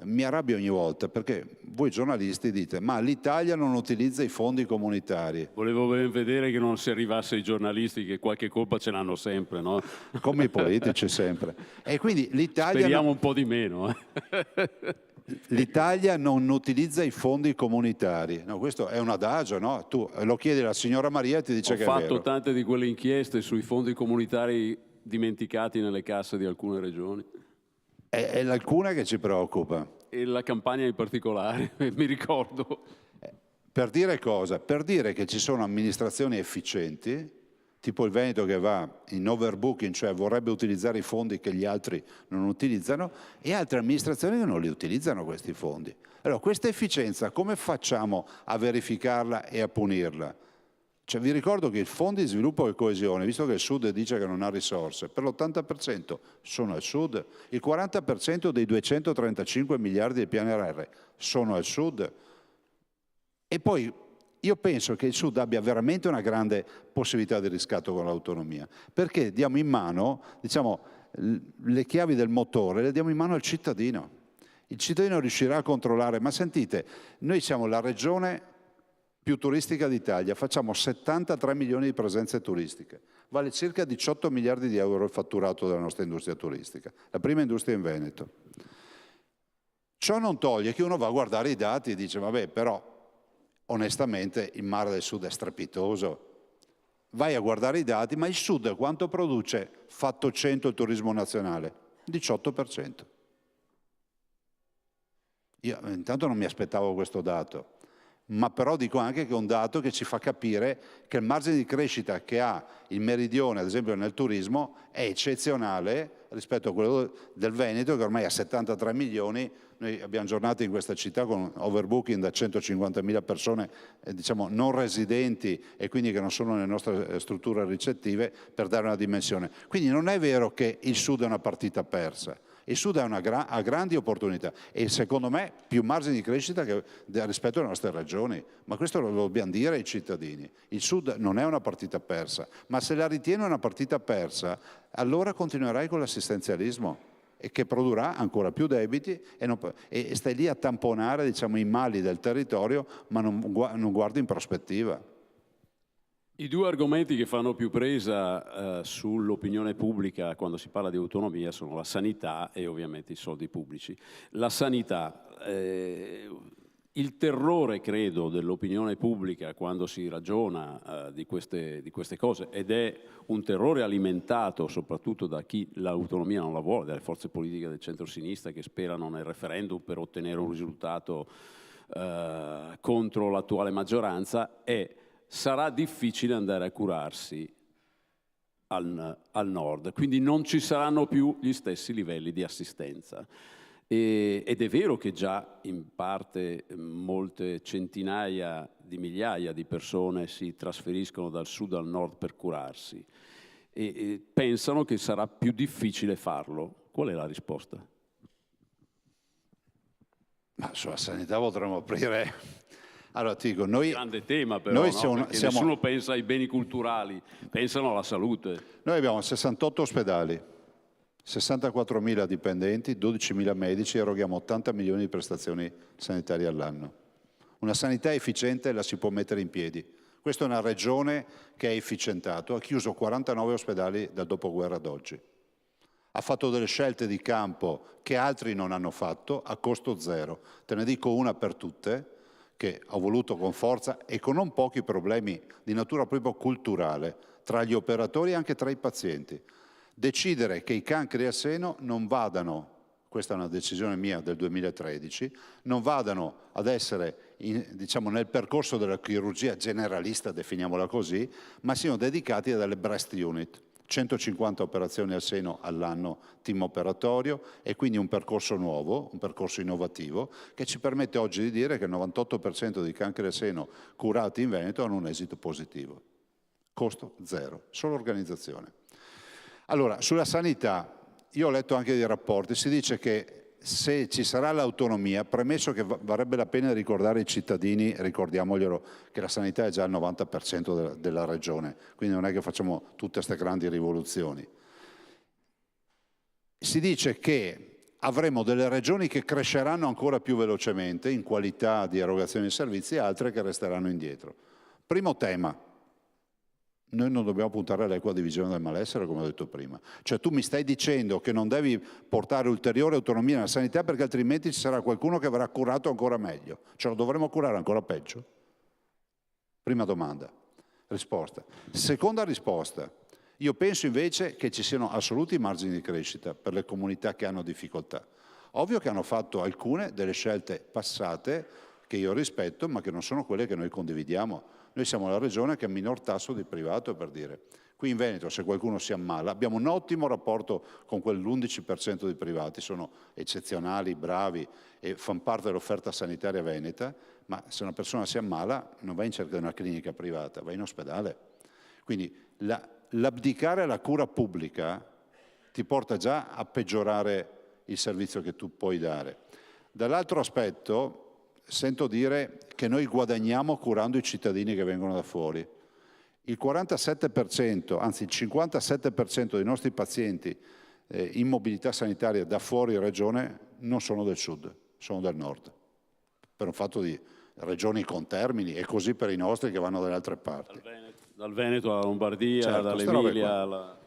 mi arrabbio ogni volta perché voi giornalisti dite ma l'Italia non utilizza i fondi comunitari. Volevo ben vedere che non si arrivasse ai giornalisti, che qualche colpa ce l'hanno sempre, no? Come i politici sempre. E quindi l'Italia... Speriamo un po' di meno. L'Italia non utilizza i fondi comunitari. No, questo è un adagio, no? Tu lo chiedi alla signora Maria e ti dice che è vero. Ho fatto tante di quelle inchieste sui fondi comunitari dimenticati nelle casse di alcune regioni. È l'alcuna che ci preoccupa. E la Campania in particolare, mi ricordo. Per dire cosa? Per dire che ci sono amministrazioni efficienti tipo il Veneto che va in overbooking, cioè vorrebbe utilizzare i fondi che gli altri non utilizzano, e altre amministrazioni che non li utilizzano questi fondi. Allora, questa efficienza come facciamo a verificarla e a punirla? Cioè, vi ricordo che i fondi di sviluppo e coesione, visto che il Sud dice che non ha risorse, per l'80% sono al Sud, il 40% dei 235 miliardi del PNRR sono al Sud. E poi io penso che il Sud abbia veramente una grande possibilità di riscatto con l'autonomia, perché diamo in mano, diciamo, le chiavi del motore le diamo in mano al cittadino. Il cittadino riuscirà a controllare, ma sentite, noi siamo la regione più turistica d'Italia, facciamo 73 milioni di presenze turistiche, vale circa 18 miliardi di euro il fatturato della nostra industria turistica, la prima industria in Veneto. Ciò non toglie che uno va a guardare i dati e dice, vabbè, però onestamente il mare del Sud è strepitoso. Vai a guardare i dati, ma il Sud quanto produce fatto 100 il turismo nazionale? 18%. Io intanto non mi aspettavo questo dato, ma però dico anche che è un dato che ci fa capire che il margine di crescita che ha il meridione, ad esempio nel turismo, è eccezionale rispetto a quello del Veneto, che ormai ha 73 milioni. Noi abbiamo giornate in questa città con overbooking da 150.000 persone, diciamo, non residenti e quindi che non sono nelle nostre strutture ricettive, per dare una dimensione. Quindi non è vero che il Sud è una partita persa. Il Sud ha grandi opportunità e secondo me più margini di crescita rispetto alle nostre regioni, ma questo lo dobbiamo dire ai cittadini. Il Sud non è una partita persa, ma se la ritiene una partita persa, allora continuerai con l'assistenzialismo e che produrrà ancora più debiti e stai lì a tamponare, diciamo, i mali del territorio, ma non guardi in prospettiva. I due argomenti che fanno più presa sull'opinione pubblica quando si parla di autonomia sono la sanità e ovviamente i soldi pubblici. La sanità, il terrore, credo, dell'opinione pubblica quando si ragiona di queste cose, ed è un terrore alimentato soprattutto da chi l'autonomia non la vuole, dalle forze politiche del centro-sinistra che sperano nel referendum per ottenere un risultato contro l'attuale maggioranza, sarà difficile andare a curarsi al nord, quindi non ci saranno più gli stessi livelli di assistenza. Ed è vero che già in parte molte centinaia di migliaia di persone si trasferiscono dal sud al nord per curarsi e pensano che sarà più difficile farlo. Qual è la risposta? Ma sulla sanità potremmo aprire... Allora ti dico, noi... Grande tema però, noi no? Nessuno pensa ai beni culturali, pensano alla salute. Noi abbiamo 68 ospedali, 64.000 dipendenti, 12.000 medici, eroghiamo 80 milioni di prestazioni sanitarie all'anno. Una sanità efficiente la si può mettere in piedi. Questa è una regione che è efficientato, ha chiuso 49 ospedali dal dopoguerra ad oggi. Ha fatto delle scelte di campo che altri non hanno fatto a costo zero. Te ne dico una per tutte, che ho voluto con forza e con non pochi problemi di natura proprio culturale tra gli operatori e anche tra i pazienti. Decidere che i cancri al seno non vadano, questa è una decisione mia del 2013, non vadano ad essere diciamo, nel percorso della chirurgia generalista, definiamola così, ma siano dedicati a delle breast unit. 150 operazioni al seno all'anno, team operatorio, e quindi un percorso nuovo, un percorso innovativo, che ci permette oggi di dire che il 98% dei cancri al seno curati in Veneto hanno un esito positivo. Costo zero, solo organizzazione. Allora, sulla sanità, io ho letto anche dei rapporti, si dice che se ci sarà l'autonomia, premesso che varrebbe la pena ricordare ai cittadini, ricordiamoglielo, che la sanità è già il 90% della regione, quindi non è che facciamo tutte queste grandi rivoluzioni. Si dice che avremo delle regioni che cresceranno ancora più velocemente in qualità di erogazione di servizi e altre che resteranno indietro. Primo tema. Noi non dobbiamo puntare all'equa divisione del malessere, come ho detto prima. Cioè tu mi stai dicendo che non devi portare ulteriore autonomia nella sanità perché altrimenti ci sarà qualcuno che verrà curato ancora meglio. Cioè lo dovremo curare ancora peggio? Prima domanda. Risposta. Seconda risposta. Io penso invece che ci siano assoluti margini di crescita per le comunità che hanno difficoltà. Ovvio che hanno fatto alcune delle scelte passate che io rispetto, ma che non sono quelle che noi condividiamo. Noi siamo la regione che ha minor tasso di privato, per dire. Qui in Veneto, se qualcuno si ammala, abbiamo un ottimo rapporto con quell'11% di privati, sono eccezionali, bravi e fanno parte dell'offerta sanitaria veneta, ma se una persona si ammala non va in cerca di una clinica privata, va in ospedale. Quindi l'abdicare alla cura pubblica ti porta già a peggiorare il servizio che tu puoi dare. Dall'altro aspetto, sento dire che noi guadagniamo curando i cittadini che vengono da fuori. Il 47%, anzi il 57% dei nostri pazienti in mobilità sanitaria da fuori regione non sono del sud, sono del nord, per un fatto di regioni contermini e così per i nostri che vanno dalle altre parti. Dal Veneto alla Lombardia, certo, dall'Emilia alla...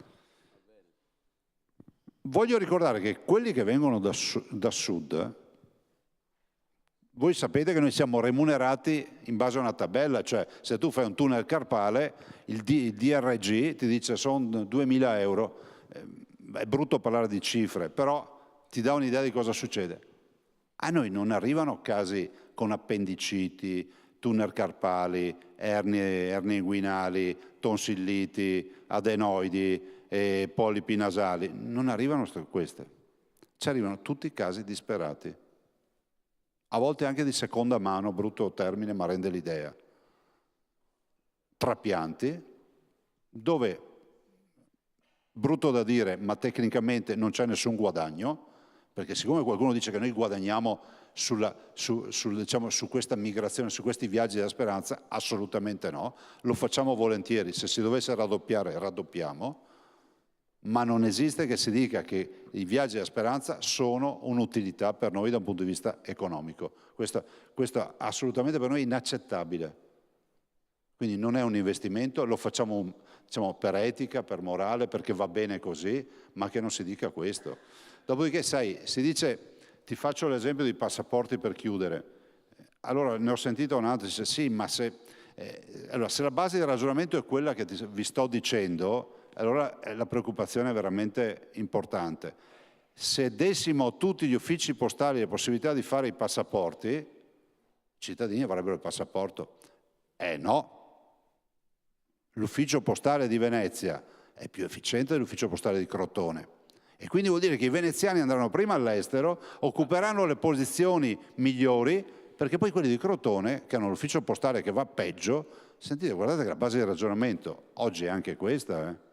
Voglio ricordare che quelli che vengono da sud, voi sapete che noi siamo remunerati in base a una tabella, cioè se tu fai un tunnel carpale, il DRG ti dice sono 2.000 euro, è brutto parlare di cifre, però ti dà un'idea di cosa succede. A noi non arrivano casi con appendiciti, tunnel carpali, ernie inguinali, tonsilliti, adenoidi, polipi nasali, non arrivano queste, ci arrivano tutti i casi disperati. A volte anche di seconda mano, brutto termine, ma rende l'idea. Trapianti, dove, brutto da dire, ma tecnicamente non c'è nessun guadagno, perché siccome qualcuno dice che noi guadagniamo diciamo, su questa migrazione, su questi viaggi della speranza, assolutamente no, lo facciamo volentieri, se si dovesse raddoppiare, raddoppiamo, ma non esiste che si dica che i viaggi della speranza sono un'utilità per noi da un punto di vista economico. Questo assolutamente per noi è inaccettabile. Quindi non è un investimento, lo facciamo diciamo, per etica, per morale, perché va bene così, ma che non si dica questo. Dopodiché, sai, si dice, ti faccio l'esempio dei passaporti per chiudere. Allora ne ho sentito un altro, dice sì, ma se la base del ragionamento è quella che vi sto dicendo, allora la preoccupazione è veramente importante. Se dessimo tutti gli uffici postali la possibilità di fare i passaporti, i cittadini avrebbero il passaporto. No. L'ufficio postale di Venezia è più efficiente dell'ufficio postale di Crotone. E quindi vuol dire che i veneziani andranno prima all'estero, occuperanno le posizioni migliori, perché poi quelli di Crotone, che hanno l'ufficio postale che va peggio, sentite, guardate che la base di ragionamento oggi è anche questa,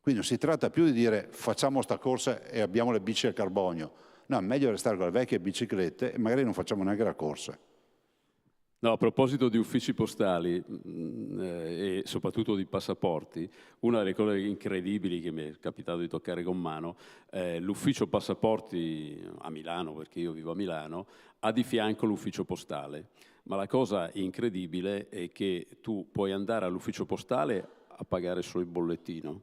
Quindi non si tratta più di dire facciamo sta corsa e abbiamo le bici a carbonio. No, è meglio restare con le vecchie biciclette e magari non facciamo neanche la corsa. No, a proposito di uffici postali e soprattutto di passaporti, una delle cose incredibili che mi è capitato di toccare con mano, l'ufficio passaporti a Milano, perché io vivo a Milano, ha di fianco l'ufficio postale. Ma la cosa incredibile è che tu puoi andare all'ufficio postale a pagare solo il bollettino.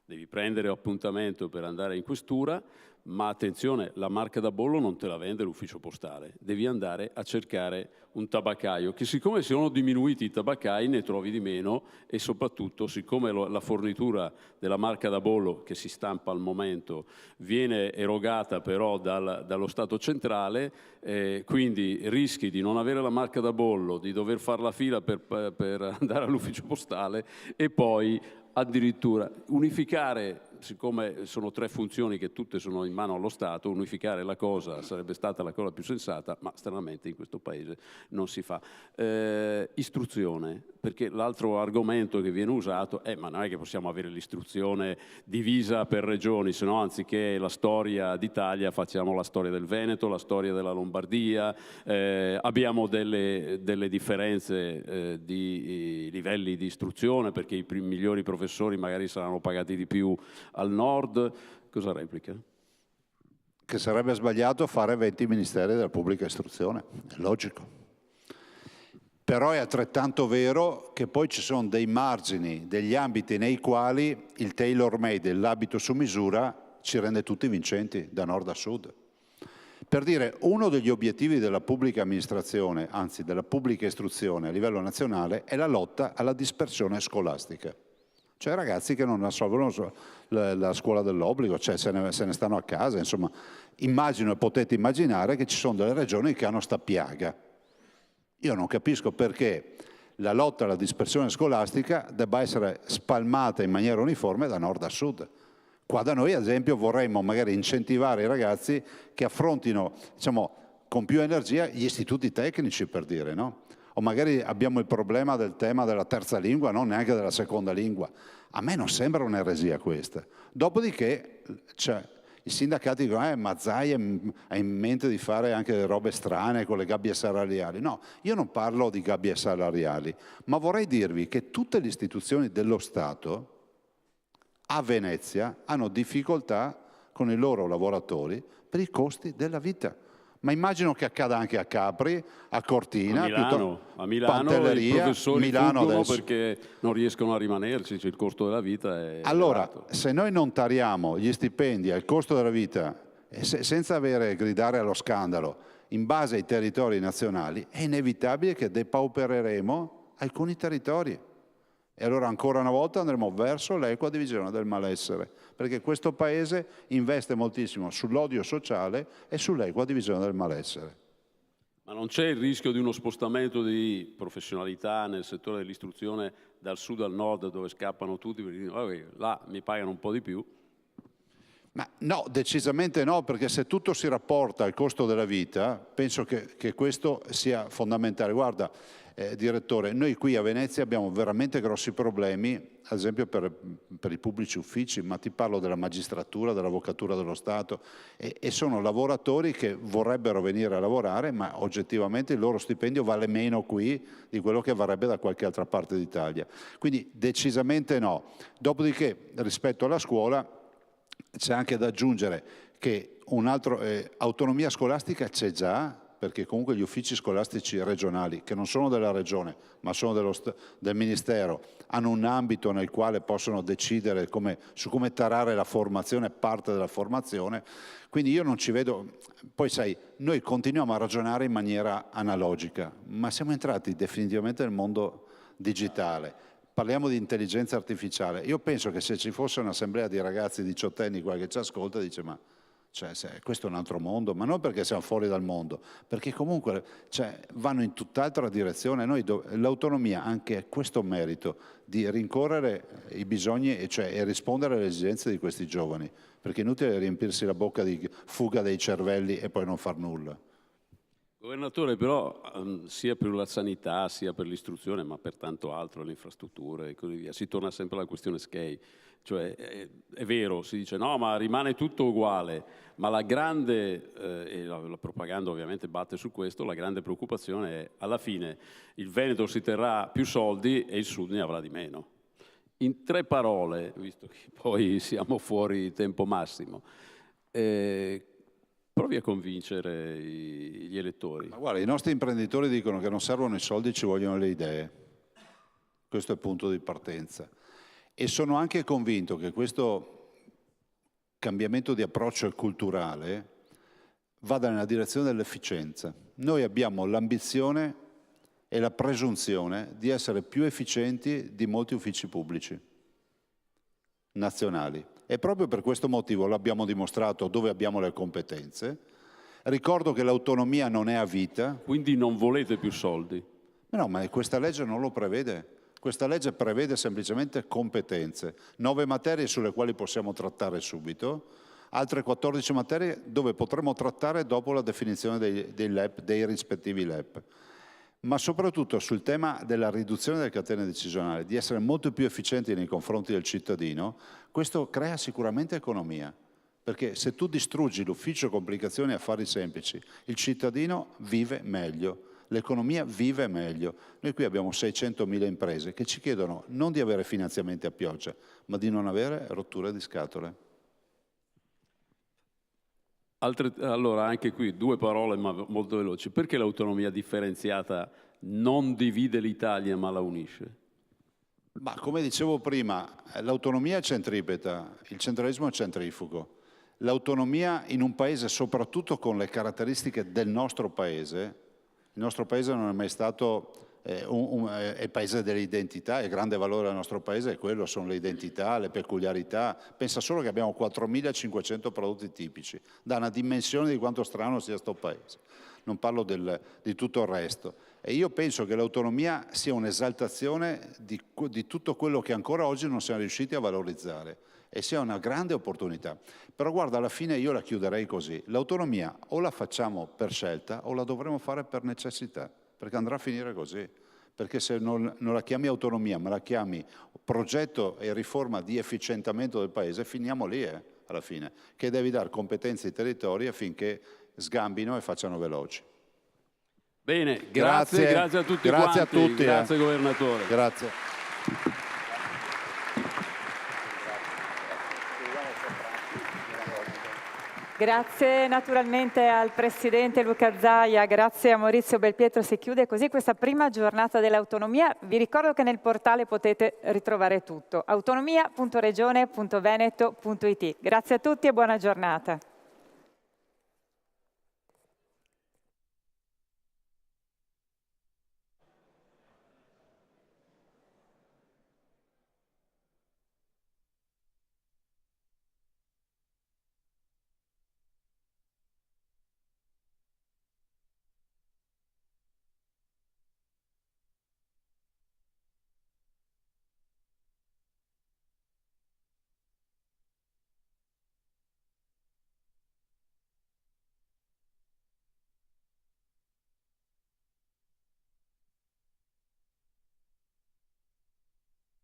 Devi prendere appuntamento per andare in questura, ma attenzione, la marca da bollo non te la vende l'ufficio postale. Devi andare a cercare un tabaccaio, che siccome sono diminuiti i tabaccai ne trovi di meno e soprattutto siccome la fornitura della marca da bollo che si stampa al momento viene erogata però dallo Stato centrale, quindi rischi di non avere la marca da bollo, di dover fare la fila per andare all'ufficio postale e poi addirittura unificare, siccome sono 3 funzioni che tutte sono in mano allo Stato, unificare la cosa sarebbe stata la cosa più sensata, ma stranamente in questo paese non si fa. Istruzione, perché l'altro argomento che viene usato è ma non è che possiamo avere l'istruzione divisa per regioni, se no anziché la storia d'Italia facciamo la storia del Veneto, la storia della Lombardia, abbiamo delle differenze di livelli di istruzione perché i migliori professori magari saranno pagati di più al nord. Cosa replica? Che sarebbe sbagliato fare 20 ministeri della pubblica istruzione, è logico. Però è altrettanto vero che poi ci sono dei margini, degli ambiti nei quali il tailor made, l'abito su misura, ci rende tutti vincenti da nord a sud. Per dire, uno degli obiettivi della pubblica amministrazione, anzi della pubblica istruzione a livello nazionale, è la lotta alla dispersione scolastica. Cioè ragazzi che non assolvono la scuola dell'obbligo, cioè se ne stanno a casa, insomma. Immagino e potete immaginare che ci sono delle regioni che hanno sta piaga. Io non capisco perché la lotta alla dispersione scolastica debba essere spalmata in maniera uniforme da nord a sud. Qua da noi, ad esempio, vorremmo magari incentivare i ragazzi che affrontino, diciamo, con più energia gli istituti tecnici, per dire, no? O magari abbiamo il problema del tema della terza lingua, non neanche della seconda lingua. A me non sembra un'eresia questa. Dopodiché i sindacati dicono ma Zai ha in mente di fare anche delle robe strane con le gabbie salariali. No, io non parlo di gabbie salariali, ma vorrei dirvi che tutte le istituzioni dello Stato a Venezia hanno difficoltà con i loro lavoratori per i costi della vita. Ma immagino che accada anche a Capri, a Cortina, a Milano i professori fuggono perché non riescono a rimanerci, il costo della vita è allora, elevato. Se noi non tariamo gli stipendi al costo della vita senza gridare allo scandalo in base ai territori nazionali, è inevitabile che depaupereremo alcuni territori. E allora ancora una volta andremo verso l'equa divisione del malessere, perché questo Paese investe moltissimo sull'odio sociale e sull'equa divisione del malessere. Ma non c'è il rischio di uno spostamento di professionalità nel settore dell'istruzione dal sud al nord, dove scappano tutti perché dicono là mi pagano un po' di più? Ma no, decisamente no, perché se tutto si rapporta al costo della vita, penso che questo sia fondamentale. Guarda, direttore, noi qui a Venezia abbiamo veramente grossi problemi, ad esempio per i pubblici uffici, ma ti parlo della magistratura, dell'avvocatura dello Stato, e sono lavoratori che vorrebbero venire a lavorare, ma oggettivamente il loro stipendio vale meno qui di quello che varrebbe da qualche altra parte d'Italia. Quindi decisamente no. Dopodiché, rispetto alla scuola, c'è anche da aggiungere che autonomia scolastica c'è già, perché comunque gli uffici scolastici regionali, che non sono della regione, ma sono del Ministero, hanno un ambito nel quale possono decidere su come tarare la formazione, parte della formazione. Quindi io non ci vedo. Poi sai, noi continuiamo a ragionare in maniera analogica, ma siamo entrati definitivamente nel mondo digitale. Parliamo di intelligenza artificiale. Io penso che se ci fosse un'assemblea di ragazzi diciottenni qua che ci ascolta, dice ma questo è un altro mondo, ma non perché siamo fuori dal mondo, perché comunque vanno in tutt'altra direzione. L'autonomia ha anche questo merito di rincorrere i bisogni e rispondere alle esigenze di questi giovani, perché è inutile riempirsi la bocca di fuga dei cervelli e poi non far nulla. Governatore, però sia per la sanità, sia per l'istruzione, ma per tanto altro, le infrastrutture e così via, si torna sempre alla questione SCEI. Cioè, è vero, si dice no, ma rimane tutto uguale, ma la grande, e la propaganda ovviamente batte su questo, la grande preoccupazione è alla fine il Veneto si terrà più soldi e il Sud ne avrà di meno. In 3 parole, visto che poi siamo fuori tempo massimo, provi a convincere gli elettori. Ma guarda, i nostri imprenditori dicono che non servono i soldi, ci vogliono le idee. Questo è il punto di partenza. E sono anche convinto che questo cambiamento di approccio culturale vada nella direzione dell'efficienza. Noi abbiamo l'ambizione e la presunzione di essere più efficienti di molti uffici pubblici nazionali. E proprio per questo motivo l'abbiamo dimostrato dove abbiamo le competenze. Ricordo che l'autonomia non è a vita. Quindi non volete più soldi? No, ma questa legge non lo prevede. Questa legge prevede semplicemente competenze, 9 materie sulle quali possiamo trattare subito, altre 14 materie dove potremo trattare dopo la definizione dei rispettivi LEP. Ma soprattutto sul tema della riduzione delle catene decisionali, di essere molto più efficienti nei confronti del cittadino, questo crea sicuramente economia. Perché se tu distruggi l'ufficio complicazioni e affari semplici, il cittadino vive meglio. L'economia vive meglio. Noi qui abbiamo 600.000 imprese che ci chiedono non di avere finanziamenti a pioggia, ma di non avere rotture di scatole. Allora, anche qui 2 parole ma molto veloci. Perché l'autonomia differenziata non divide l'Italia ma la unisce? Ma come dicevo prima, l'autonomia è centripeta, il centralismo è centrifugo. L'autonomia in un paese, soprattutto con le caratteristiche del nostro paese, il nostro paese non è mai stato è il paese delle identità, il grande valore del nostro paese è quello, sono le identità, le peculiarità. Pensa solo che abbiamo 4.500 prodotti tipici, dà una dimensione di quanto strano sia sto paese. Non parlo di tutto il resto. E io penso che l'autonomia sia un'esaltazione di tutto quello che ancora oggi non siamo riusciti a valorizzare e sia una grande opportunità. Però guarda, alla fine io la chiuderei così. L'autonomia o la facciamo per scelta o la dovremo fare per necessità, perché andrà a finire così. Perché se non la chiami autonomia, ma la chiami progetto e riforma di efficientamento del Paese, finiamo lì alla fine, che devi dare competenze ai territori affinché sgambino e facciano veloci. Bene, grazie a tutti grazie quanti, a tutti, grazie Governatore. Grazie. Grazie naturalmente al Presidente Luca Zaia, grazie a Maurizio Belpietro. Si chiude così questa prima giornata dell'autonomia. Vi ricordo che nel portale potete ritrovare tutto. autonomia.regione.veneto.it. Grazie a tutti e buona giornata.